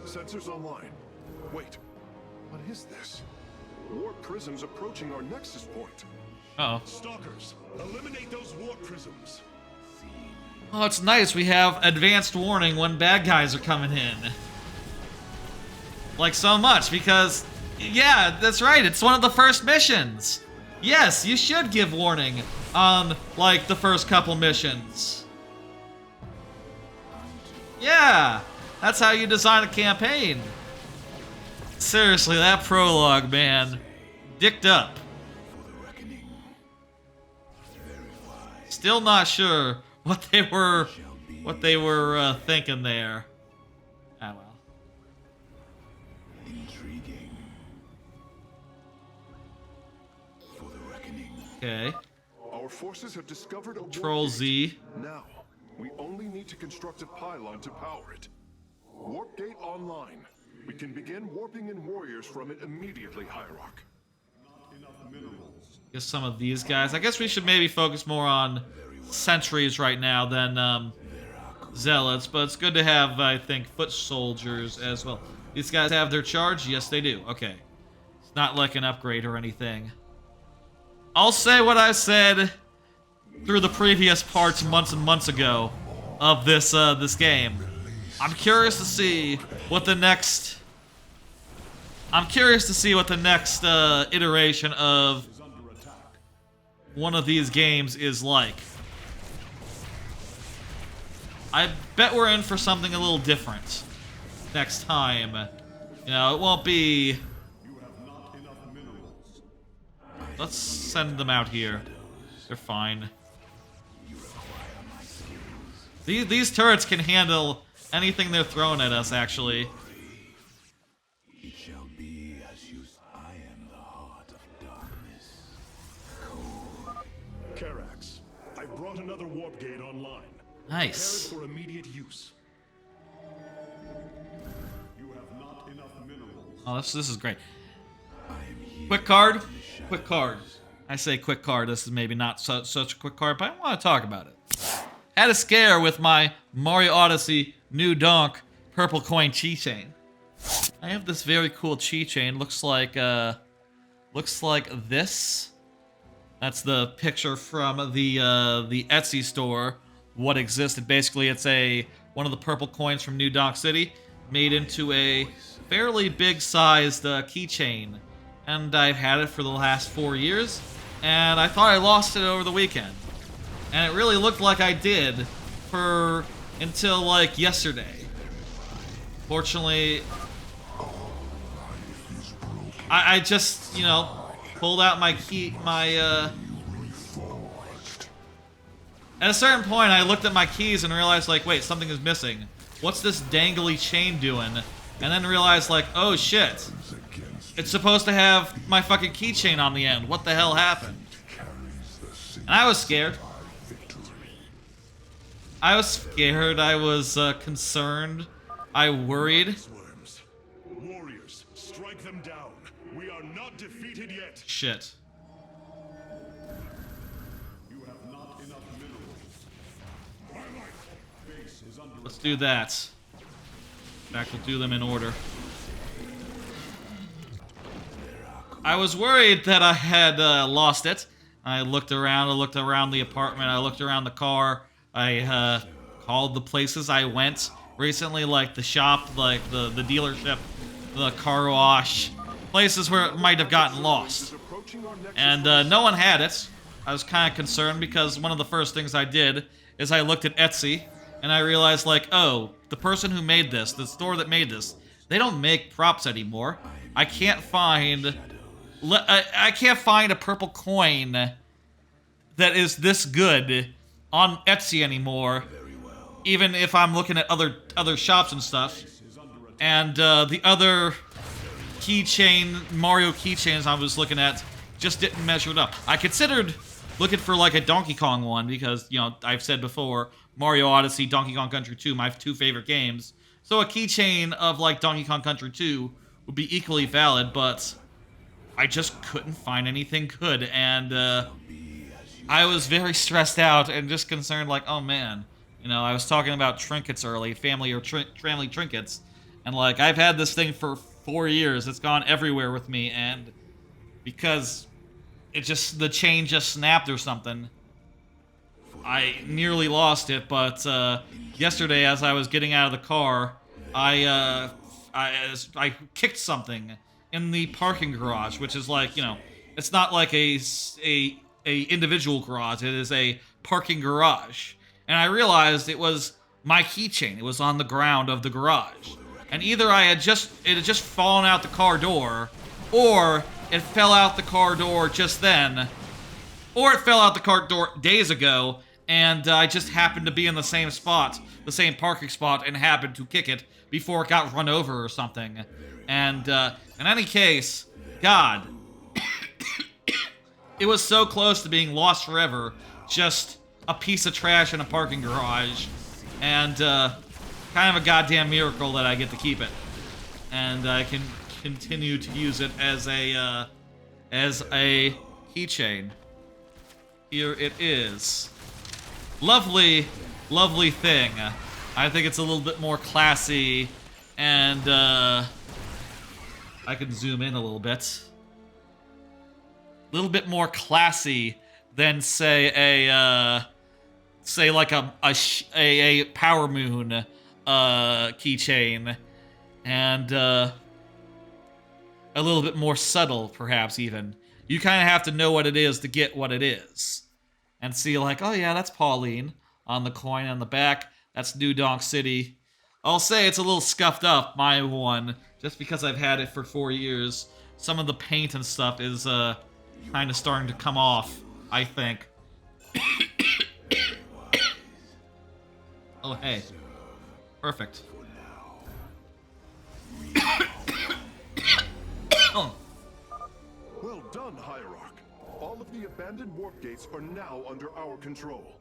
Sensors online. Wait, what is this? Warp prisms approaching our nexus point. Uh-oh. Stalkers, eliminate those warp prisms. Oh, it's nice. We have advanced warning when bad guys are coming in. Like, so much, because, yeah, that's right. It's one of the first missions. Yes, you should give warning on, like, the first couple missions. Yeah, that's how you design a campaign. Seriously, that prologue, man. Dicked up. Still not sure what they were thinking there. Ah, well. Intriguing. For the reckoning. Okay. Our forces have discovered a Control warp gate. Z. Now, we only need to construct a pylon to power it. Warp gate online. We can begin warping in warriors from it immediately, Hierarch. Guess some of these guys. I guess we should maybe focus more on sentries right now than zealots, but it's good to have, I think, foot soldiers as well. These guys have their charge? Yes, they do. Okay. It's not like an upgrade or anything. I'll say what I said through the previous parts months and months ago of this this game. I'm curious to see what the next iteration of one of these games is like. I bet we're in for something a little different next time. You know, it won't be... Let's send them out here. They're fine. These turrets can handle anything they're throwing at us, actually. It shall be as you. I am the heart of darkness. Karax, I brought another warp gate online. Nice. Prepare it for immediate use. You have not enough minerals. Oh, this is great. Quick card. Quick card. I say quick card. This is maybe not such a quick card, but I want to talk about it. Had a scare with my Mario Odyssey new donk purple coin keychain. I have this very cool keychain. Looks like this. That's the picture from the Etsy store. What existed. Basically, it's one of the purple coins from New Donk City made into a fairly big-sized keychain. And I've had it for the last 4 years, and I thought I lost it over the weekend. And it really looked like I did until like yesterday. Fortunately, I just, you know, pulled out my At a certain point, I looked at my keys and realized, like, wait, something is missing. What's this dangly chain doing? And then realized, like, oh shit. It's supposed to have my fucking keychain on the end. What the hell happened? And I was scared. I was concerned. I worried. Warriors, strike them down. We are not defeated yet. Shit. You have not enough minerals. Base is under Let's do that. In fact, we'll do them in order. I was worried that I had lost it. I looked around the apartment, I looked around the car, I called the places I went recently, like the shop, like the dealership, the car wash, places where it might have gotten lost. And no one had it. I was kind of concerned because one of the first things I did is I looked at Etsy and I realized, like, oh, the person who made this, the store that made this, they don't make props anymore. I can't find I can't find a purple coin that is this good on Etsy anymore. Even if I'm looking at other shops and stuff. And the other keychain, Mario keychains I was looking at just didn't measure it up. I considered looking for like a Donkey Kong one because, you know, I've said before, Mario Odyssey, Donkey Kong Country 2, my 2 favorite games. So a keychain of like Donkey Kong Country 2 would be equally valid, but I just couldn't find anything good, and I was very stressed out and just concerned, like, oh man, you know, I was talking about trinkets early, family trinkets, and like, I've had this thing for 4 years, it's gone everywhere with me, and because the chain just snapped or something, I nearly lost it, but yesterday as I was getting out of the car, I kicked something in the parking garage, which is like, you know, it's not like a individual garage, it is a parking garage. And I realized it was my keychain. It was on the ground of the garage. And either it had just fallen out the car door, or it fell out the car door just then, or it fell out the car door days ago, and I just happened to be in the same spot, the same parking spot, and happened to kick it before it got run over or something. And in any case, God, it was so close to being lost forever, just a piece of trash in a parking garage, and kind of a goddamn miracle that I get to keep it, and I can continue to use it as a keychain. Here it is. Lovely, lovely thing. I think it's a little bit more classy, and I can zoom in a little bit. A little bit more classy than say like a Power Moon keychain, and a little bit more subtle, perhaps even. You kind of have to know what it is to get what it is. And see, like, oh yeah, that's Pauline on the coin on the back. That's New Donk City. I'll say it's a little scuffed up, my one, just because I've had it for 4 years. Some of the paint and stuff is kind of starting to come off, I think. Oh, hey. Perfect. Well done, Hierarch. All of the abandoned warp gates are now under our control.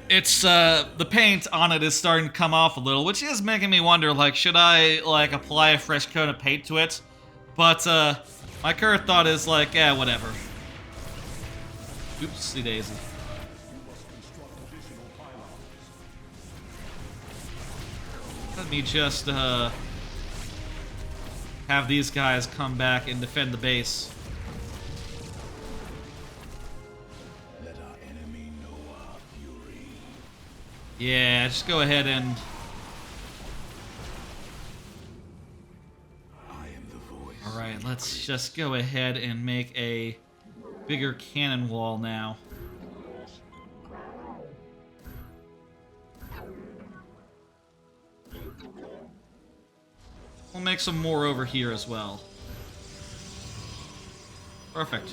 It's, the paint on it is starting to come off a little, which is making me wonder, like, should I, like, apply a fresh coat of paint to it? But, my current thought is, like, yeah, whatever. Oopsie daisy. Let me just, have these guys come back and defend the base. Let our enemy know our fury. Yeah, just go ahead and... I am the voice. Alright, let's just go ahead and make a bigger cannon wall now. We'll make some more over here as well. Perfect.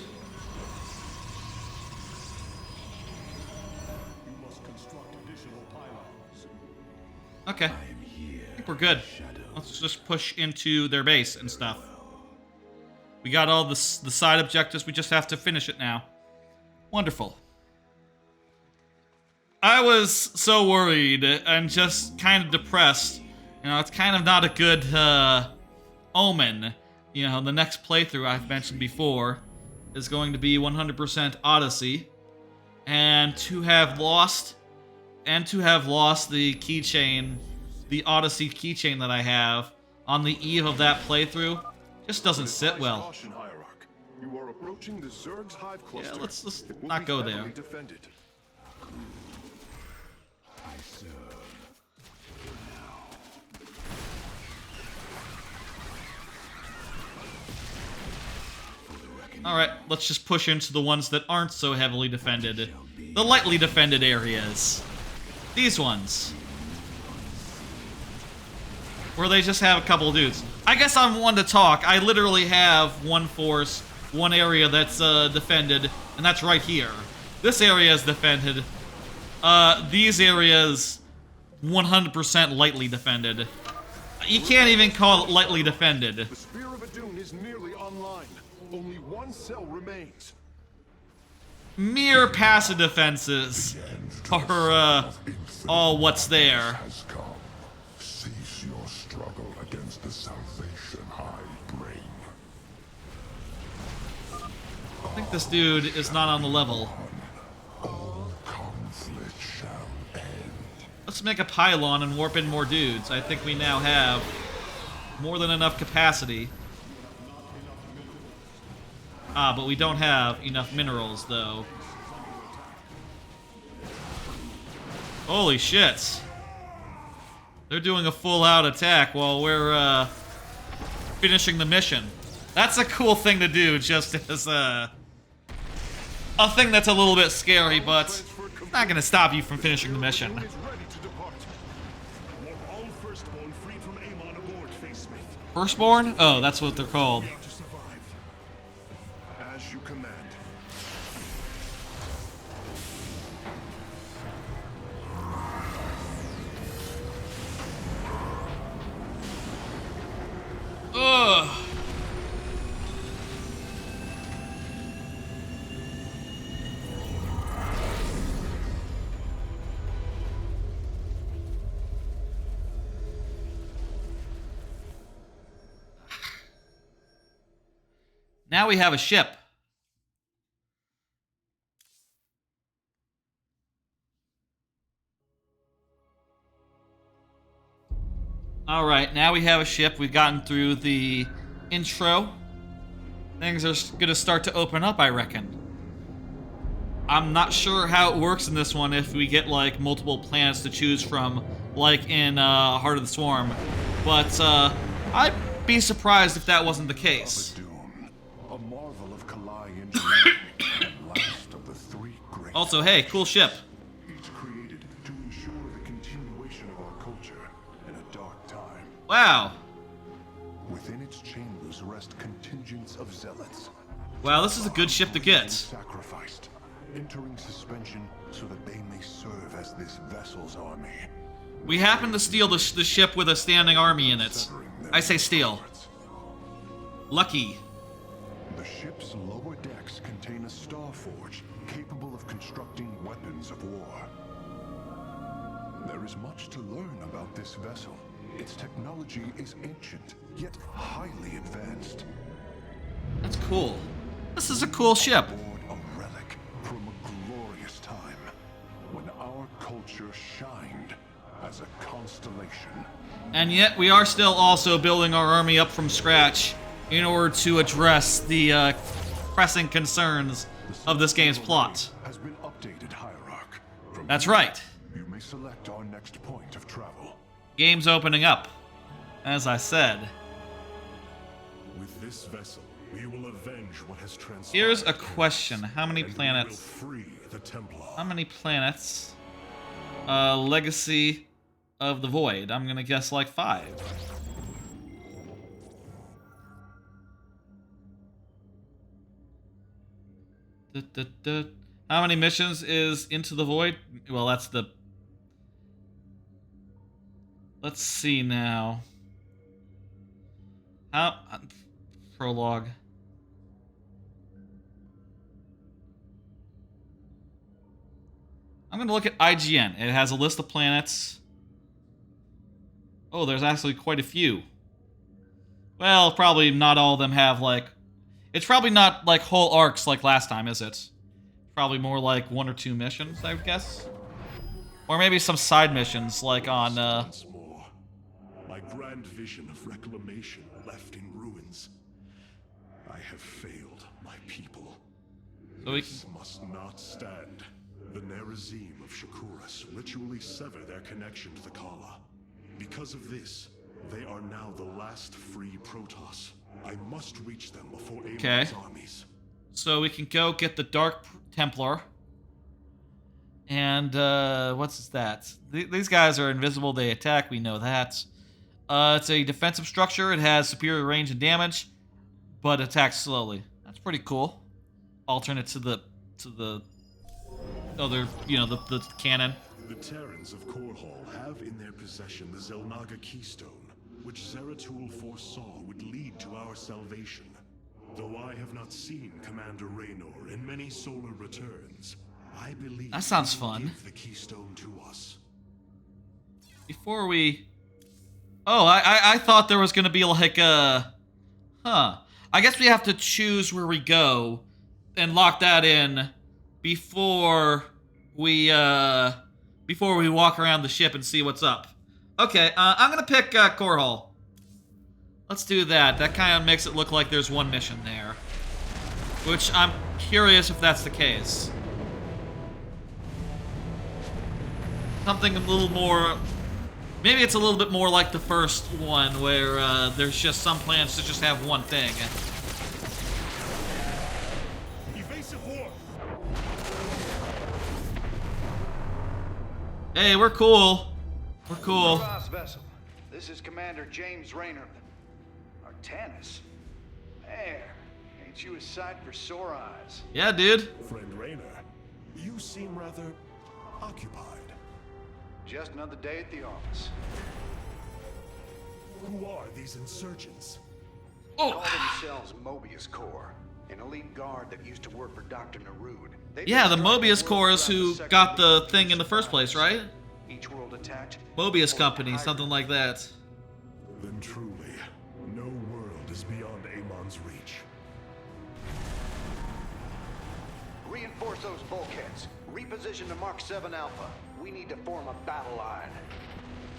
Okay. I think we're good. Let's just push into their base and stuff. We got all the side objectives. We just have to finish it now. Wonderful. I was so worried and just kind of depressed. You know, it's kind of not a good omen. You know, the next playthrough I've mentioned before is going to be 100% Odyssey. And to have lost the keychain, the Odyssey keychain that I have on the eve of that playthrough just doesn't sit well. You are approaching the Zerg's hive cluster. Yeah, let's not go there. Defended. Alright, let's just push into the ones that aren't so heavily defended. The lightly defended areas. These ones. Where they just have a couple of dudes. I guess I'm one to talk. I literally have one force, one area that's defended, and that's right here. This area is defended. These areas, 100% lightly defended. You can't even call it lightly defended. The Spear of Adun is nearly online. Only one cell remains. Mere passive defenses are all what's there. Has come. Cease your struggle against the salvation I bring. I think this dude is not on the level. All conflict shall end. Let's make a pylon and warp in more dudes. I think we now have more than enough capacity. Ah, but we don't have enough minerals, though. Holy shit. They're doing a full-out attack while we're, finishing the mission. That's a cool thing to do, just as, a thing that's a little bit scary, but it's not gonna stop you from finishing the mission. Is ready to depart. Warp all firstborn free from Amon aboard, Facesmith. Firstborn? Oh, that's what they're called. To survive. As you command. Ugh. Now we have a ship. All right, now we have a ship. We've gotten through the intro. Things are going to start to open up, I reckon. I'm not sure how it works in this one if we get, like, multiple planets to choose from, like in Heart of the Swarm. But I'd be surprised if that wasn't the case. A marvel of Kalai engineering, and last of the three great. Also, hey, cool ship. Each created to ensure the continuation of our culture in a dark time. Wow. Within its chambers rest contingents of zealots. Wow, this is a good ship to get. Sacrificed, entering suspension so that they may serve as this vessel's army. We happen to steal the ship with a standing army in it. I say steal. Lucky. The ship's lower decks contain a star forge capable of constructing weapons of war. There is much to learn about this vessel. Its technology is ancient, yet highly advanced. That's cool. This is a cool ship. Aboard a relic from a glorious time when our culture shined as a constellation. And yet we are still also building our army up from scratch in order to address the pressing concerns of this game's plot. Has been updated, Hierarch. From That's right. You may select our next point of travel. Game's opening up, as I said. With this vessel, we will avenge what has transpired. Here's a question. How many and we planets? will free the Templar. How many planets? Legacy of the Void. I'm gonna guess like 5. How many missions is Into the Void? Well, that's the... Let's see now. How... Prologue. I'm gonna look at IGN. It has a list of planets. Oh, there's actually quite a few. Well, probably not all of them have, like... It's probably not, like, whole arcs like last time, is it? Probably more like 1 or 2 missions, I would guess. Or maybe some side missions, like on, Once more, my grand vision of reclamation left in ruins. I have failed my people. So we This must not stand. The Nerazim of Shakuras ritually sever their connection to the Kala. Because of this, they are now the last free Protoss. I must reach them before Amon's armies. So we can go get the Dark Templar. And, what's that? These guys are invisible, they attack, we know that. It's a defensive structure. It has superior range and damage, but attacks slowly. That's pretty cool. Alternate to the other, the cannon. The Terrans of Korhal have in their possession the Zelnaga keystone, which Zeratul foresaw would lead to our salvation. Though I have not seen Commander Raynor in many solar returns, I believe that sounds he will fun. give the keystone to us. Before we... Oh, I thought there was going to be like a... Huh. I guess we have to choose where we go and lock that in before we walk around the ship and see what's up. Okay, I'm going to pick Korhal. Let's do that. That kind of makes it look like there's one mission there. Which I'm curious if that's the case. Something a little more... Maybe it's a little bit more like the first one, where there's just some plans to just have one thing. Evasive war. Hey, we're cool. We're cool. Protoss vessel. This is Commander James Raynor. Artanis? There. Ain't you a sight for sore eyes? Yeah, dude. Friend Raynor, you seem rather occupied. Just another day at the office. Who are these insurgents? Call themselves Mobius Corps, an elite guard that used to work for Dr. Narud. Yeah, the Mobius Corps is who got the thing in the first place, right? Each world attacked. Mobius Company, something like that. Then truly, no world is beyond Amon's reach. Reinforce those bulkheads. Reposition to Mark 7 Alpha. We need to form a battle line.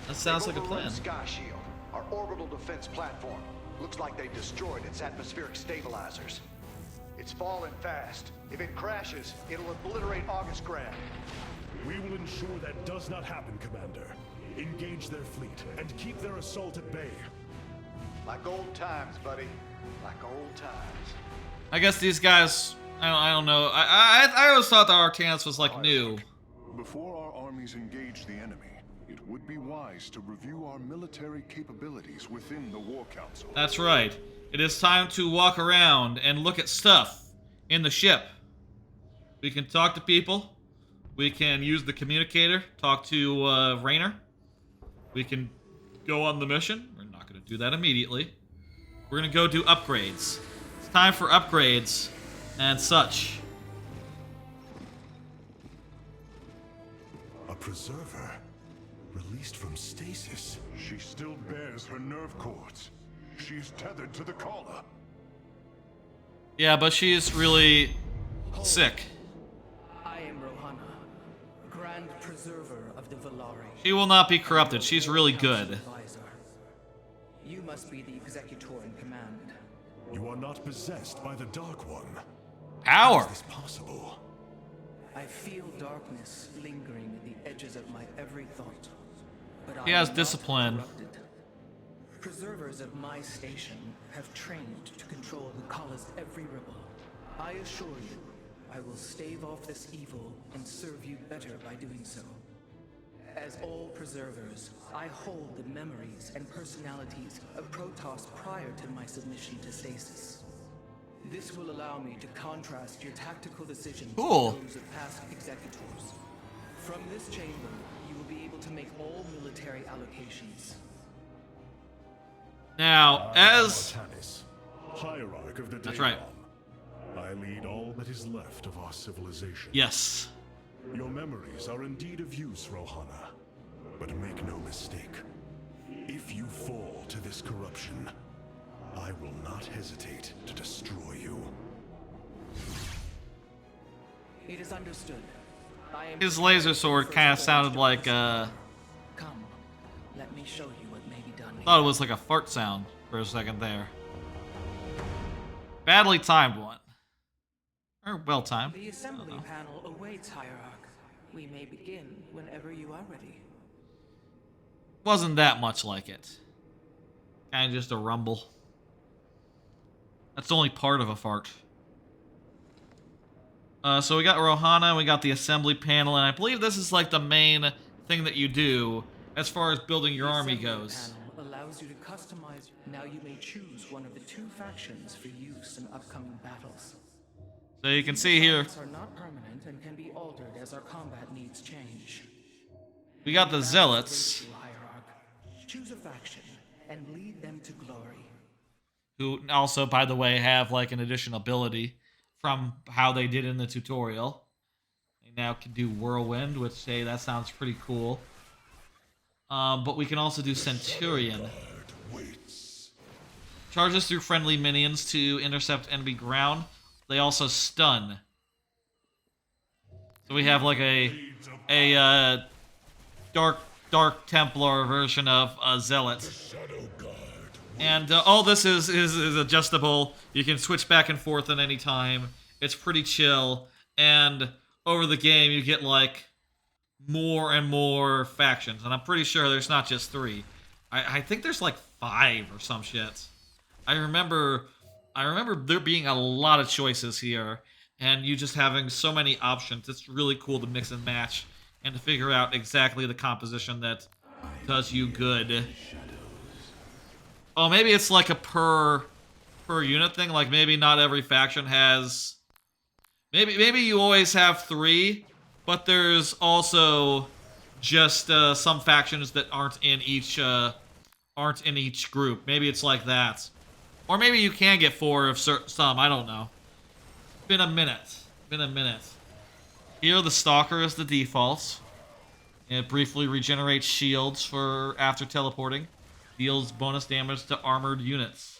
That sounds like a Overrun plan. Sky Shield, our orbital defense platform. Looks like they destroyed its atmospheric stabilizers. It's falling fast. If it crashes, it'll obliterate August Grad. We will ensure that does not happen, Commander. Engage their fleet and keep their assault at bay. Like old times, buddy. Like old times. I guess these guys, I don't know. I always thought that Artanis was like new. Before our armies engage the enemy, it would be wise to review our military capabilities within the War Council. That's right. It is time to walk around and look at stuff in the ship. We can talk to people. We can use the communicator, talk to Raynor. We can go on the mission. We're not going to do that immediately. We're going to go do upgrades. It's time for upgrades and such. A preserver, released from stasis. She still bears her nerve cords. She is tethered to the collar. Yeah, but she's really sick. I am Rohana, Grand Preserver of the Valari. She will not be corrupted. She's really good. Advisor. You must be the executor in command. You are not possessed by the Dark One. Power. How is this possible? I feel darkness lingering at the edges of my every thought. But He I has am not discipline. corrupted. Preservers of my station have trained to control the Kala's every ripple. I assure you, I will stave off this evil and serve you better by doing so. As all preservers, I hold the memories and personalities of Protoss prior to my submission to stasis. This will allow me to contrast your tactical decisions Cool. with those of past executors. From this chamber, you will be able to make all military allocations. Now, as... Artanis, hierarch of the That's Daemon. right. I lead all that is left of our civilization. Yes. Your memories are indeed of use, Rohana. But make no mistake. If you fall to this corruption, I will not hesitate to destroy you. It is understood. I am His laser sword kind of sounded like, Come, let me show you what may be done. thought it was like a fart sound for a second there. Badly timed one. Or well timed. The assembly panel awaits, Hierarch. We may begin whenever you are ready. Wasn't that much like it. Kind of just a rumble. That's only part of a fart. So we got Rohana, we got the assembly panel, and I believe this is like the main thing that you do as far as building your army The assembly goes. panel allows allows you to customize. Now you may choose one of the 2 factions for use in upcoming battles. So you can see here, Are not permanent and can be altered as our combat needs change. we got the Zealots, Choose a faction and lead them to glory. who also, by the way, have like an additional ability from how they did in the tutorial. They now can do Whirlwind, which, hey, that sounds pretty cool. But we can also do Centurion. Charges through friendly minions to intercept enemy ground. They also stun. So we have like a Dark Templar version of Zealot. And all this is adjustable. You can switch back and forth at any time. It's pretty chill. And over the game, you get like more and more factions. And I'm pretty sure there's not just 3. I think there's like 5 or some shit. I remember there being a lot of choices here. And you just having so many options. It's really cool to mix and match. And to figure out exactly the composition that does you good. Oh, maybe it's like a per unit thing. Like maybe not every faction has. Maybe you always have 3, but there's also just some factions that aren't in each group. Maybe it's like that, or maybe you can get 4 of some. I don't know. Been a minute. Here, the Stalker is the default. It briefly regenerates shields for after teleporting. Deals bonus damage to armored units.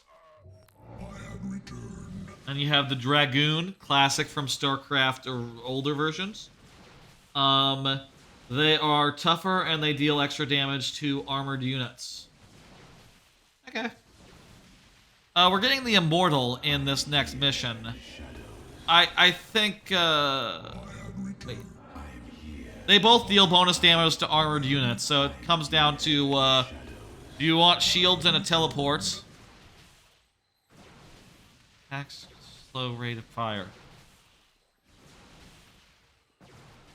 And you have the Dragoon, classic from StarCraft or older versions. They are tougher and they deal extra damage to armored units. Okay. We're getting the Immortal in this next mission. I think, wait. They both deal bonus damage to armored units, so it comes down to, do you want shields and a teleport? Max slow rate of fire.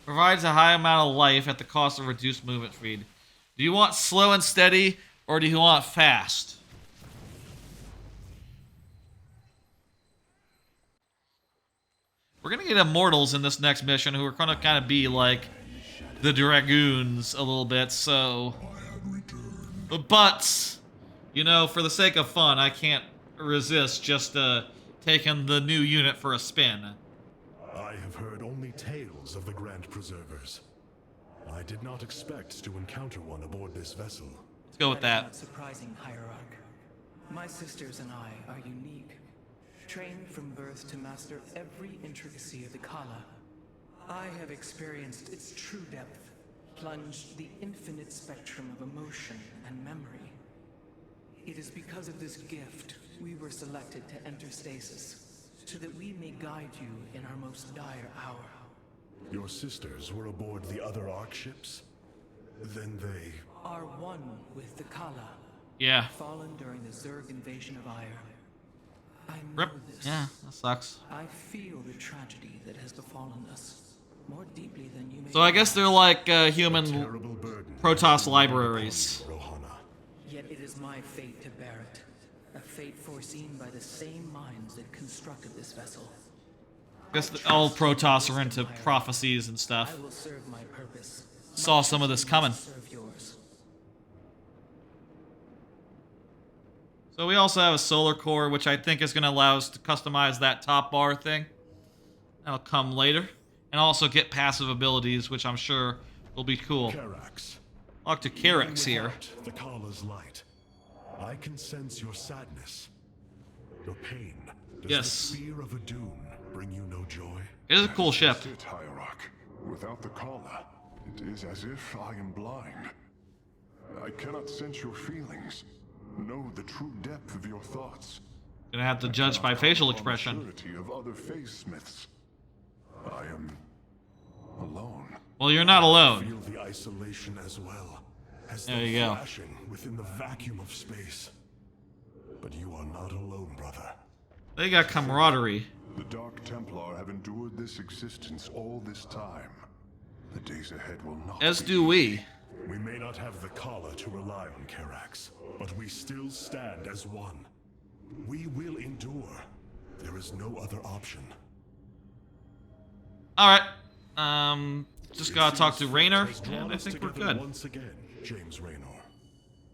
Provides a high amount of life at the cost of reduced movement speed. Do you want slow and steady, or do you want fast? We're gonna get Immortals in this next mission who are gonna kind of be like the Dragoons a little bit, so... But, you know, for the sake of fun, I can't resist just taking the new unit for a spin. I have heard only tales of the Grand Preservers. I did not expect to encounter one aboard this vessel. Let's go with that. Not surprising, Hierarch. My sisters and I are unique, trained from birth to master every intricacy of the Kala. I have experienced its true depth, plunged the infinite spectrum of emotion and memory. It is because of this gift we were selected to enter stasis, so that we may guide you in our most dire hour. Your sisters were aboard the other Ark ships? Then they... are one with the Kala. Yeah. Fallen during the Zerg invasion of Aiur. I know Rip. this. Yeah, that sucks. I feel the tragedy that has befallen us. More deeply than you may. So I guess they're like human Protoss libraries. Yet it is my fate to bear it. A fate foreseen by the same minds that constructed this vessel. I guess all Protoss are into prophecies and stuff. I will serve my purpose. Saw some of this coming. Serve yours. So we also have a solar core, which I think is going to allow us to customize that top bar thing. That'll come later. And also get passive abilities, which I'm sure will be cool. Talk to Carrey here. The Kala's light. I can sense your sadness. Your pain. Does yes. The fear of a dune bring you no joy? It is a cool ship. That's it, Hierarch. Without the Kala, it is as if I am blind. I cannot sense your feelings, know the true depth of your thoughts. Gonna have to judge by facial expression. Of other phase-smiths. I am alone. Well, you're not alone. Feel the isolation as well, as there you go. Flashing within the vacuum of space. But you are not alone, brother. They got camaraderie. The Dark Templar have endured this existence all this time. The days ahead will not. As do we. We may not have the Kala to rely on, Kerax, but we still stand as one. We will endure. There is no other option. All right. Just gotta talk to Raynor, and I think we're good. Once again, James Raynor.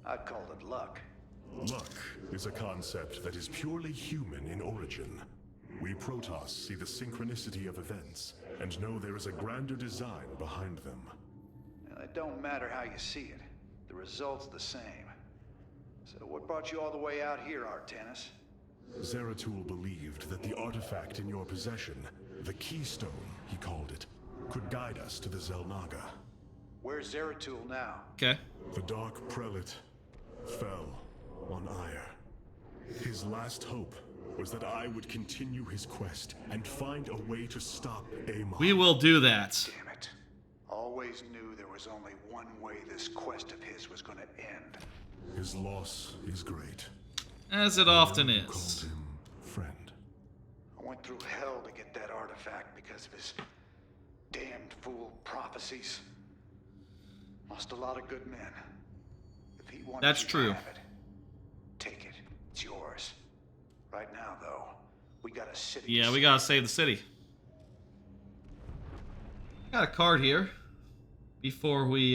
I'd call it luck. Luck is a concept that is purely human in origin. We Protoss see the synchronicity of events and know there is a grander design behind them. It don't matter how you see it. The result's the same. So what brought you all the way out here, Artanis? Zeratul believed that the artifact in your possession, the keystone, he called it, could guide us to the Zelnaga. Where's Zeratul now? Okay. The Dark Prelate fell on Aiur. His last hope was that I would continue his quest and find a way to stop Amon. We will do that. Damn it. Always knew there was only one way this quest of his was gonna end. His loss is great. As it often Called is. him friend. I went through hell to get that artifact because of his damned fool prophecies. Lost a lot of good men. If he wanted That's you true. to have it, take it. It's yours. Right now, though, we got a city. Yeah, we gotta save the city. I got a card here. Before we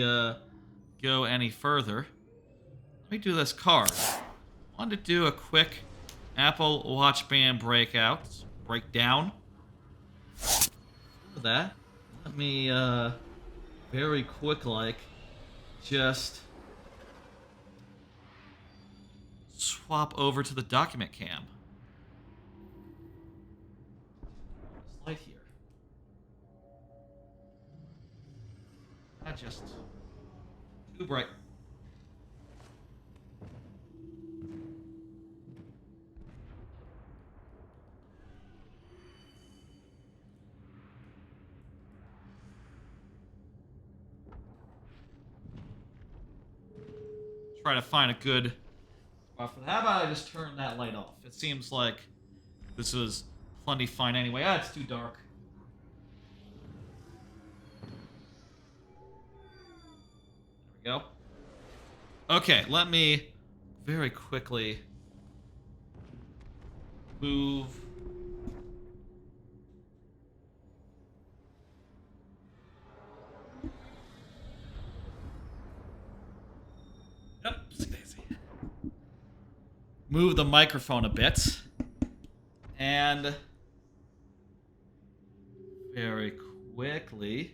go any further, let me do this card. Wanted to do a quick Apple Watch Band breakdown. For that, let me very quick just swap over to the document cam. Light here. Not just too bright. Try to find a good spot for that. How about I just turn that light off? It seems like this is plenty fine anyway. Ah, it's too dark. There we go. Okay, let me very quickly move. Move the microphone a bit. And very quickly,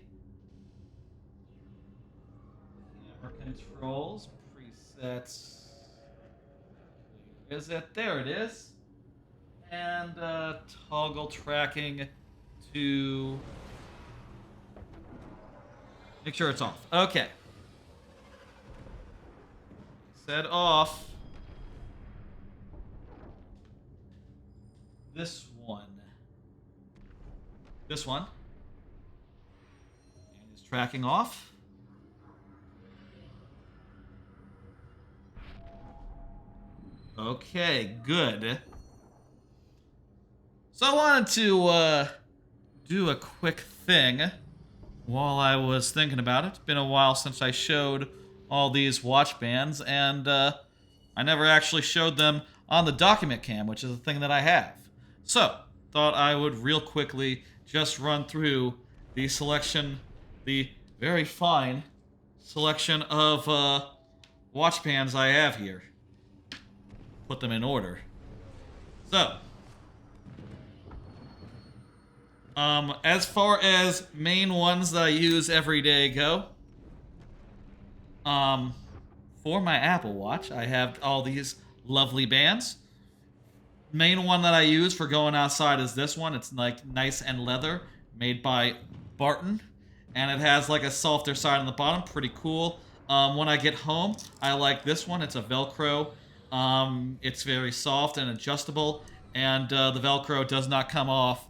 camera controls, presets. Where is it? There it is. And toggle tracking to make sure it's off. Okay. Set off. This one. This one. And is tracking off. Okay, good. So I wanted to do a quick thing while I was thinking about it. It's been a while since I showed all these watch bands, and I never actually showed them on the document cam, which is a thing that I have. So, thought I would real quickly just run through the selection, the very fine selection of watch bands I have here. Put them in order. So, as far as main ones that I use every day go, for my Apple Watch, I have all these lovely bands. Main one that I use for going outside is this one. It's like nice and leather, made by Barton, and it has like a softer side on the bottom. Pretty cool. When I get home, I like this one. It's a Velcro. It's very soft and adjustable, and the Velcro does not come off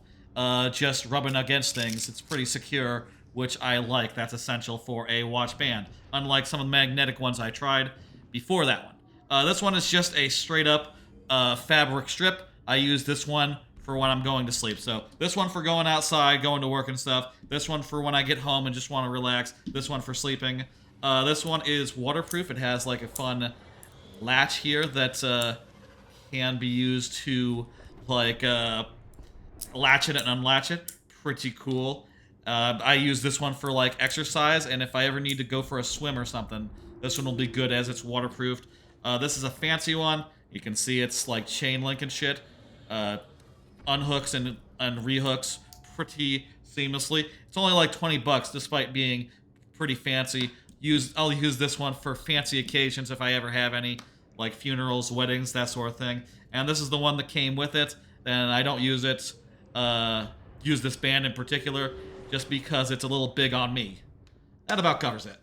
just rubbing against things. It's pretty secure, which I like. That's essential for a watch band, unlike some of the magnetic ones I tried before that one. This one is just a straight up fabric strip. I use this one for when I'm going to sleep. So this one for going outside, going to work and stuff. This one for when I get home and just want to relax. This one for sleeping. This one is waterproof. It has like a fun latch here that can be used to like latch it and unlatch it. Pretty cool. I use this one for like exercise, and if I ever need to go for a swim or something, this one will be good as it's waterproofed. This is a fancy one. You can see it's like chain link and shit. Unhooks and rehooks pretty seamlessly. It's only like 20 bucks despite being pretty fancy. I'll use this one for fancy occasions if I ever have any, like funerals, weddings, that sort of thing. And this is the one that came with it, and I don't use it, use this band in particular, just because it's a little big on me. That about covers it.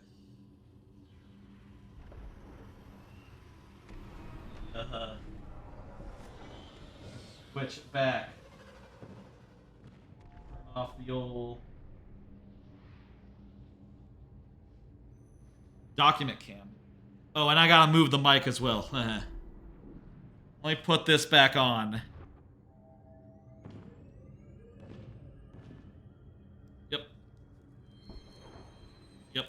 Switch back. Turn off the old document cam. Oh, and I gotta move the mic as well. Let me put this back on. Yep. Yep.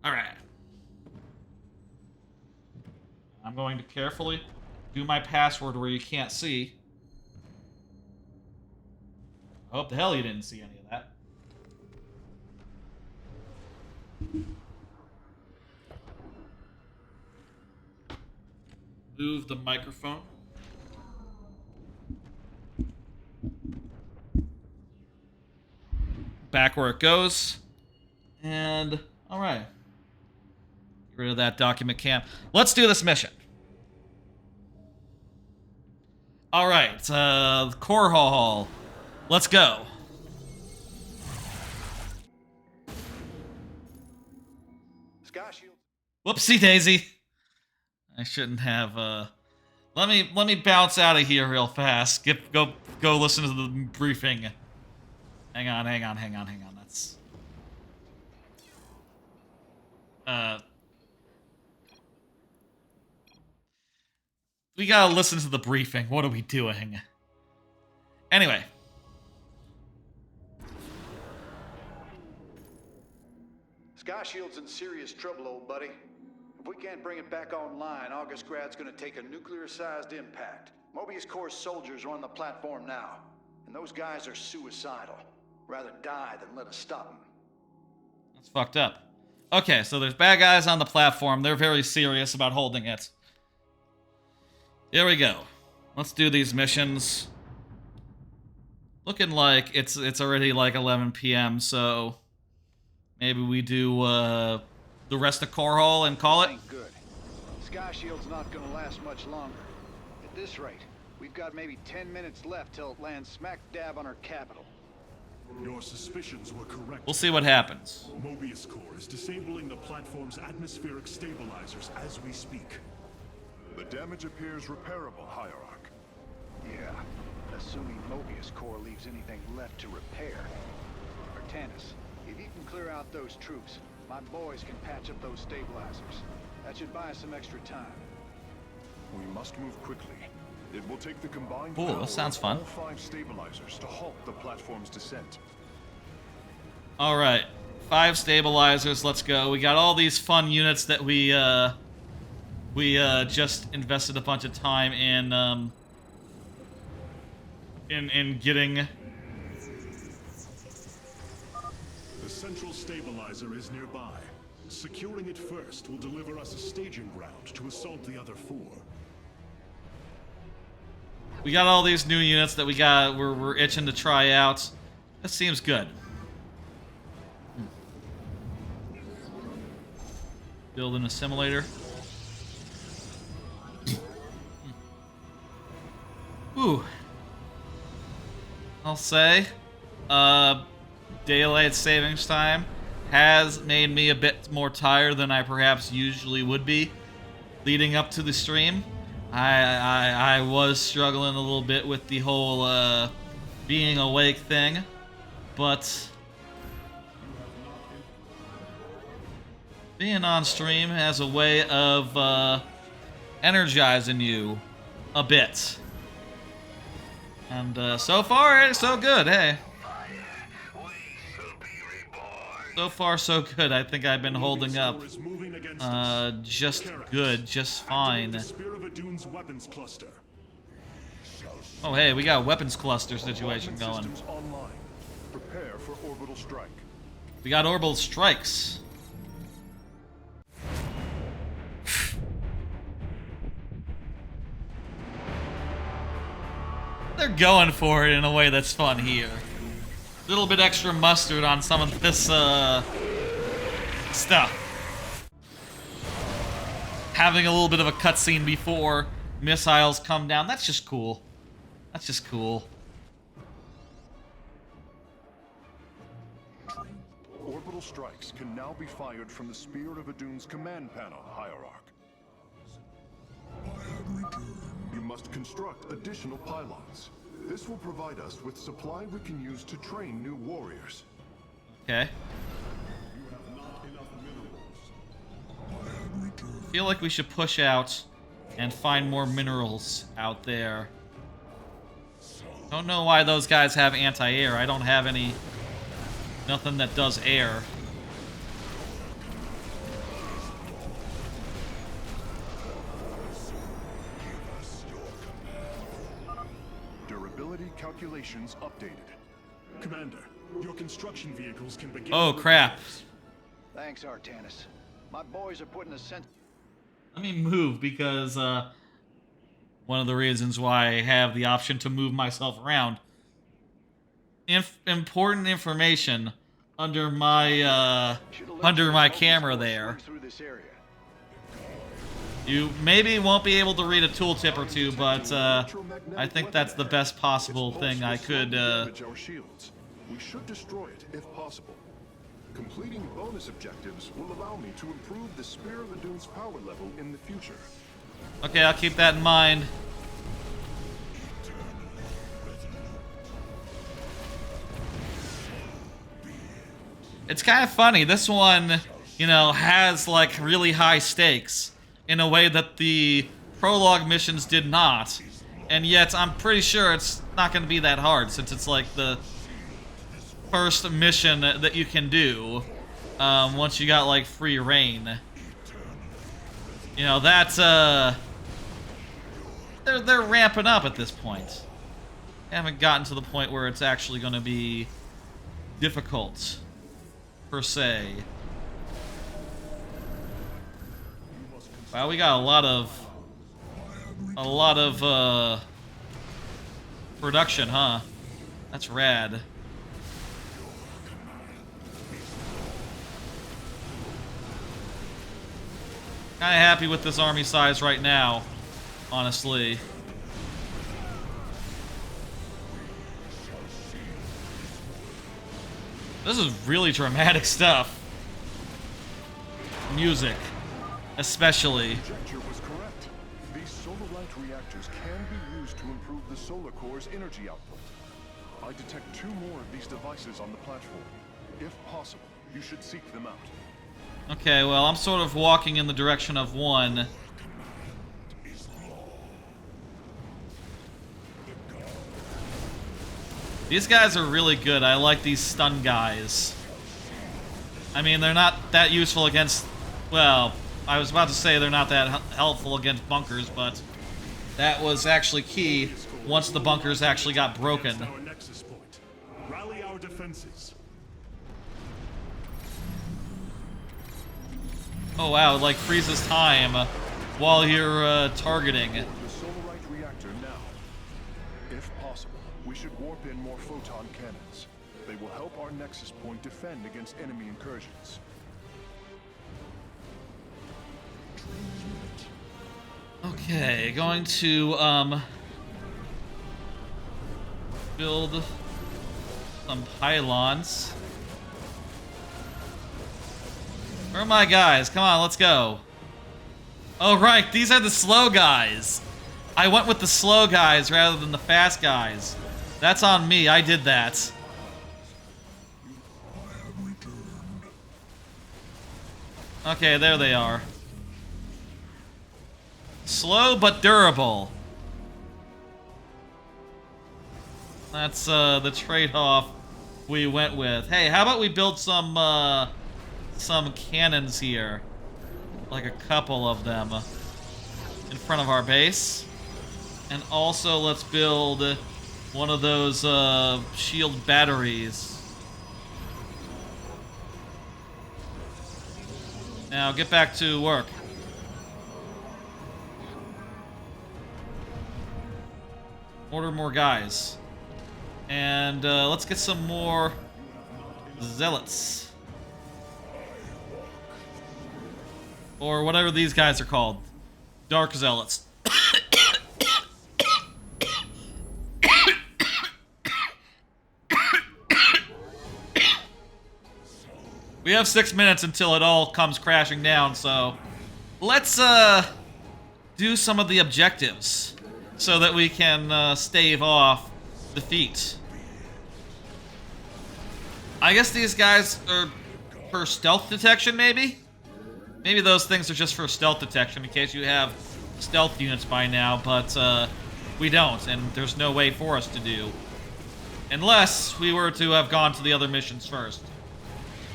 Alright. I'm going to carefully do my password where you can't see. I hope the hell you didn't see any of that. Move the microphone. Back where it goes. And, alright. Get rid of that document cam. Let's do this mission. Alright, Korhal. Let's go. Sky Shield. Whoopsie daisy. I shouldn't have, let me bounce out of here real fast. Go listen to the briefing. Hang on. That's... We gotta listen to the briefing. What are we doing? Anyway. Sky Shield's in serious trouble, old buddy. If we can't bring it back online, August Grad's gonna take a nuclear-sized impact. Mobius Corps soldiers are on the platform now, and those guys are suicidal. Rather die than let us stop them. That's fucked up. Okay, so there's bad guys on the platform. They're very serious about holding it. Here we go. Let's do these missions. Looking like it's already like 11 p.m., so maybe we do the rest of Korhal and call it? Ain't good. Sky Shield's not gonna last much longer. At this rate, we've got maybe 10 minutes left till it lands smack dab on our capital. Your suspicions were correct. We'll see what happens. Mobius Corps is disabling the platform's atmospheric stabilizers as we speak. The damage appears repairable, Hierarch. Yeah, assuming Mobius Corps leaves anything left to repair. Artanis, if you can clear out those troops, my boys can patch up those stabilizers. That should buy us some extra time. We must move quickly. It will take the combined Ooh, power that sounds of fun. all 5 stabilizers to halt the platform's descent. Alright. 5 stabilizers, let's go. We got all these fun units that we just invested a bunch of time in getting. The central stabilizer is nearby. Securing it first will deliver us a staging ground to assault the other 4. We got all these new units that we're itching to try out. That seems good. Building a simulator. Ooh. I'll say, daylight savings time has made me a bit more tired than I perhaps usually would be leading up to the stream. I was struggling a little bit with the whole being awake thing, but being on stream has a way of energizing you a bit. And so far, so good, hey. So far, so good. I think I've been holding up just good, just fine. Oh, hey, we got a weapons cluster situation going. Prepare for orbital strike. We got orbital strikes. They're going for it in a way that's fun here. A little bit extra mustard on some of this stuff. Having a little bit of a cutscene before missiles come down, that's just cool. That's just cool. Orbital strikes can now be fired from the Spear of Adun's command panel, Hierarch. You must construct additional pylons. This will provide us with supply we can use to train new warriors. Okay. I feel like we should push out and find more minerals out there. Don't know why those guys have anti-air. I don't have any... nothing that does air. Durability calculations updated. Commander, your construction vehicles can begin... Oh, crap. Thanks, Artanis. My boys are putting a sense... Let me move, because one of the reasons why I have the option to move myself around. Important information under my camera there. You maybe won't be able to read a tooltip or two, but I think that's the best possible thing I could. We should destroy it if possible. Completing bonus objectives will allow me to improve the Spear of Adun's power level in the future. Okay, I'll keep that in mind. It's kind of funny. This one, you know, has like really high stakes in a way that the prologue missions did not. And yet, I'm pretty sure it's not going to be that hard, since it's like the first mission that you can do once you got like free reign. You know, that's they're ramping up at this point. They haven't gotten to the point where it's actually going to be difficult, per se. Wow, we got a lot of production, huh? That's rad. Kinda happy with this army size right now, honestly. This is really dramatic stuff. Music, especially. Conjecture was correct. These solar light reactors can be used to improve the solar core's energy output. I detect 2 more of these devices on the platform. If possible, you should seek them out. Okay, well, I'm sort of walking in the direction of one. These guys are really good. I like these stun guys. I mean, they're not that useful against... Well, I was about to say they're not that helpful against bunkers, but that was actually key once the bunkers actually got broken. Rally our defenses. Oh wow, it like freezes time while you're targeting. The solar light reactor now. If possible, we should warp in more photon cannons. They will help our nexus point defend against enemy incursions. Okay, going to build some pylons. Where are my guys? Come on, let's go. Oh, right, these are the slow guys. I went with the slow guys rather than the fast guys. That's on me, I did that. Okay, there they are. Slow but durable. That's the trade-off we went with. Hey, how about we build some cannons here? Like a couple of them in front of our base. And also let's build one of those shield batteries. Now get back to work. Order more guys. And let's get some more zealots. Or whatever these guys are called. Dark zealots. We have 6 minutes until it all comes crashing down, so let's do some of the objectives so that we can stave off defeat. I guess these guys are for stealth detection, maybe? Maybe those things are just for stealth detection in case you have stealth units by now, but we don't, and there's no way for us to do. Unless we were to have gone to the other missions first.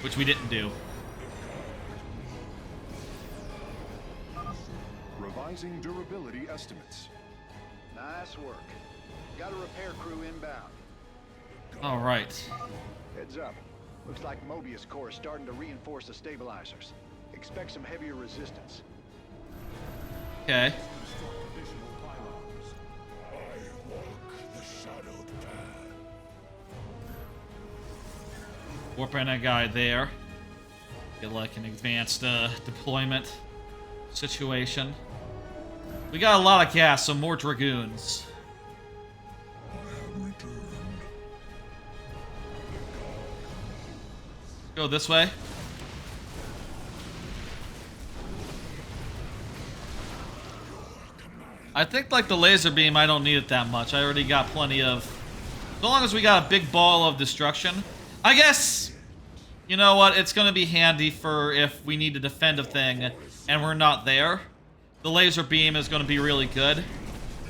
Which we didn't do. Revising durability estimates. Nice work. Got a repair crew inbound. All right. Heads up. Looks like Mobius Core is starting to reinforce the stabilizers. Expect some heavier resistance. Okay. Warping a guy there. Get like an advanced deployment situation. We got a lot of gas, so more dragoons. Go this way. I think like the laser beam, I don't need it that much. I already got plenty of... As long as we got a big ball of destruction. I guess, you know what, it's going to be handy for if we need to defend a thing and we're not there. The laser beam is going to be really good.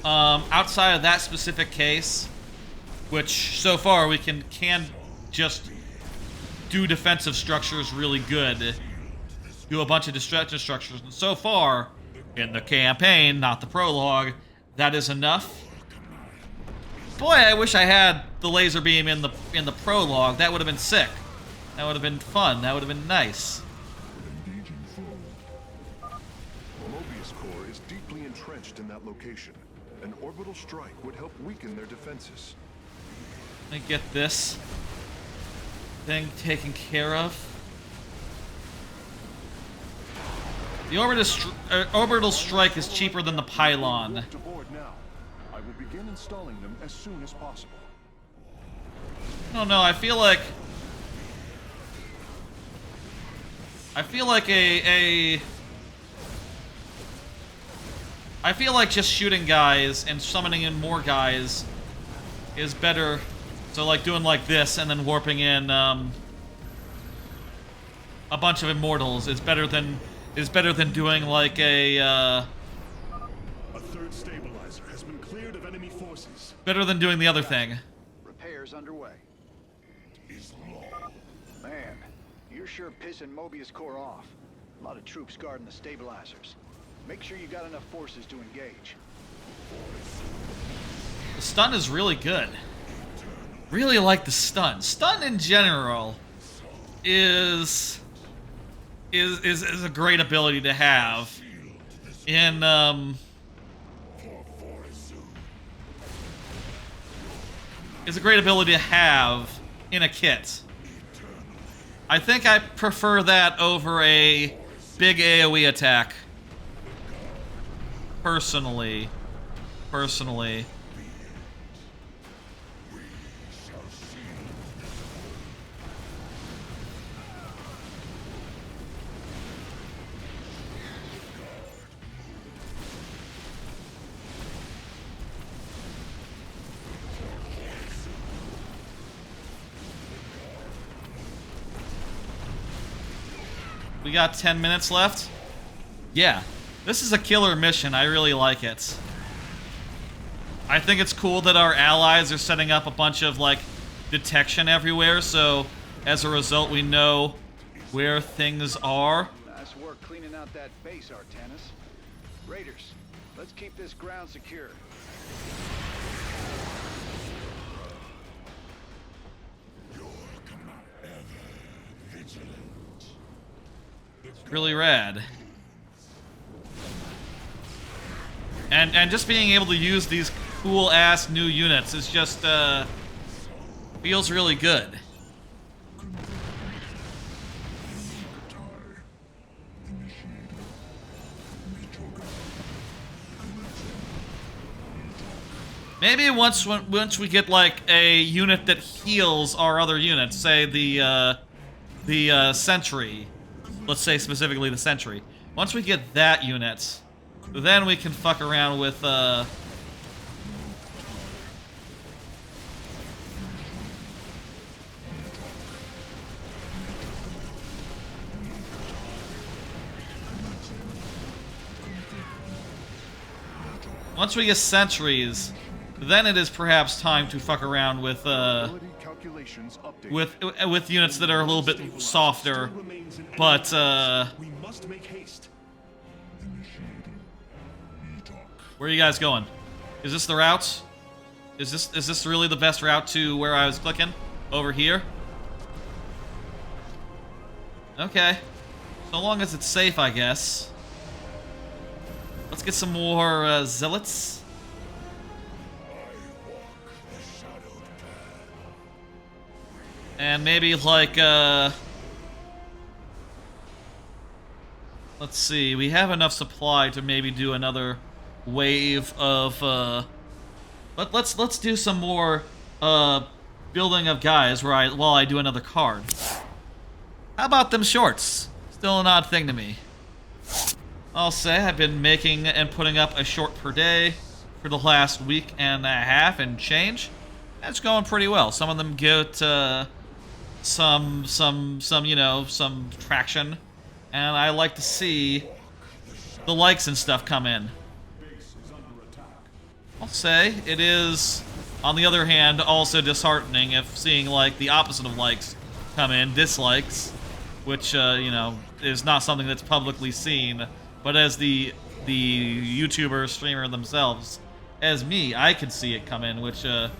Outside of that specific case, which so far we can just do defensive structures really good. Do a bunch of destruction structures. And so far, in the campaign, not the prologue, that is enough. Boy, I wish I had the laser beam in the prologue. That would have been sick. That would have been fun. That would have been nice. Mobius Core is deeply entrenched in that location. An orbital strike would help weaken their defenses. Let me get this thing taken care of. The orbital strike is cheaper than the pylon. To board now. I will begin installing them as soon as possible. I don't know, I feel like I feel like just shooting guys and summoning in more guys is better. So like doing like this and then warping in a bunch of immortals is better than doing like a third stabilizer has been cleared of enemy forces. Better than doing the other thing. Repairs underway. Man, you're sure pissing Mobius Core off. A lot of troops guarding the stabilizers. Make sure you got enough forces to engage. The stun is really good. Really like the stun. Stun in general is a great ability to have in is a great ability to have in a kit. I think I prefer that over a big AoE attack. Personally. We got 10 minutes left. Yeah, this is a killer mission. I really like it. I think it's cool that our allies are setting up a bunch of, like, detection everywhere, so as a result we know where things are. Nice work cleaning out that base, Artanis. Raiders, let's keep this ground secure. Really rad. And just being able to use these cool ass new units is just feels really good. Maybe once we get like a unit that heals our other units, say the sentry. Let's say specifically the sentry. Once we get that unit, then we can fuck around with once we get sentries, then it is perhaps time to fuck around with units that are a little bit softer, but We must make haste. where are you guys going? Is this the route? Is this really the best route to where I was clicking? Over here? Okay. So long as it's safe, I guess. Let's get some more zealots. And maybe like let's see, we have enough supply to maybe do another wave of let's do some more building of guys while I do another card. How about them shorts? Still an odd thing to me. I'll say I've been making and putting up a short per day for the last week and a half and change. That's going pretty well. Some of them get some you know, some traction, and I like to see the likes and stuff come in. I'll say it is, on the other hand, also disheartening if seeing like the opposite of likes come in, dislikes, which you know, is not something that's publicly seen, but as the YouTuber streamer themselves, as me, I can see it come in, which a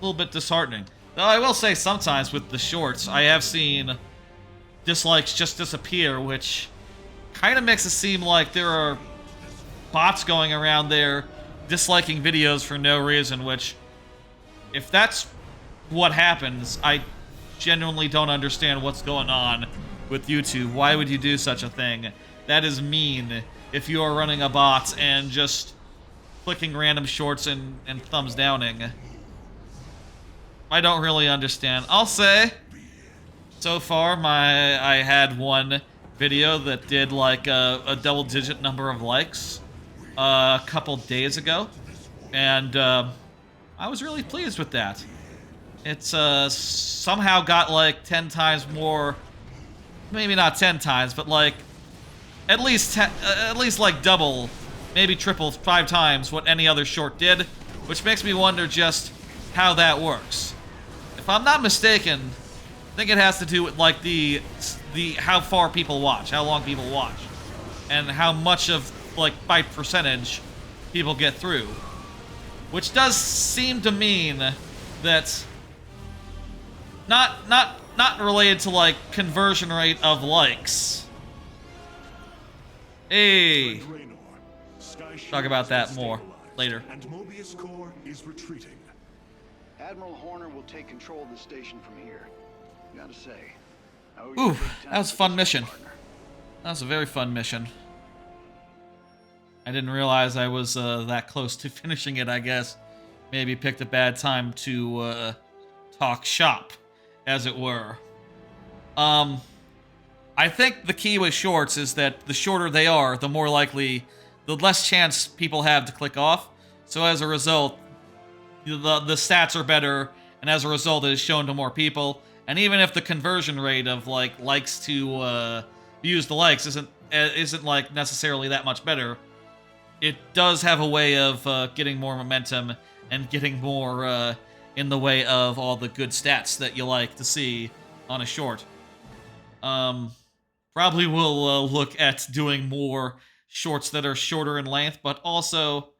little bit disheartening. Though I will say sometimes with the shorts, I have seen dislikes just disappear, which kind of makes it seem like there are bots going around there disliking videos for no reason, which, if that's what happens, I genuinely don't understand what's going on with YouTube. Why would you do such a thing? That is mean if you are running a bot and just clicking random shorts and thumbs downing. I don't really understand. I'll say, so far, I had one video that did like a double-digit number of likes a couple days ago, and I was really pleased with that. It's somehow got like 10 times more, maybe not 10 times, but like at least like double, maybe triple, 5 times what any other short did, which makes me wonder just how that works. If I'm not mistaken, I think it has to do with like the how far people watch, how long people watch, and how much of like by percentage people get through, which does seem to mean that not related to like conversion rate of likes. Hey, talk about that more later. And Mobius Corps is retreating. Admiral Horner will take control of the station from here. Gotta say. Ooh, that was a fun mission. That was a very fun mission. I didn't realize I was that close to finishing it, I guess. Maybe picked a bad time to talk shop, as it were. I think the key with shorts is that the shorter they are, the more likely, the less chance people have to click off. So as a result, the stats are better, and as a result, it is shown to more people. And even if the conversion rate of like likes to views to likes isn't like necessarily that much better, it does have a way of getting more momentum and getting more in the way of all the good stats that you like to see on a short. Probably will look at doing more shorts that are shorter in length, but also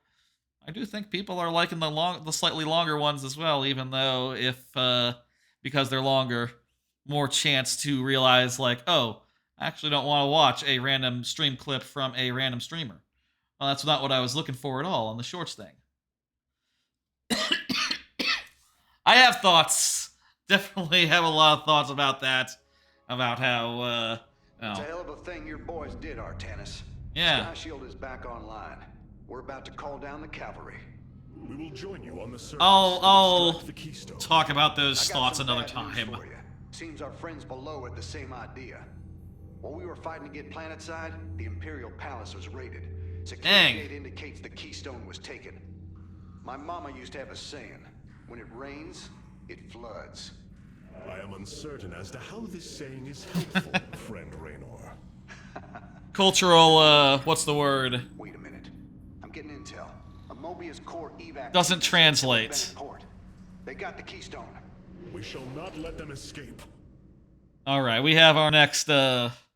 I do think people are liking the slightly longer ones as well, even though because they're longer, more chance to realize like, oh, I actually don't want to watch a random stream clip from a random streamer. Well, that's not what I was looking for at all on the shorts thing. I have thoughts. Definitely have a lot of thoughts about that. About how, It's a hell of a thing your boys did, Artanis. Yeah. Sky Shield is back online. We're about to call down the cavalry. We will join you on the surface. I'll the keystone. talk about those I got thoughts some another bad news time. for you. Seems our friends below had the same idea. While we were fighting to get planetside, the Imperial Palace was raided. Security data indicates the keystone was taken. My mama used to have a saying, when it rains, it floods. I am uncertain as to how this saying is helpful, friend Raynor. Cultural, what's the word? Wait a minute. I'm getting intel. A Mobius core evac Doesn't translate. They got the keystone. We shall not let them escape. All right, we have our next mission.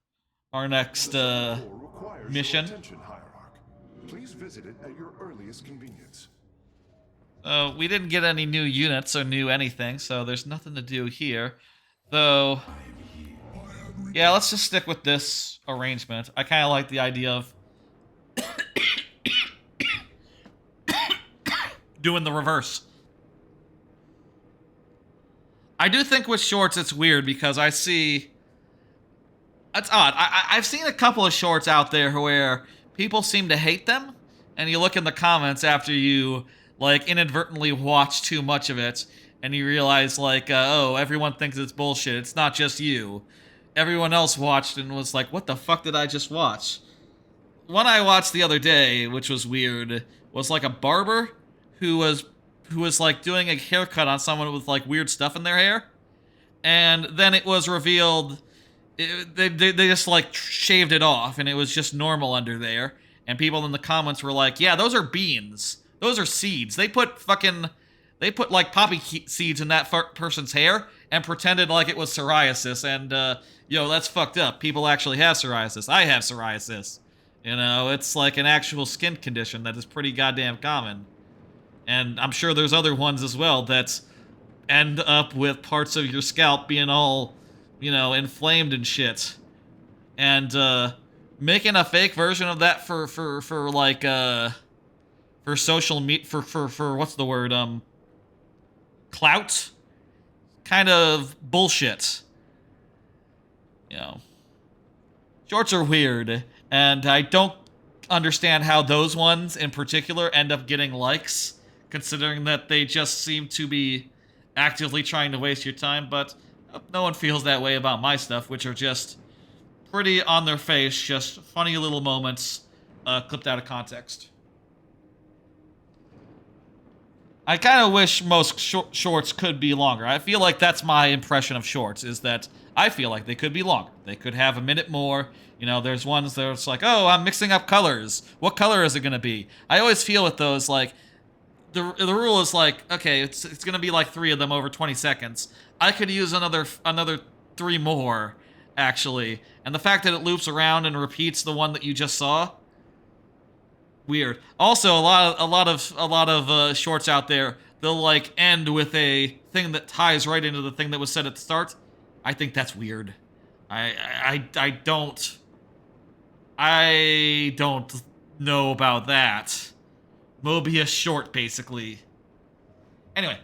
Attention, Hierarch. Please visit it at your earliest convenience. We didn't get any new units or new anything, so there's nothing to do here. Though, yeah, let's just stick with this arrangement. I kind of like the idea of doing the reverse. I do think with shorts it's weird because I see... That's odd. I've seen a couple of shorts out there where people seem to hate them, and you look in the comments after you, like, inadvertently watch too much of it, and you realize, like, oh, everyone thinks it's bullshit. It's not just you. Everyone else watched and was like, what the fuck did I just watch? One I watched the other day, which was weird, was like a barber who was like doing a haircut on someone with like weird stuff in their hair, and then it was revealed they just like shaved it off and it was just normal under there, and people in the comments were like, yeah, those are beans, those are seeds, they put like poppy seeds in that person's hair and pretended like it was psoriasis, and yo, that's fucked up. People actually have psoriasis. I have psoriasis. You know, it's like an actual skin condition that is pretty goddamn common. And I'm sure there's other ones as well that end up with parts of your scalp being all, you know, inflamed and shit. And making a fake version of that for like for social media, for what's the word, clout, kind of bullshit. You know, shorts are weird, and I don't understand how those ones in particular end up getting likes, considering that they just seem to be actively trying to waste your time, but no one feels that way about my stuff, which are just pretty on their face, just funny little moments clipped out of context. I kind of wish most shorts could be longer. I feel like that's my impression of shorts, is that I feel like they could be longer. They could have a minute more. You know, there's ones that it's like, oh, I'm mixing up colors. What color is it going to be? I always feel with those, like, the rule is like, okay, it's going to be like 3 of them over 20 seconds. I could use another 3 more, actually. And the fact that it loops around and repeats the one that you just saw, weird. Also, a lot of shorts out there, they'll like end with a thing that ties right into the thing that was said at the start. I think that's weird. I don't know about that. Mobius short, basically. Anyway,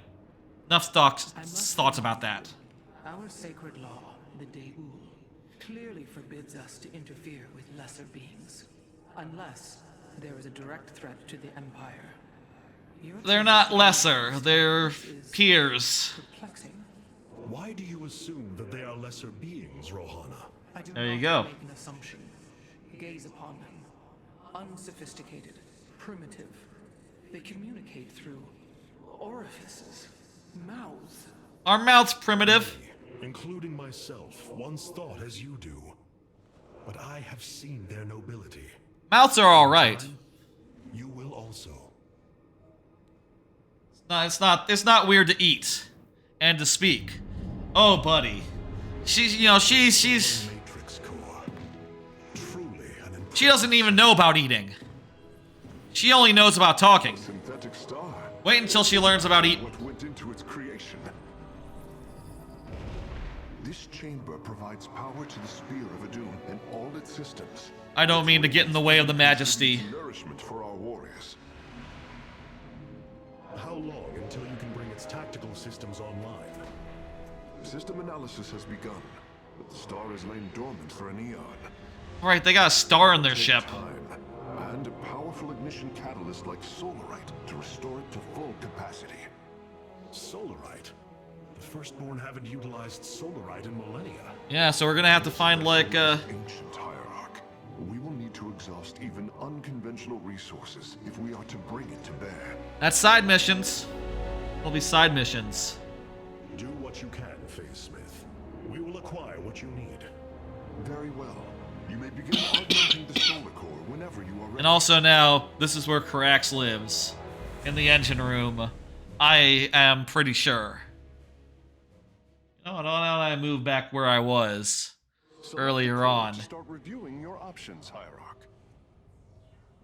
enough thoughts about that. Our sacred law, the Deul, clearly forbids us to interfere with lesser beings, unless there is a direct threat to the Empire. They're not lesser, they're peers. Perplexing. Why do you assume that they are lesser beings, Rohana? I do There you not go. make an assumption. Gaze upon them. Unsophisticated, primitive. They communicate through orifices, mouths. Our mouth's primitive. Including myself, once thought as you do. But I have seen their nobility. Mouths are alright. No, it's not weird to eat and to speak. Oh, buddy. She's Matrix core. Truly an she doesn't even know about eating. She only knows about talking. Synthetic star. Wait until she learns about eating. What went into its creation? This chamber provides power to the Spear of Adun and all its systems. I don't mean to get in the way of the Majesty. Nourishment for our warriors. How long until you can bring its tactical systems online? System analysis has begun, but the star has lain dormant for an eon. Right, they got a star in their ship. Time, and a powerful ignition catalyst like solarite to restore it to full capacity. Solarite? The Firstborn haven't utilized solarite in millennia. Yeah, so we're gonna have to find, like, Ancient hierarch. We will need to exhaust even unconventional resources if we are to bring it to bear. That's side missions. It'll be side missions. Do what you can, Phase Smith. We will acquire what you need. Very well. You may begin augmenting the solar core whenever you are ready. And also now, this is where Carrey lives. In the engine room. I am pretty sure. No, now I move back where I was earlier on. Start reviewing your options, hierarch.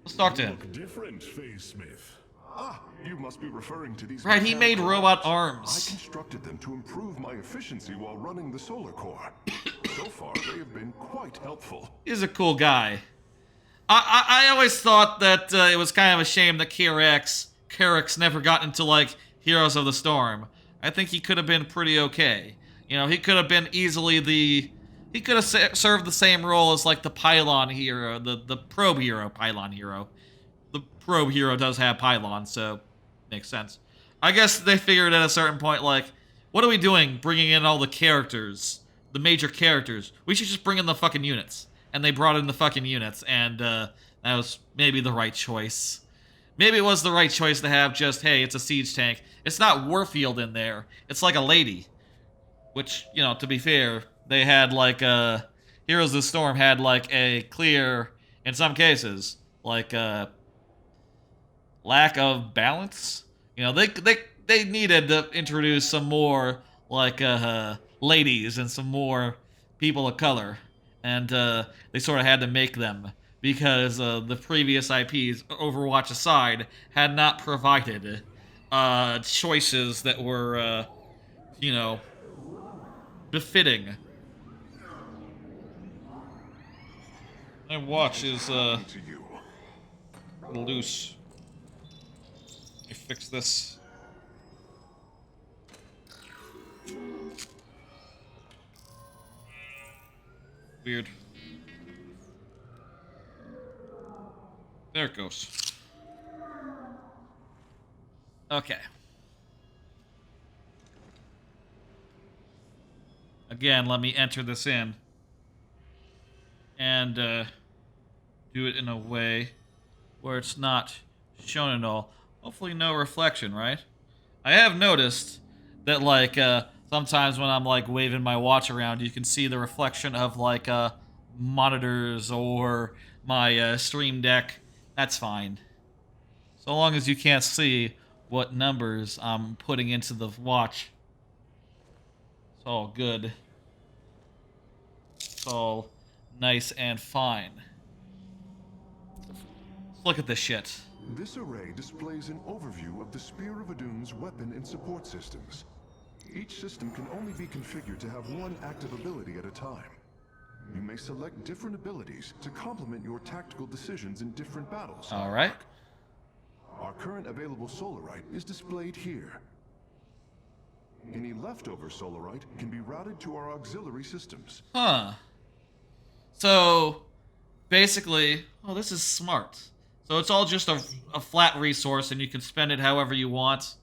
Let's talk to him. Look different, Phase Smith. Ah, you must be referring to these. Right, he made robot I arms. constructed them to improve my efficiency while running the solar core. So far, they have been quite helpful. He's a cool guy. I always thought that it was kind of a shame that Carrey never got into, like, Heroes of the Storm. I think he could have been pretty okay. You know, he could have been easily he could have served the same role as, like, the pylon hero, the probe hero, pylon hero. The probe hero does have pylons, so makes sense. I guess they figured at a certain point, like, what are we doing bringing in all the characters, the major characters? We should just bring in the fucking units. And they brought in the fucking units, and that was maybe the right choice. Maybe it was the right choice to have just, hey, it's a siege tank. It's not Warfield in there. It's like a lady. Which, you know, to be fair, they had, like, Heroes of the Storm had, like, a clear, in some cases, like, lack of balance. You know, they needed to introduce some more, like, ladies and some more people of color. And they sort of had to make them because the previous IPs, Overwatch aside, had not provided choices that were, you know, befitting. My watch is loose. Let me fix this. Weird. There it goes. Okay. Again, let me enter this in. And do it in a way where it's not shown at all. Hopefully no reflection, right? I have noticed that, like, sometimes when I'm, like, waving my watch around, you can see the reflection of, like, monitors or my stream deck. That's fine. So long as you can't see what numbers I'm putting into the watch. It's all good. It's all nice and fine. Let's look at this shit. This array displays an overview of the Spear of Adun's weapon and support systems. Each system can only be configured to have one active ability at a time. You may select different abilities to complement your tactical decisions in different battles. All right. Our current available solarite is displayed here. Any leftover solarite can be routed to our auxiliary systems. Huh. So, basically, oh, this is smart. So it's all just a flat resource, and you can spend it however you want.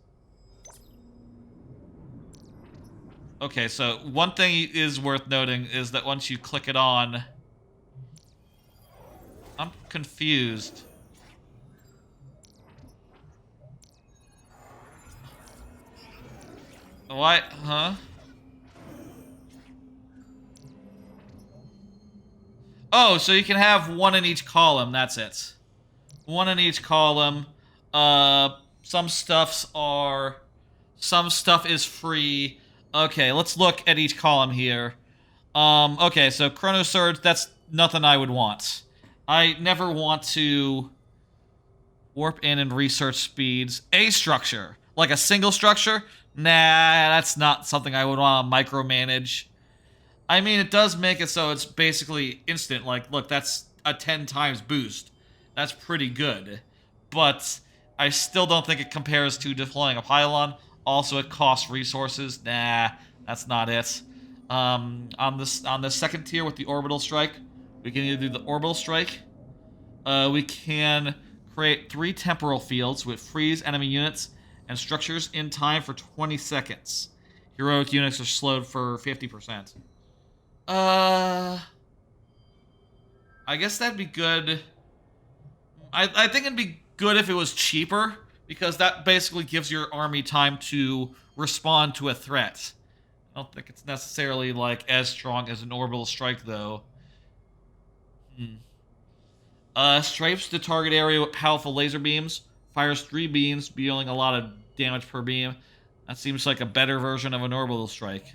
Okay, so one thing is worth noting is that once you click it on... I'm confused. What? Huh? Oh, so you can have one in each column, that's it. One in each column. some stuff is free. Okay, let's look at each column here. Okay, so Chrono Surge, that's nothing I would want. I never want to warp in and research speeds. A structure, like a single structure? Nah, that's not something I would want to micromanage. I mean, it does make it so it's basically instant. Like, look, that's a 10 times boost. That's pretty good. But I still don't think it compares to deploying a pylon. Also, it costs resources. Nah, that's not it. On the second tier with the orbital strike, we can either do the orbital strike. We can create 3 temporal fields with freeze enemy units and structures in time for 20 seconds. Heroic units are slowed for 50%. I guess that'd be good. I think it'd be good if it was cheaper, because that basically gives your army time to respond to a threat. I don't think it's necessarily, like, as strong as an orbital strike, though. Stripes the target area with powerful laser beams. Fires 3 beams, dealing a lot of damage per beam. That seems like a better version of an orbital strike.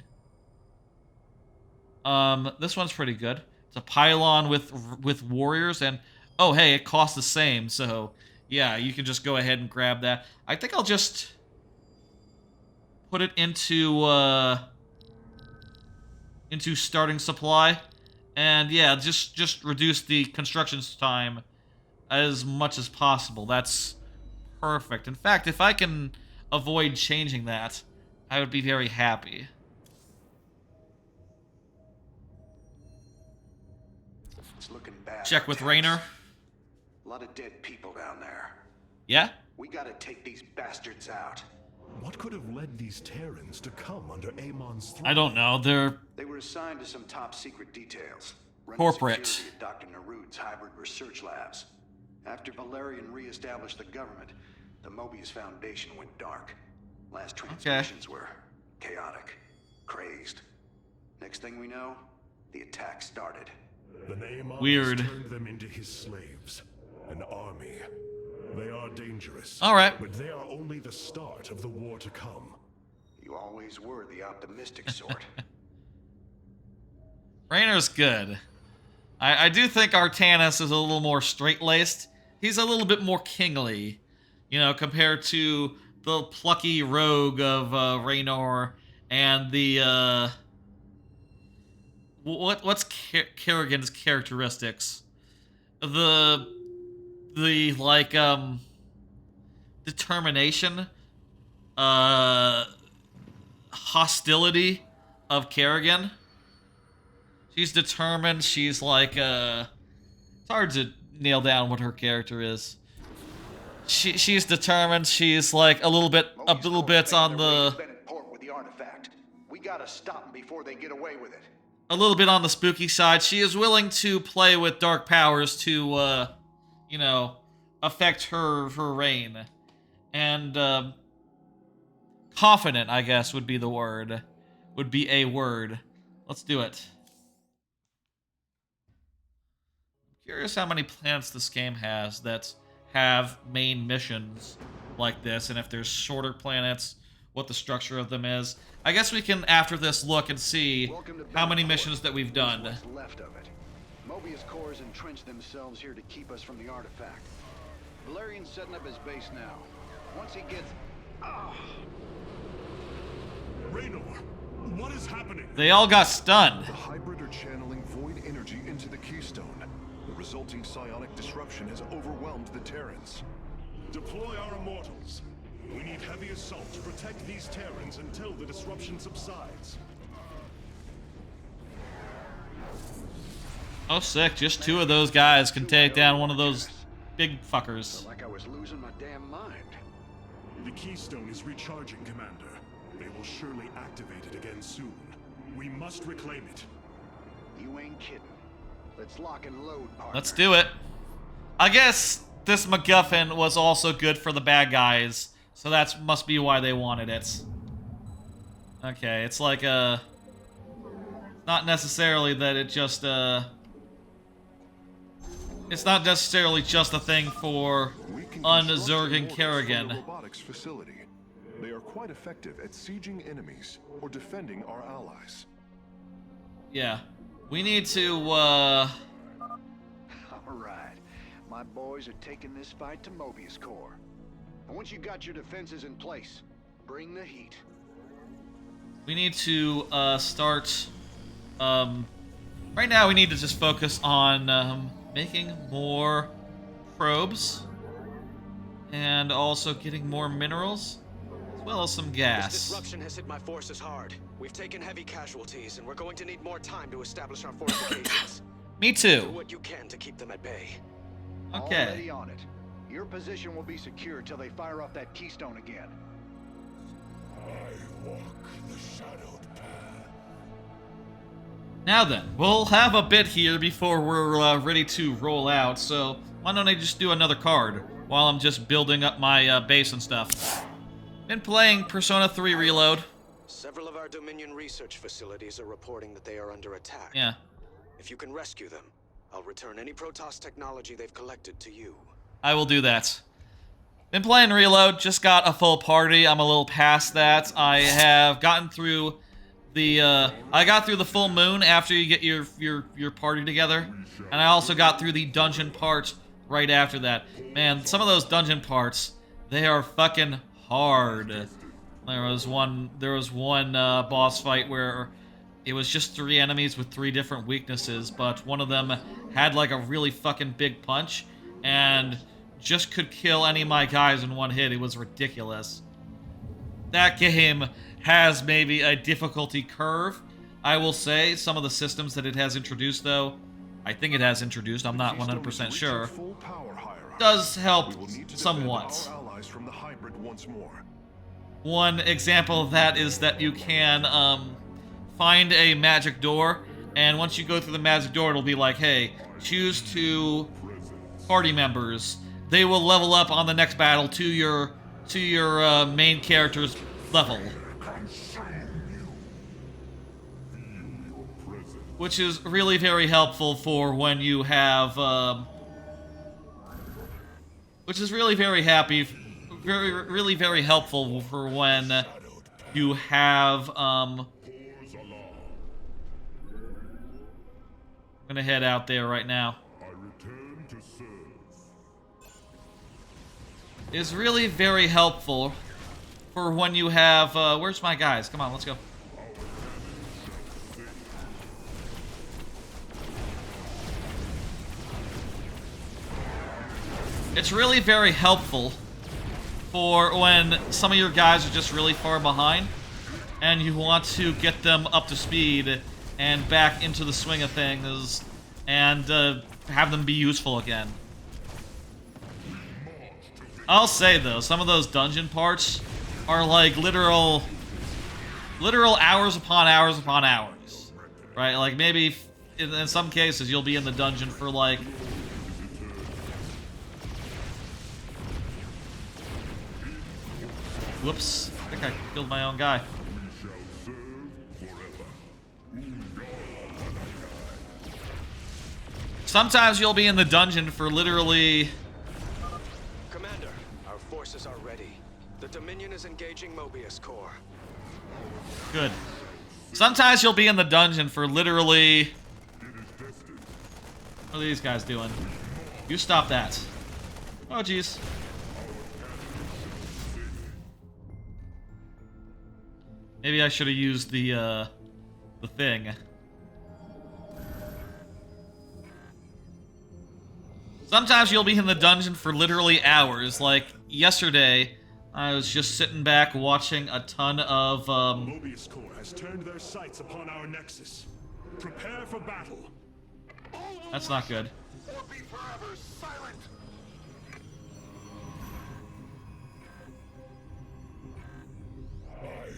This one's pretty good. It's a pylon with warriors, and oh hey, it costs the same, so yeah, you can just go ahead and grab that. I think I'll just put it into starting supply, and yeah, just reduce the construction time as much as possible. That's perfect. In fact, if I can avoid changing that, I would be very happy. It's looking bad. Check with Raynor. A lot of dead people down there. Yeah? We gotta take these bastards out. What could have led these Terrans to come under Amon's throne? I don't know. They were assigned to some top secret details. Corporate. Security at Dr. Narud's hybrid research labs. After Valerian re-established the government, the Mobius Foundation went dark. Last transmissions were chaotic, crazed. Next thing we know, the attack started. The name Weird. turned them into his slaves, an army. They are dangerous. All right. But they are only the start of the war to come. You always were the optimistic sort. Raynor's good. I do think Artanis is a little more straight-laced. He's a little bit more kingly, you know, compared to the plucky rogue of Raynor and the what's Kerrigan's characteristics? The like determination, hostility of Kerrigan. She's determined. She's like it's hard to nail down what her character is. She's determined. She's like a little bit on the with the artifact. We gotta stop them before they get away with it. a little bit on the spooky side. She is willing to play with dark powers to you know, affect her reign. And confident, I guess, would be the word. Would be a word. Let's do it. Curious how many planets this game has that have main missions like this, and if there's shorter planets, what the structure of them is. I guess we can, after this, look and see how many missions that we've done. What's left of it. Mobius Corps has entrenched themselves here to keep us from the artifact. Valerian's setting up his base now. Once he gets... Raynor, what is happening? They all got stunned. The hybrid are channeling void energy into the keystone. The resulting psionic disruption has overwhelmed the Terrans. Deploy our immortals. We need heavy assault to protect these Terrans until the disruption subsides. Oh, sick. Just 2 of those guys can take down one of those big fuckers. Felt like I was losing my damn mind. The keystone is recharging, Commander. They will surely activate it again soon. We must reclaim it. You ain't kidding. Let's lock and load, partner. Let's do it. I guess this MacGuffin was also good for the bad guys, so that must be why they wanted it. Okay, it's like a... Not necessarily that it just, it's not necessarily just a thing for can on construct Zerg and immortals from the Kerrigan. robotics facility. They are quite effective at sieging enemies or defending our allies. Yeah. We need to, All right. My boys are taking this fight to Mobius Core. And once you got your defenses in place, bring the heat. we need to, start, right now we need to just focus on, making more probes. And also getting more minerals, as well as some gas. This disruption has hit my forces hard. We've taken heavy casualties, and we're going to need more time to establish our fortifications. Me too. Do what you can to keep them at bay. Okay. Already on it. Your position will be secure till they fire off that keystone again. I walk the shadowed path. Now then, we'll have a bit here before we're ready to roll out, so why don't I just do another card while I'm just building up my base and stuff. Been playing Persona 3 Reload. Several of our Dominion research facilities are reporting that they are under attack. Yeah. If you can rescue them, I'll return any Protoss technology they've collected to you. I will do that. Been playing Reload, just got a full party. I'm a little past that. I have gotten through the, I got through the full moon after you get your party together. And I also got through the dungeon part right after that. Man, some of those dungeon parts, they are fucking hard. There was one boss fight where it was just 3 enemies with 3 different weaknesses, but one of them had like a really fucking big punch and just could kill any of my guys in one hit. It was ridiculous. That game has maybe a difficulty curve, I will say. Some of the systems that it has introduced, though, I think it has introduced, I'm not 100% sure, does help somewhat. One example of that is that you can find a magic door, and once you go through the magic door, it'll be like, hey, choose 2 party members. They will level up on the next battle to your main character's level. Which is really very helpful for when you have, which is really very really very helpful for when you have, I'm gonna head out there right now. Is really very helpful for when you have, where's my guys? Come on, let's go. It's really very helpful for when some of your guys are just really far behind and you want to get them up to speed and back into the swing of things and have them be useful again. I'll say though, some of those dungeon parts are like literal hours upon hours upon hours, right? Like maybe in some cases you'll be in the dungeon for like whoops, I think I killed my own guy. Sometimes you'll be in the dungeon for literally... Commander, our forces are ready. The Dominion is engaging Mobius Core. Good. Sometimes you'll be in the dungeon for literally... What are these guys doing? You stop that. Oh, jeez. Maybe I should have used the thing. Sometimes you'll be in the dungeon for literally hours. Like, yesterday, I was just sitting back watching a ton of, Mobius Core has turned their sights upon our nexus. Prepare for battle. That's not good. Or be forever silent.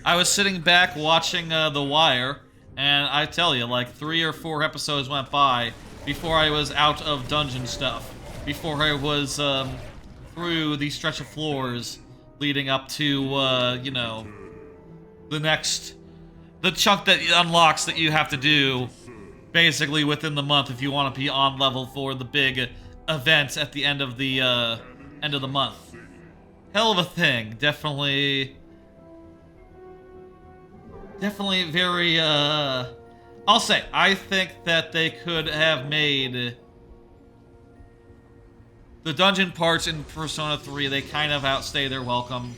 I was sitting back watching The Wire, and I tell you, like 3 or 4 episodes went by before I was out of dungeon stuff. Before I was through the stretch of floors leading up to, you know, the chunk that unlocks that you have to do basically within the month if you want to be on level for the big event at the end of the end of the month. Hell of a thing. Definitely very, I'll say, I think that they could have made the dungeon parts in Persona 3, they kind of outstay their welcome.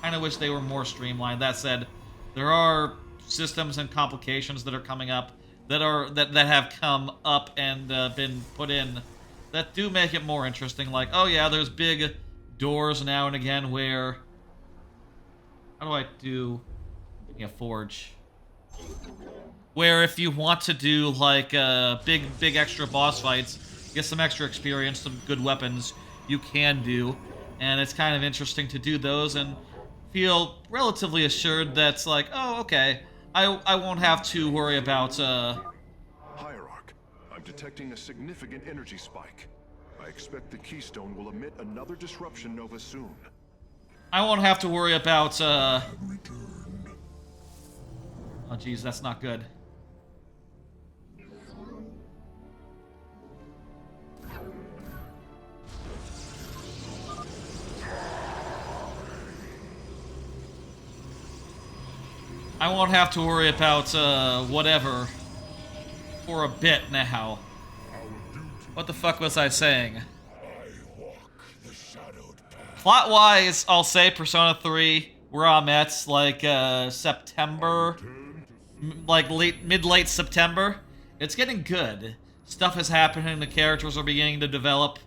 Kind of wish they were more streamlined. That said, there are systems and complications that are coming up that have come up and been put in that do make it more interesting. Like, oh yeah, there's big doors now and again where... How do I do... a forge? Where if you want to do like big extra boss fights, get some extra experience, some good weapons, you can do. And it's kind of interesting to do those and feel relatively assured that's like, oh, okay, I won't have to worry about, Hierarch, I'm detecting a significant energy spike. I expect the keystone will emit another disruption nova soon. I won't have to worry about, oh, geez, that's not good. I won't have to worry about, whatever for a bit now. What the fuck was I saying? Plot-wise, I'll say Persona 3, where I'm at, like, September, like, mid-late September. It's getting good. Stuff is happening, the characters are beginning to develop.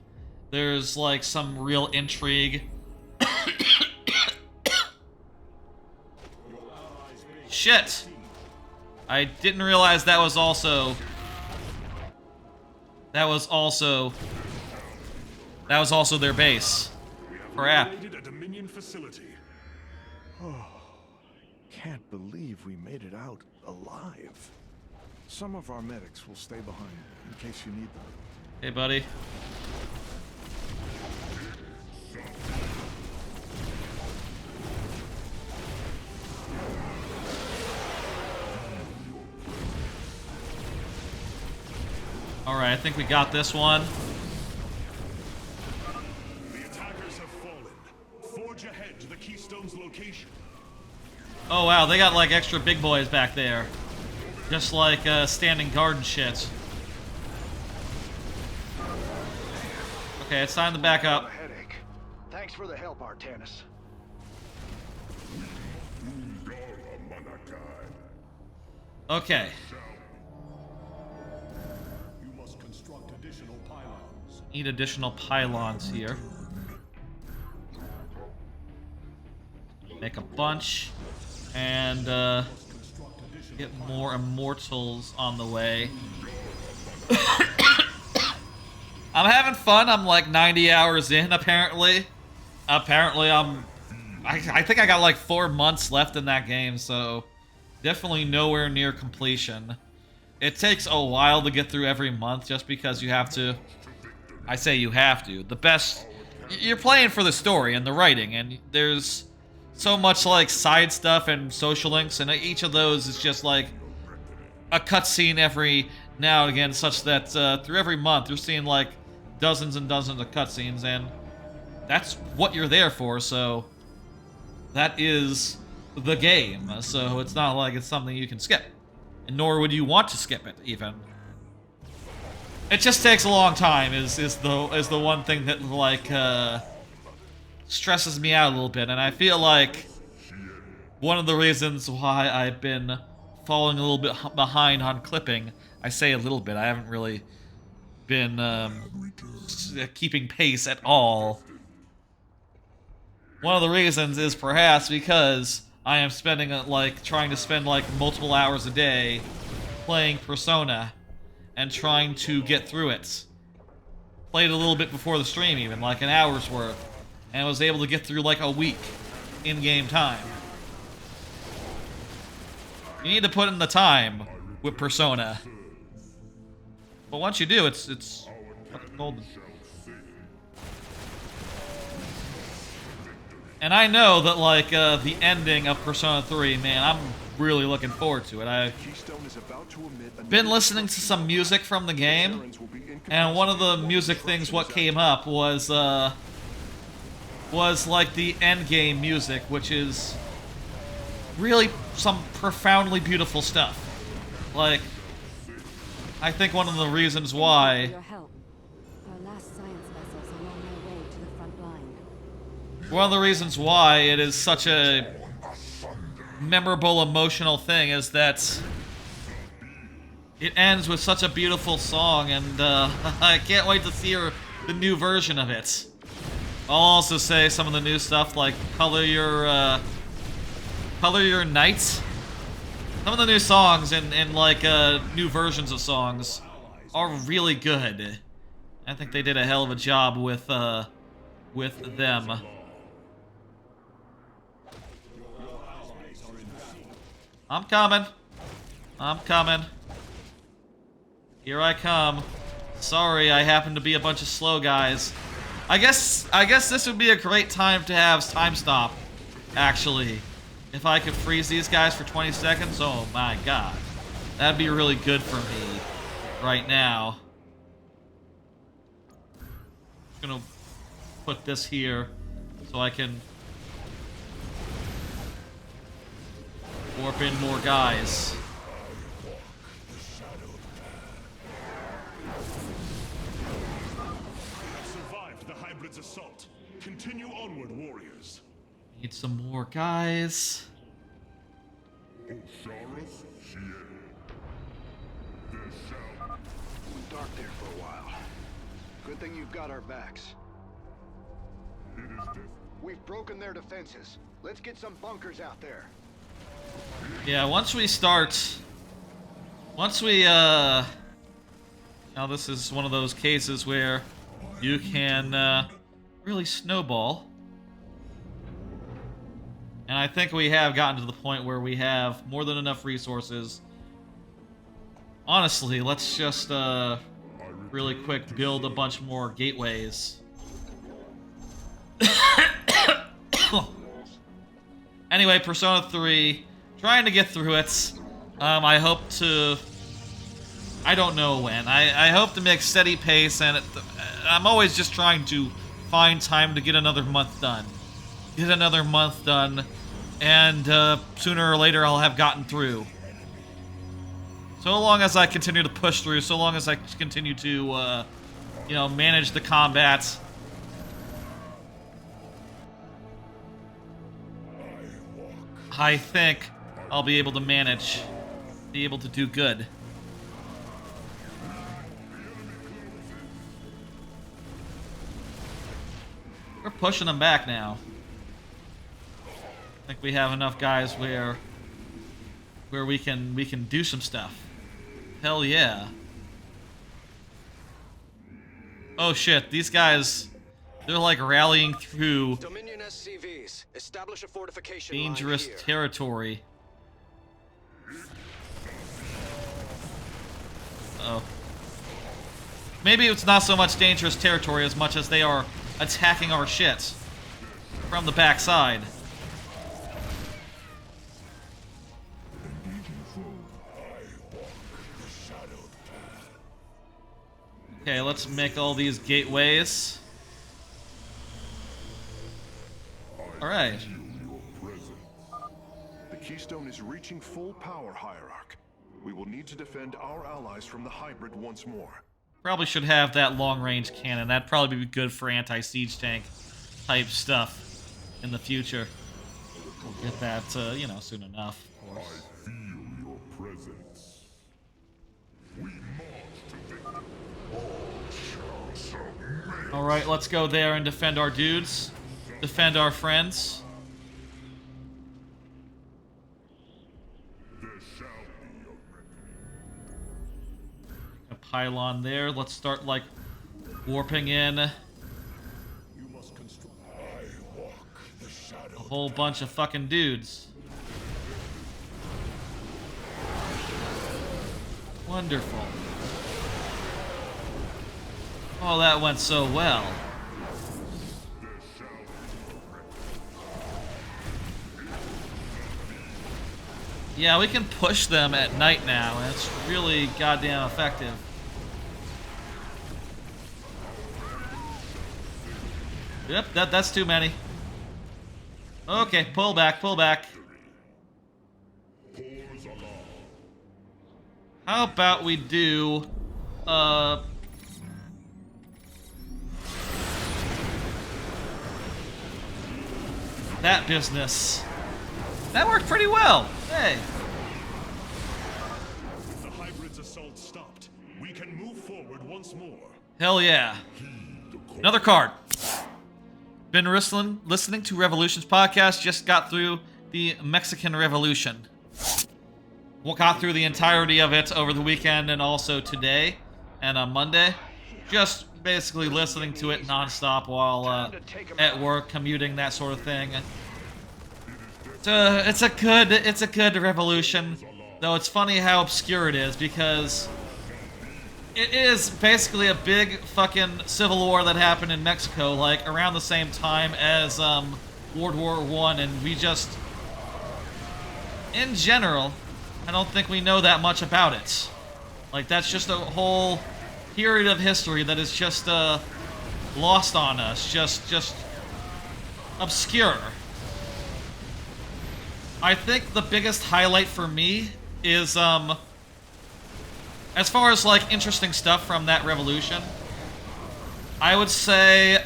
There's, like, some real intrigue. Shit! I didn't realize that was also their base. Crap. A Dominion facility. Oh, can't believe we made it out alive. Some of our medics will stay behind in case you need them. Hey, buddy. Alright, I think we got this one. The attackers have fallen. Forge ahead to the Keystone's location. Oh wow, they got like extra big boys back there. Just like standing guard and shit. Okay, it's time to back up. Headache. Thanks for the help, Artanis. Okay. Need additional pylons here. Make a bunch. And get more immortals on the way. I'm having fun. I'm like 90 hours in, apparently. Apparently, I think I got like 4 months left in that game, so definitely nowhere near completion. It takes a while to get through every month just because you have to... I say you have to. The best... You're playing for the story and the writing, and there's so much, like, side stuff and social links, and each of those is just, like, a cutscene every now and again, such that through every month you're seeing, like, dozens and dozens of cutscenes, and that's what you're there for, so that is the game. So it's not like it's something you can skip, and nor would you want to skip it, even. It just takes a long time is the one thing that like stresses me out a little bit, and I feel like one of the reasons why I've been falling a little bit behind on clipping. I say a little bit. I haven't really been keeping pace at all. One of the reasons is perhaps because I am spending trying to spend like multiple hours a day playing Persona. And trying to get through it. Played a little bit before the stream even, like an hour's worth. And was able to get through like a week in-game time. You need to put in the time with Persona. But once you do, it's fucking golden. And I know that like the ending of Persona 3, man, I'm really looking forward to it. I've been listening to some music from the game, and one of the music things what came up was was like the endgame music, which is really some profoundly beautiful stuff. Like, I think one of the reasons why Your help. Our last science vessels are on their way to the front line. one of the reasons why it is such a memorable, emotional thing is that it ends with such a beautiful song, and I can't wait to see the new version of it. I'll also say some of the new stuff like Color Your Night. Some of the new songs and like new versions of songs are really good. I think they did a hell of a job with them. I'm coming. I'm coming. Here I come. Sorry, I happen to be a bunch of slow guys. I guess this would be a great time to have time stop, actually. If I could freeze these guys for 20 seconds, oh my god. That'd be really good for me right now. I'm gonna put this here so I can warp in more guys. Survived the hybrid's assault. Continue onward, warriors. Need some more guys. Went dark there for a while. Good thing you've got our backs. We've broken their defenses. Let's get some bunkers out there. Yeah, once we now this is one of those cases where you can really snowball. And I think we have gotten to the point where we have more than enough resources. Honestly, let's just really quick build a bunch more gateways. Anyway, Persona 3, trying to get through it. I hope to... I don't know when. I hope to make steady pace, and I'm always just trying to find time to get another month done. Get another month done, and sooner or later I'll have gotten through. So long as I continue to push through, so long as I continue to, you know, manage the combat. I think I'll be able to manage, be able to do good. We're pushing them back now. I think we have enough guys where we can do some stuff. Hell yeah. Oh shit, these guys, they're like rallying through Dominion SCVs. Establish a fortification dangerous line here. territory. Oh. Maybe it's not so much dangerous territory as much as they are attacking our shit from the backside. Okay, let's make all these gateways. Alright. The keystone is reaching full power, Hierarch. We will need to defend our allies from the hybrid once more. Probably should have that long-range cannon. That'd probably be good for anti-siege tank type stuff in the future. We'll get that, you know, soon enough, of course. I feel your presence. We march to victory. All shall submit. Alright, let's go there and defend our dudes. Defend our friends. There shall be a A pylon there. Let's start, like, warping in a You must construct. I walk the shadow. whole bunch of fucking dudes. Wonderful. Oh, that went so well. Yeah, we can push them at night now, and it's really goddamn effective. Yep, that's too many. Okay, pull back, pull back. How about we do, that business. That worked pretty well. Hey. The hybrid's assault stopped. We can move forward once more. Hell yeah. Another card. Been listening to Revolutions podcast. Just got through the Mexican Revolution. Got through the entirety of it over the weekend and also today and on Monday. Just basically listening to it nonstop while at work, commuting, that sort of thing. It's a good revolution, though it's funny how obscure it is because it is basically a big fucking civil war that happened in Mexico, like around the same time as World War I, and we just, in general, I don't think we know that much about it. Like that's just a whole period of history that is just lost on us, just obscure. I think the biggest highlight for me is as far as like interesting stuff from that revolution, I would say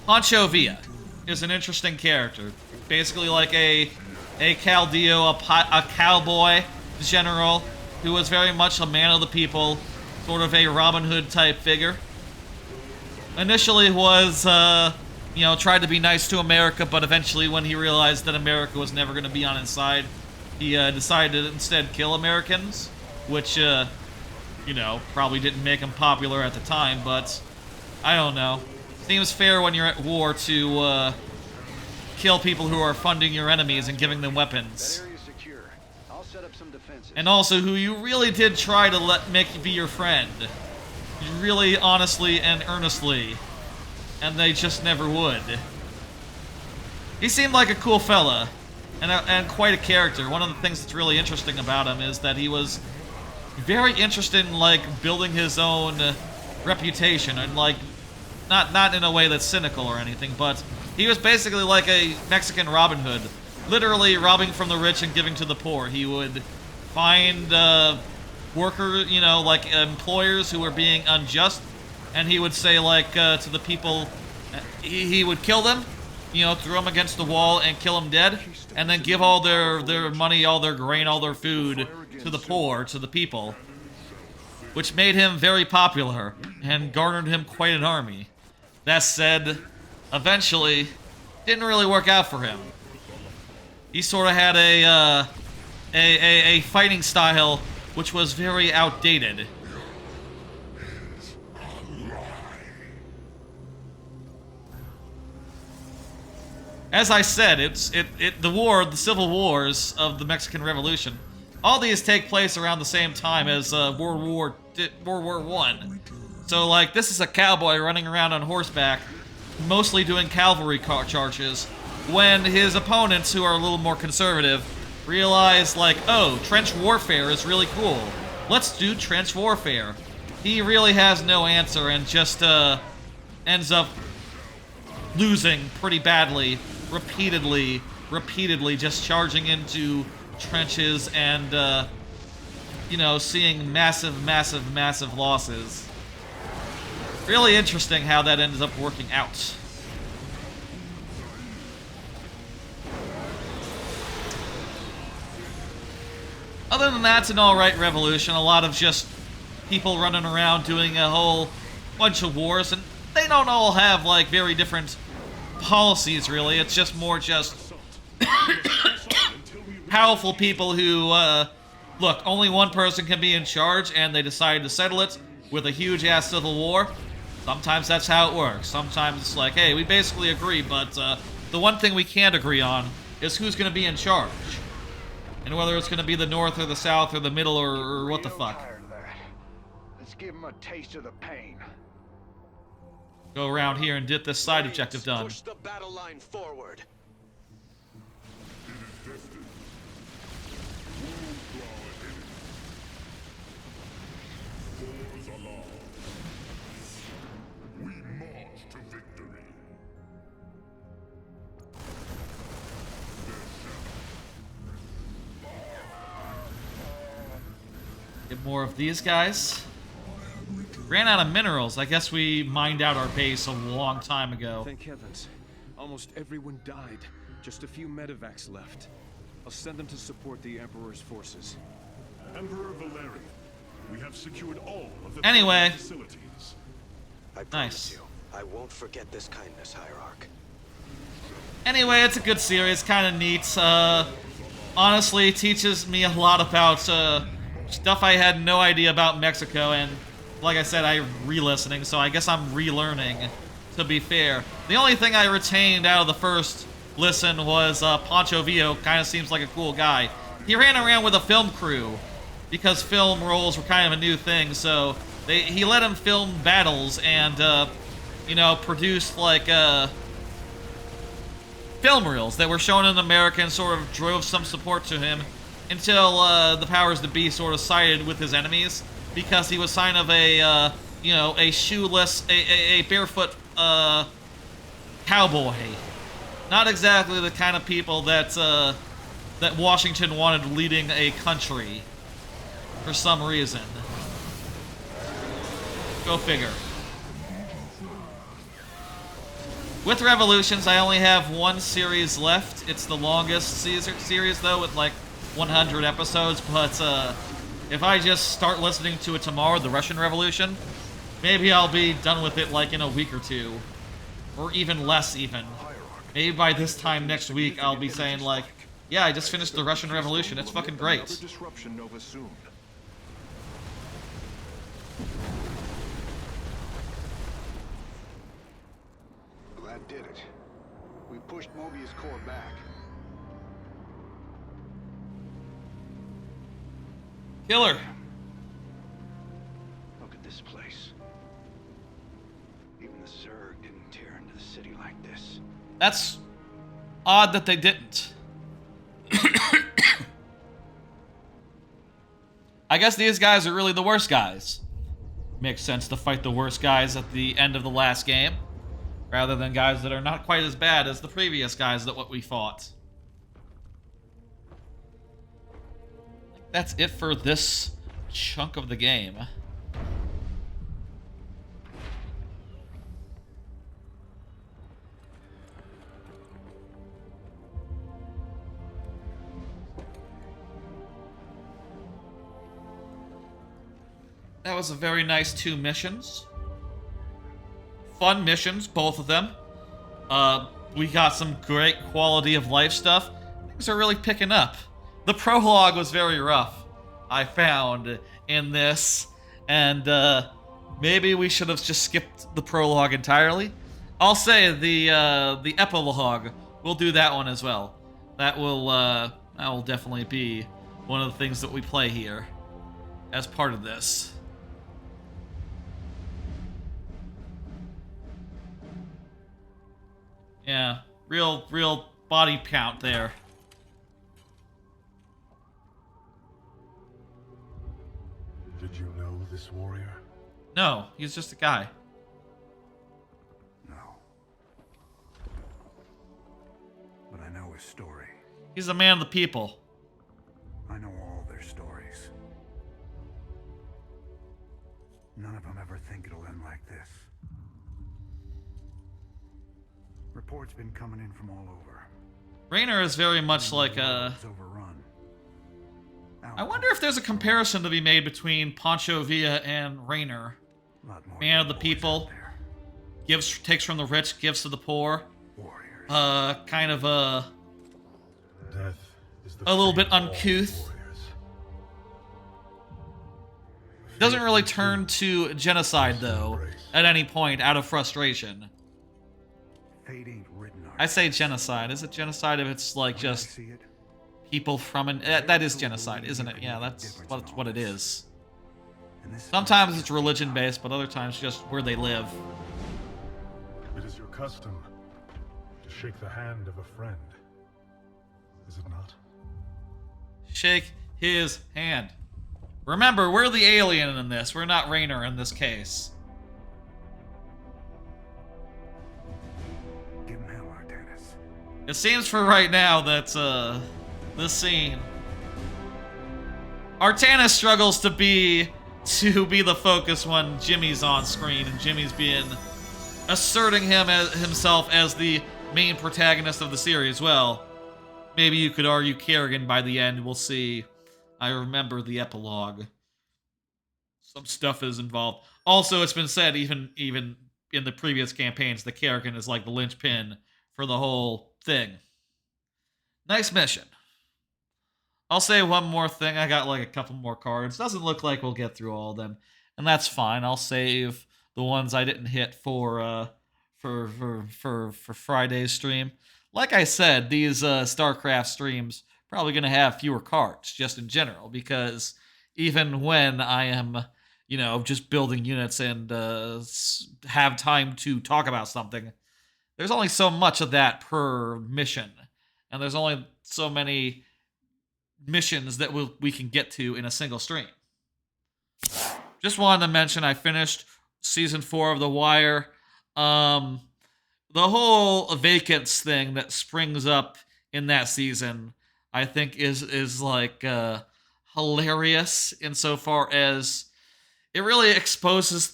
Pancho Villa is an interesting character. Basically like a Caldeo, a cowboy general who was very much a man of the people, sort of a Robin Hood type figure. Initially was, you know, tried to be nice to America, but eventually when he realized that America was never going to be on his side, he decided to instead kill Americans, which, you know, probably didn't make him popular at the time, but I don't know. Seems fair when you're at war to kill people who are funding your enemies and giving them weapons. And also who you really did try to make be your friend. Really honestly and earnestly. And they just never would. He seemed like a cool fella. And quite a character. One of the things that's really interesting about him is that he was very interested in, like, building his own reputation. And, like, not in a way that's cynical or anything, but he was basically like a Mexican Robin Hood. Literally robbing from the rich and giving to the poor. He would find workers, you know, like employers who were being unjust, and he would say, like, to the people, he would kill them, you know, throw them against the wall and kill them dead, and then give all their money, all their grain, all their food to the poor, to the people, which made him very popular and garnered him quite an army. That said, eventually, didn't really work out for him. He sort of had a fighting style which was very outdated. As I said, the civil wars of the Mexican Revolution, all these take place around the same time as World War I. So, like, this is a cowboy running around on horseback, mostly doing cavalry charges, when his opponents, who are a little more conservative, realize, like, oh, trench warfare is really cool. Let's do trench warfare. He really has no answer and just ends up losing pretty badly, repeatedly, just charging into trenches and, you know, seeing massive losses. Really interesting how that ends up working out. Other than that, it's an alright revolution. A lot of just people running around doing a whole bunch of wars, and they don't all have, like, very different policies, really. It's just more just powerful people who, look, only one person can be in charge, and they decide to settle it with a huge-ass civil war. Sometimes that's how it works. Sometimes it's like, hey, we basically agree, but the one thing we can't agree on is who's going to be in charge. And whether it's going to be the North or the South or the Middle or what the fuck. Let's give him a taste of the pain. Go around here and get this side objective done. Push the battle line forward. to victory. Get more of these guys. Ran out of minerals. I guess we mined out our base a long time ago. Thank heavens. Almost everyone died. Just a few medevacs left. I'll send them to support the Emperor's forces. Emperor Valerian, we have secured all of the Anyway. facilities. I promise you, I won't forget this kindness, Hierarch. Anyway, it's a good series. Kind of neat. Honestly, teaches me a lot about stuff I had no idea about Mexico, and like I said, I re-listening, so I guess I'm relearning, to be fair. The only thing I retained out of the first listen was Pancho Villa. Kind of seems like a cool guy. He ran around with a film crew, because film roles were kind of a new thing, so he let him film battles and, you know, produced, like, film reels that were shown in America and sort of drove some support to him until the powers that be sort of sided with his enemies because he was sign of a, you know, a shoeless, a barefoot cowboy. Not exactly the kind of people that that Washington wanted leading a country for some reason. Go figure. With Revolutions, I only have one series left. It's the longest series, though, with like 100 episodes. But if I just start listening to it tomorrow, the Russian Revolution, maybe I'll be done with it like in a week or two. Or even less, even. Maybe by this time next week, I'll be saying like, yeah, I just finished the Russian Revolution. It's fucking great. Disruption Nova soon. Well, that did it. We pushed Mobius core back. Killer. Look at this place. Even the Zerg didn't tear into the city like this. That's odd that they didn't. I guess these guys are really the worst guys. Makes sense to fight the worst guys at the end of the last game, rather than guys that are not quite as bad as the previous guys that what we fought. That's it for this chunk of the game. That was a very nice 2 missions. Fun missions, both of them. We got some great quality of life stuff. Things are really picking up. The prologue was very rough, I found, in this. And maybe we should have just skipped the prologue entirely. I'll say the epilogue, we'll do that one as well. That will definitely be one of the things that we play here as part of this. Yeah, real body count there. Did you know this warrior? No, he's just a guy. No. But I know his story. He's a man of the people. I know all their stories. None of them ever think it'll end like this. Reports been coming in from all over. Raynor is very much like a... I wonder if there's a comparison to be made between Pancho Villa and Raynor. Man of the people. Takes from the rich, gives to the poor. Kind of a little bit uncouth. Doesn't really turn to genocide, though, at any point, out of frustration. I say genocide. Is it genocide if it's like just people from an... that is genocide, isn't it? Yeah, that's what it is. Sometimes it's religion-based, but other times just where they live. It is your custom to shake the hand of a friend, is it not? Shake his hand. Remember, we're the alien in this. We're not Raynor in this case. It seems for right now that this scene, Artanis struggles to be the focus when Jimmy's on screen, and Jimmy's asserting himself as the main protagonist of the series. Well, maybe you could argue Kerrigan by the end. We'll see. I remember the epilogue. Some stuff is involved. Also, it's been said even in the previous campaigns that Kerrigan is like the linchpin for the whole thing. Nice mission. I'll say one more thing. I got like a couple more cards. Doesn't look like we'll get through all of them, and that's fine. I'll save the ones I didn't hit for Friday's stream. Like I said, these StarCraft streams probably going to have fewer cards just in general, because even when I am, just building units and have time to talk about something, there's only so much of that per mission, and there's only so many missions that we can get to in a single stream. Just wanted to mention I finished Season 4 of The Wire. The whole vacants thing that springs up in that season, I think is like hilarious insofar as it really exposes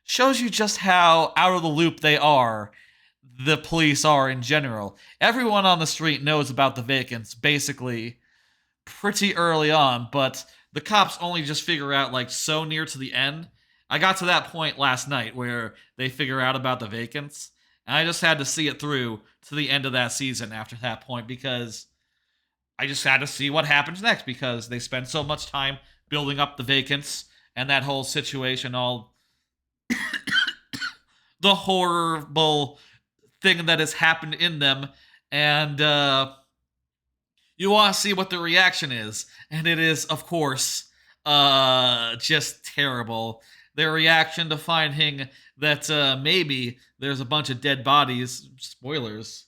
shows you just how out of the loop the police are in general. Everyone on the street knows about the vacants basically pretty early on, but the cops only just figure out like so near to the end. I got to that point last night where they figure out about the vacants, and I just had to see it through to the end of that season after that point, because I just had to see what happens next, because they spend so much time building up the vacants and that whole situation, all the horrible thing that has happened in them, and you want to see what the reaction is, and it is, of course, just terrible. Their reaction to finding that maybe there's a bunch of dead bodies. Spoilers.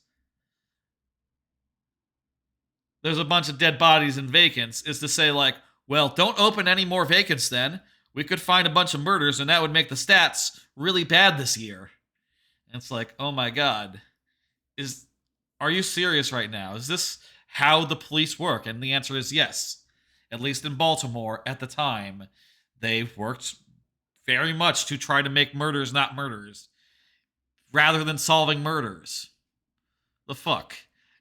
There's a bunch of dead bodies in vacants is to say, like, well, don't open any more vacants then. We could find a bunch of murders, and that would make the stats really bad this year. And it's like, oh my god. Are you serious right now? Is this how the police work? And the answer is yes. At least in Baltimore, at the time, they worked very much to try to make murders not murders, rather than solving murders. The fuck?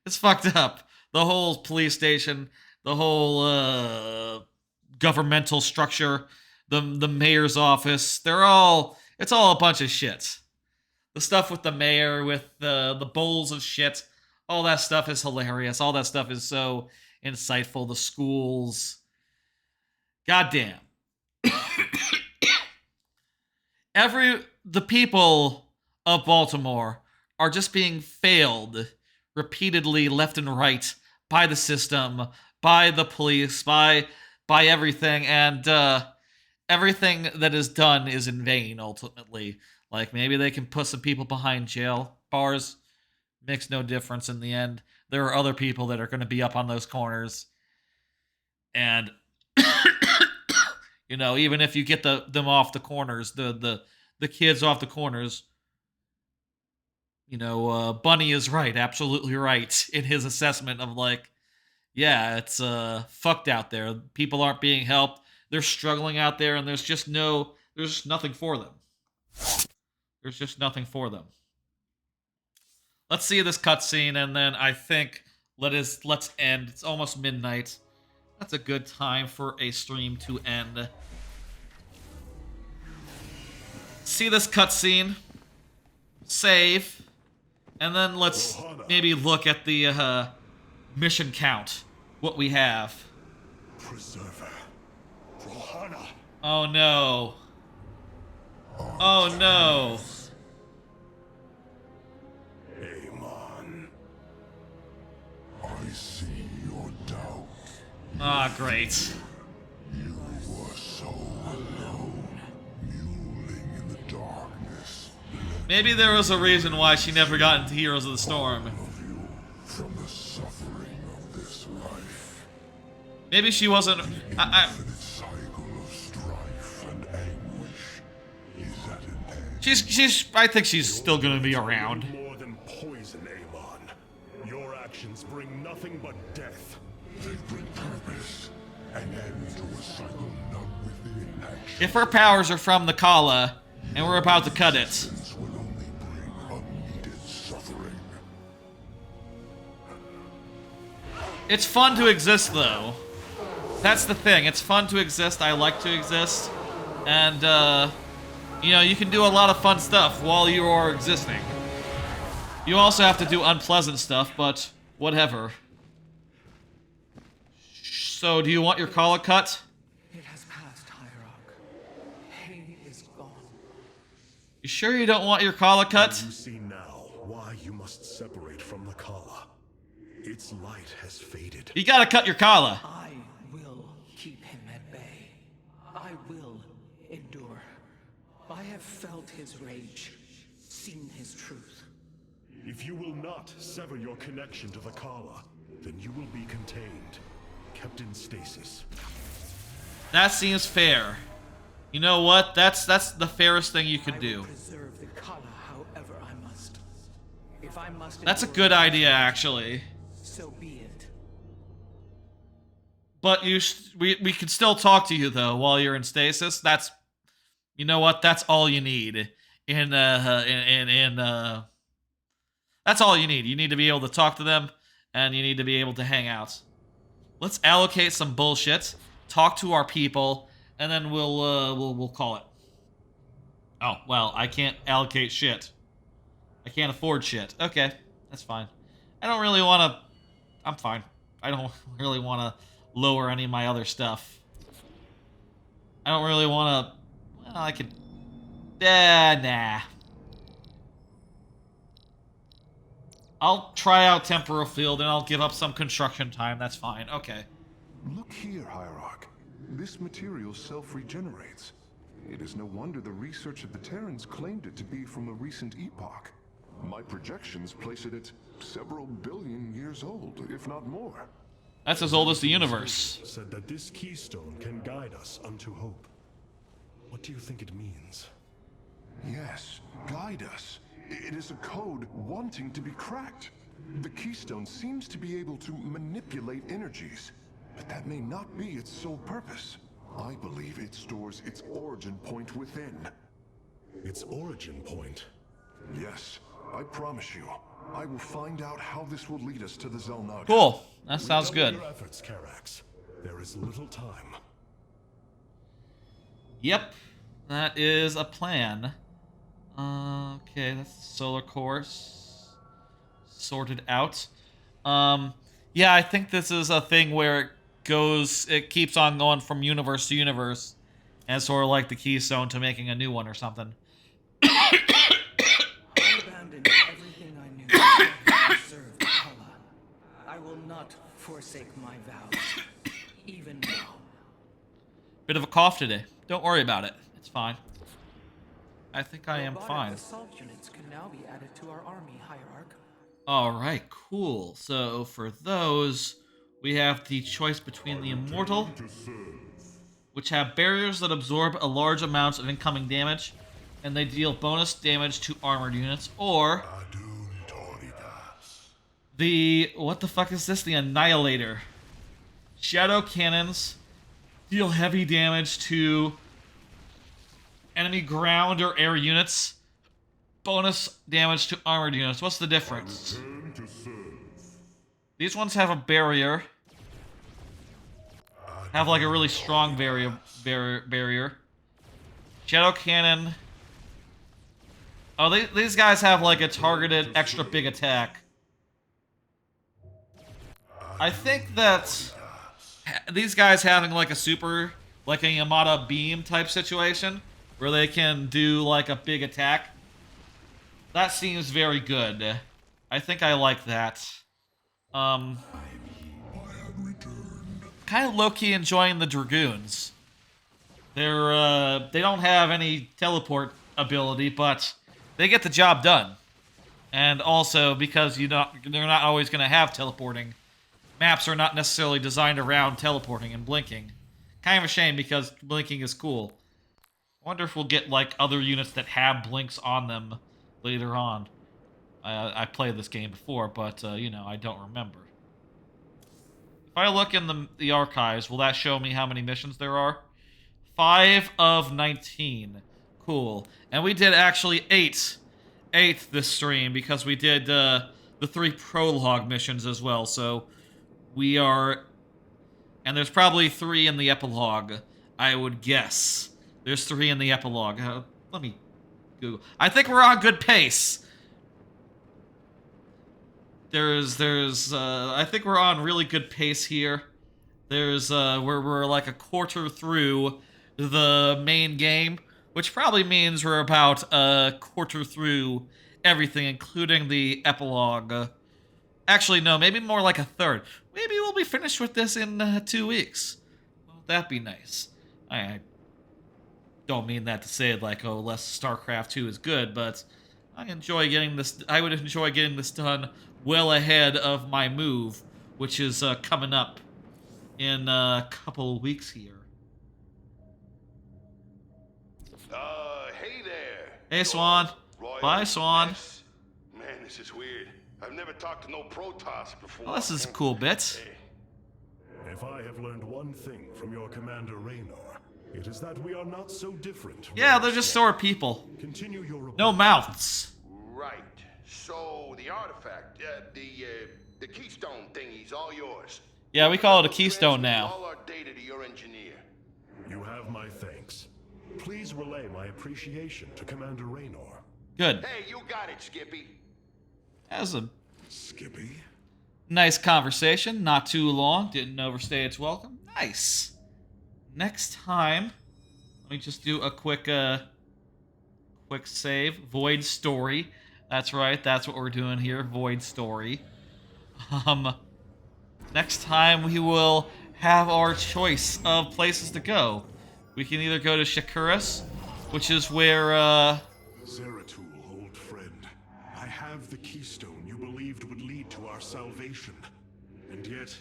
It's fucked up. The whole police station, the whole governmental structure, the mayor's office, it's all a bunch of shit. The stuff with the mayor, with the bowls of shit, all that stuff is hilarious. All that stuff is so insightful. The schools. Goddamn. The people of Baltimore are just being failed repeatedly left and right by the system, by the police, by everything, and everything that is done is in vain ultimately. Like, maybe they can put some people behind jail bars. Makes no difference in the end. There are other people that are going to be up on those corners. And, even if you get them off the corners, the kids off the corners, Bunny is right, absolutely right, in his assessment of, like, yeah, it's fucked out there. People aren't being helped. They're struggling out there, and there's just nothing for them. There's just nothing for them. Let's see this cutscene, and then I think let's end. It's almost midnight. That's a good time for a stream to end. See this cutscene, save, and then let's maybe look at the mission count. What we have. Preserver. Rohana. Oh no. Oh no. Amon. I see your doubt. Ah, great. You were so alone, mewling in the darkness. Maybe there was a reason why she never got into Heroes of the Storm. From the suffering of this life. Maybe she wasn't. Infinite cycle of strife and anguish is at an end. I think she's still gonna be around. More than poison, Amon. nothing but death. They bring purpose, an end to a cycle not within action. If her powers are from the Kala, and we're about to cut it. Will only bring unneeded suffering. It's fun to exist, though. That's the thing. It's fun to exist. I like to exist. And, you know, you can do a lot of fun stuff while you are existing. You also have to do unpleasant stuff, but whatever. So, do you want your Kala cut? It has passed, Hierarch. Hay is gone. You sure you don't want your Kala cut? You see now why you must separate from the Kala. Its light has faded. You gotta cut your Kala. I will keep him at bay. I will endure. I have felt his rage, seen his truth. If you will not sever your connection to the Kala, then you will be contained, kept in stasis. That seems fair. You know what? That's the fairest thing you could do. Preserve the Kala however I must. If I must. That's a good idea, actually. So be it. But we can still talk to you though while you're in stasis. That's, you know what? That's all you need. That's all you need. You need to be able to talk to them, and you need to be able to hang out. Let's allocate some bullshit, talk to our people, and then we'll call it. Oh well, I can't allocate shit. I can't afford shit. Okay, that's fine. I don't really want to. I'm fine. I don't really want to lower any of my other stuff. I don't really want to. Well, I could. Nah. I'll try out temporal field and I'll give up some construction time. That's fine. Okay. Look here, Hierarch. This material self-regenerates. It is no wonder the research of the Terrans claimed it to be from a recent epoch. My projections place it at several billion years old, if not more. That's as old as the universe. Said that this keystone can guide us unto hope. What do you think it means? Yes, guide us. It is a code wanting to be cracked. The keystone seems to be able to manipulate energies, but that may not be its sole purpose. I believe it stores its origin point within. Its origin point? Yes, I promise you. I will find out how this will lead us to the Zelnug. Cool. That sounds good. Your efforts, Carrax. There is little time. Yep. That is a plan. Okay, that's the solar course sorted out. Yeah, I think this is a thing where it keeps on going from universe to universe, and sort of like the keystone to making a new one or something. I abandoned everything I knew to serve Kala. I will not forsake my vows, even now. Bit of a cough today. Don't worry about it. It's fine. I think I am fine. Assault units can now be added to our army, Hierarch. Alright, cool. So for those, we have the choice between the Immortal, which have barriers that absorb a large amount of incoming damage, and they deal bonus damage to armored units, or what the fuck is this? The Annihilator. Shadow cannons deal heavy damage to enemy ground or air units. Bonus damage to armored units. What's the difference? These ones have a barrier. Have like a really strong barrier. Shadow cannon. Oh, these guys have like a targeted extra big attack. I think that these guys having like a super, like a Yamada beam type situation, where they can do like a big attack. That seems very good. I think I like that. Kind of low-key enjoying the Dragoons. They don't have any teleport ability, but they get the job done. And also because they're not always going to have teleporting. Maps are not necessarily designed around teleporting and blinking. Kind of a shame because blinking is cool. I wonder if we'll get like other units that have blinks on them later on. I played this game before, but you know, I don't remember. If I look in the archives, will that show me how many missions there are? 5 of 19. Cool. And we did actually 8 this stream because we did the 3 prologue missions as well. So we are... And there's probably 3 in the epilogue, I would guess. There's 3 in the epilogue. Let me Google. I think we're on good pace. I think we're on really good pace here. We're like a quarter through the main game, which probably means we're about a quarter through everything, including the epilogue. Actually, no, maybe more like a third. Maybe we'll be finished with this in 2 weeks. Won't that be nice? I don't mean that to say it like, oh, less StarCraft II is good, but I would enjoy getting this done well ahead of my move, which is coming up in a couple of weeks here. Hey there. Hey, Swan. Bye, Swan. Man, this is weird. I've never talked to no Protoss before. Well, this is a cool bit. If I have learned one thing from your commander Raynor, it is that we are not so different. Yeah, they're just sort of people. Continue your report. No mouths. Right. So the artifact, the keystone thingy's all yours. Yeah, we call it a keystone now. All our data to your engineer. You have my thanks. Please relay my appreciation to Commander Raynor. Good. Hey, you got it, Skippy. That was a Skippy. Nice conversation. Not too long. Didn't overstay its welcome. Nice. Next time, let me just do a quick save. Void story. That's right. That's what we're doing here. Void story. Next time we will have our choice of places to go. We can either go to Shakuras, which is where, Zeratul, old friend. I have the keystone you believed would lead to our salvation. And yet,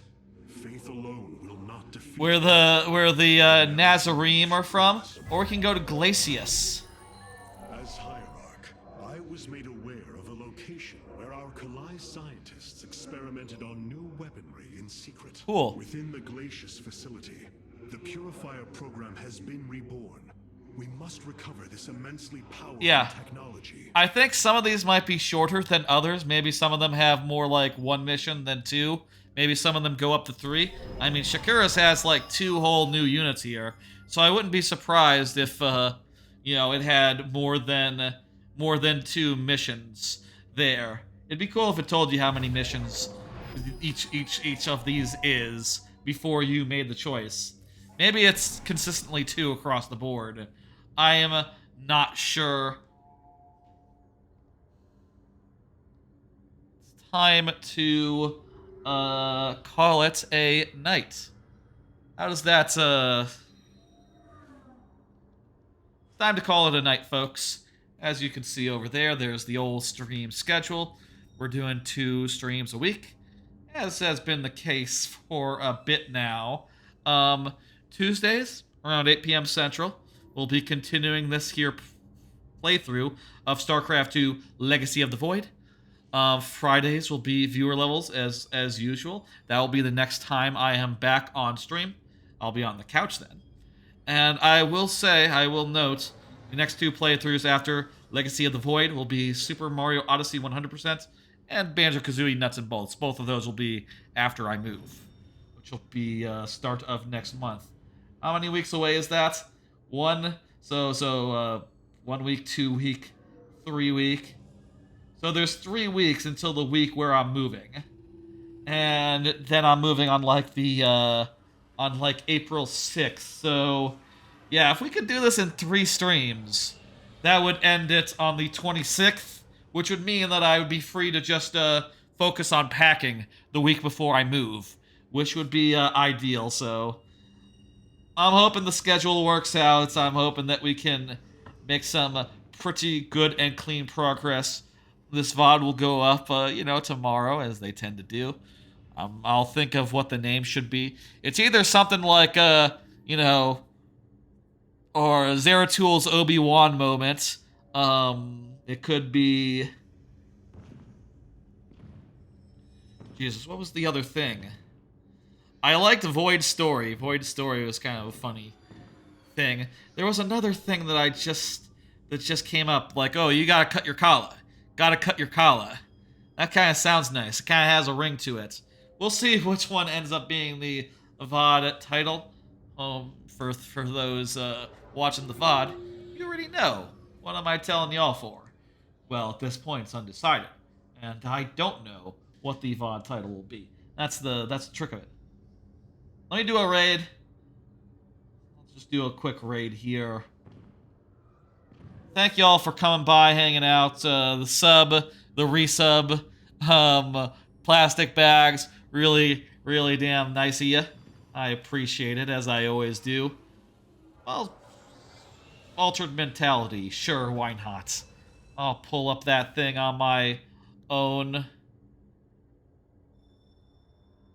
faith alone will not defeat... where the Nazarene are from. Or we can go to Glacius. As Hierarch, I was made aware of a location where our Kalai scientists experimented on new weaponry in secret. Cool. Within the Glacius facility, the Purifier program has been reborn. We must recover this immensely powerful technology. I think some of these might be shorter than others. Maybe some of them have more like 1 mission than 2. Maybe some of them go up to 3. I mean, Shakuras has like 2 whole new units here. So I wouldn't be surprised if, you know, it had more than 2 missions there. It'd be cool if it told you how many missions each of these is before you made the choice. Maybe it's consistently 2 across the board. I am not sure. It's time to call it a night. How does that It's time to call it a night, folks. As you can see over there, there's the old stream schedule. We're doing 2 streams a week, as has been the case for a bit now. Tuesdays, around 8 p.m. Central, we'll be continuing this here playthrough of StarCraft II Legacy of the Void. Fridays will be viewer levels as usual. That will be the next time I am back on stream. I'll be on the couch then. And I will note, the next 2 playthroughs after Legacy of the Void will be Super Mario Odyssey 100% and Banjo-Kazooie Nuts and Bolts. Both of those will be after I move, which will be start of next month. How many weeks away is that? 1. So 1 week, 2 week, 3 week. So there's 3 weeks until the week where I'm moving, and then I'm moving on like April 6th. So yeah, if we could do this in 3 streams, that would end it on the 26th, which would mean that I would be free to just focus on packing the week before I move, which would be ideal. So I'm hoping the schedule works out. I'm hoping that we can make some pretty good and clean progress. This VOD will go up, tomorrow, as they tend to do. I'll think of what the name should be. It's either something like, or Zeratul's Obi-Wan moment. It could be... Jesus, what was the other thing? I liked Void Story. Void Story was kind of a funny thing. There was another thing that just came up, like, oh, you gotta cut your collar. Gotta cut your collar. That kind of sounds nice. It kind of has a ring to it. We'll see which one ends up being the VOD title. For those watching the VOD, you already know. What am I telling y'all for? Well, at this point, it's undecided, and I don't know what the VOD title will be. That's the trick of it. Let me do a raid. Let's just do a quick raid here. Thank y'all for coming by, hanging out. The sub, the resub, plastic bags. Really, really damn nice of you. I appreciate it, as I always do. Well, altered mentality. Sure, why not? I'll pull up that thing on my own.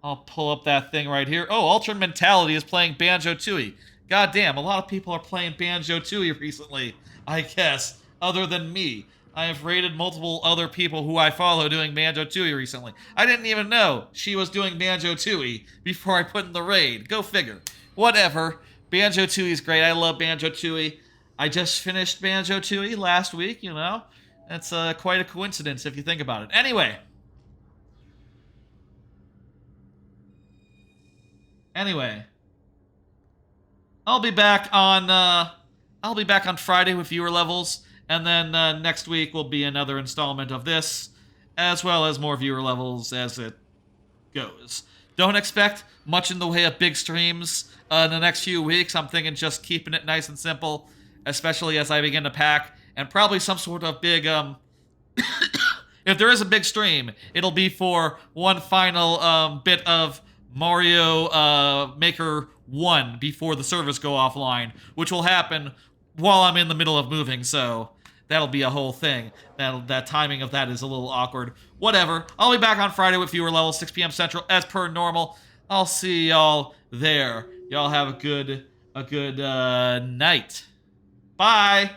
I'll pull up that thing right here. Oh, altered mentality is playing Banjo-Tooie. Goddamn, a lot of people are playing Banjo-Tooie recently, I guess, other than me. I have rated multiple other people who I follow doing Banjo-Tooie recently. I didn't even know she was doing Banjo-Tooie before I put in the raid. Go figure. Whatever. Banjo-Tooie is great. I love Banjo-Tooie. I just finished Banjo-Tooie last week, you know. That's quite a coincidence if you think about it. Anyway. I'll be back on Friday with viewer levels, and then next week will be another installment of this, as well as more viewer levels as it goes. Don't expect much in the way of big streams in the next few weeks. I'm thinking just keeping it nice and simple, especially as I begin to pack, and probably some sort of big, if there is a big stream, it'll be for one final bit of Mario Maker 1 before the servers go offline, which will happen while I'm in the middle of moving, so that'll be a whole thing. That timing of that is a little awkward. Whatever. I'll be back on Friday with viewer level, 6 p.m. Central, as per normal. I'll see y'all there. Y'all have a good night. Bye!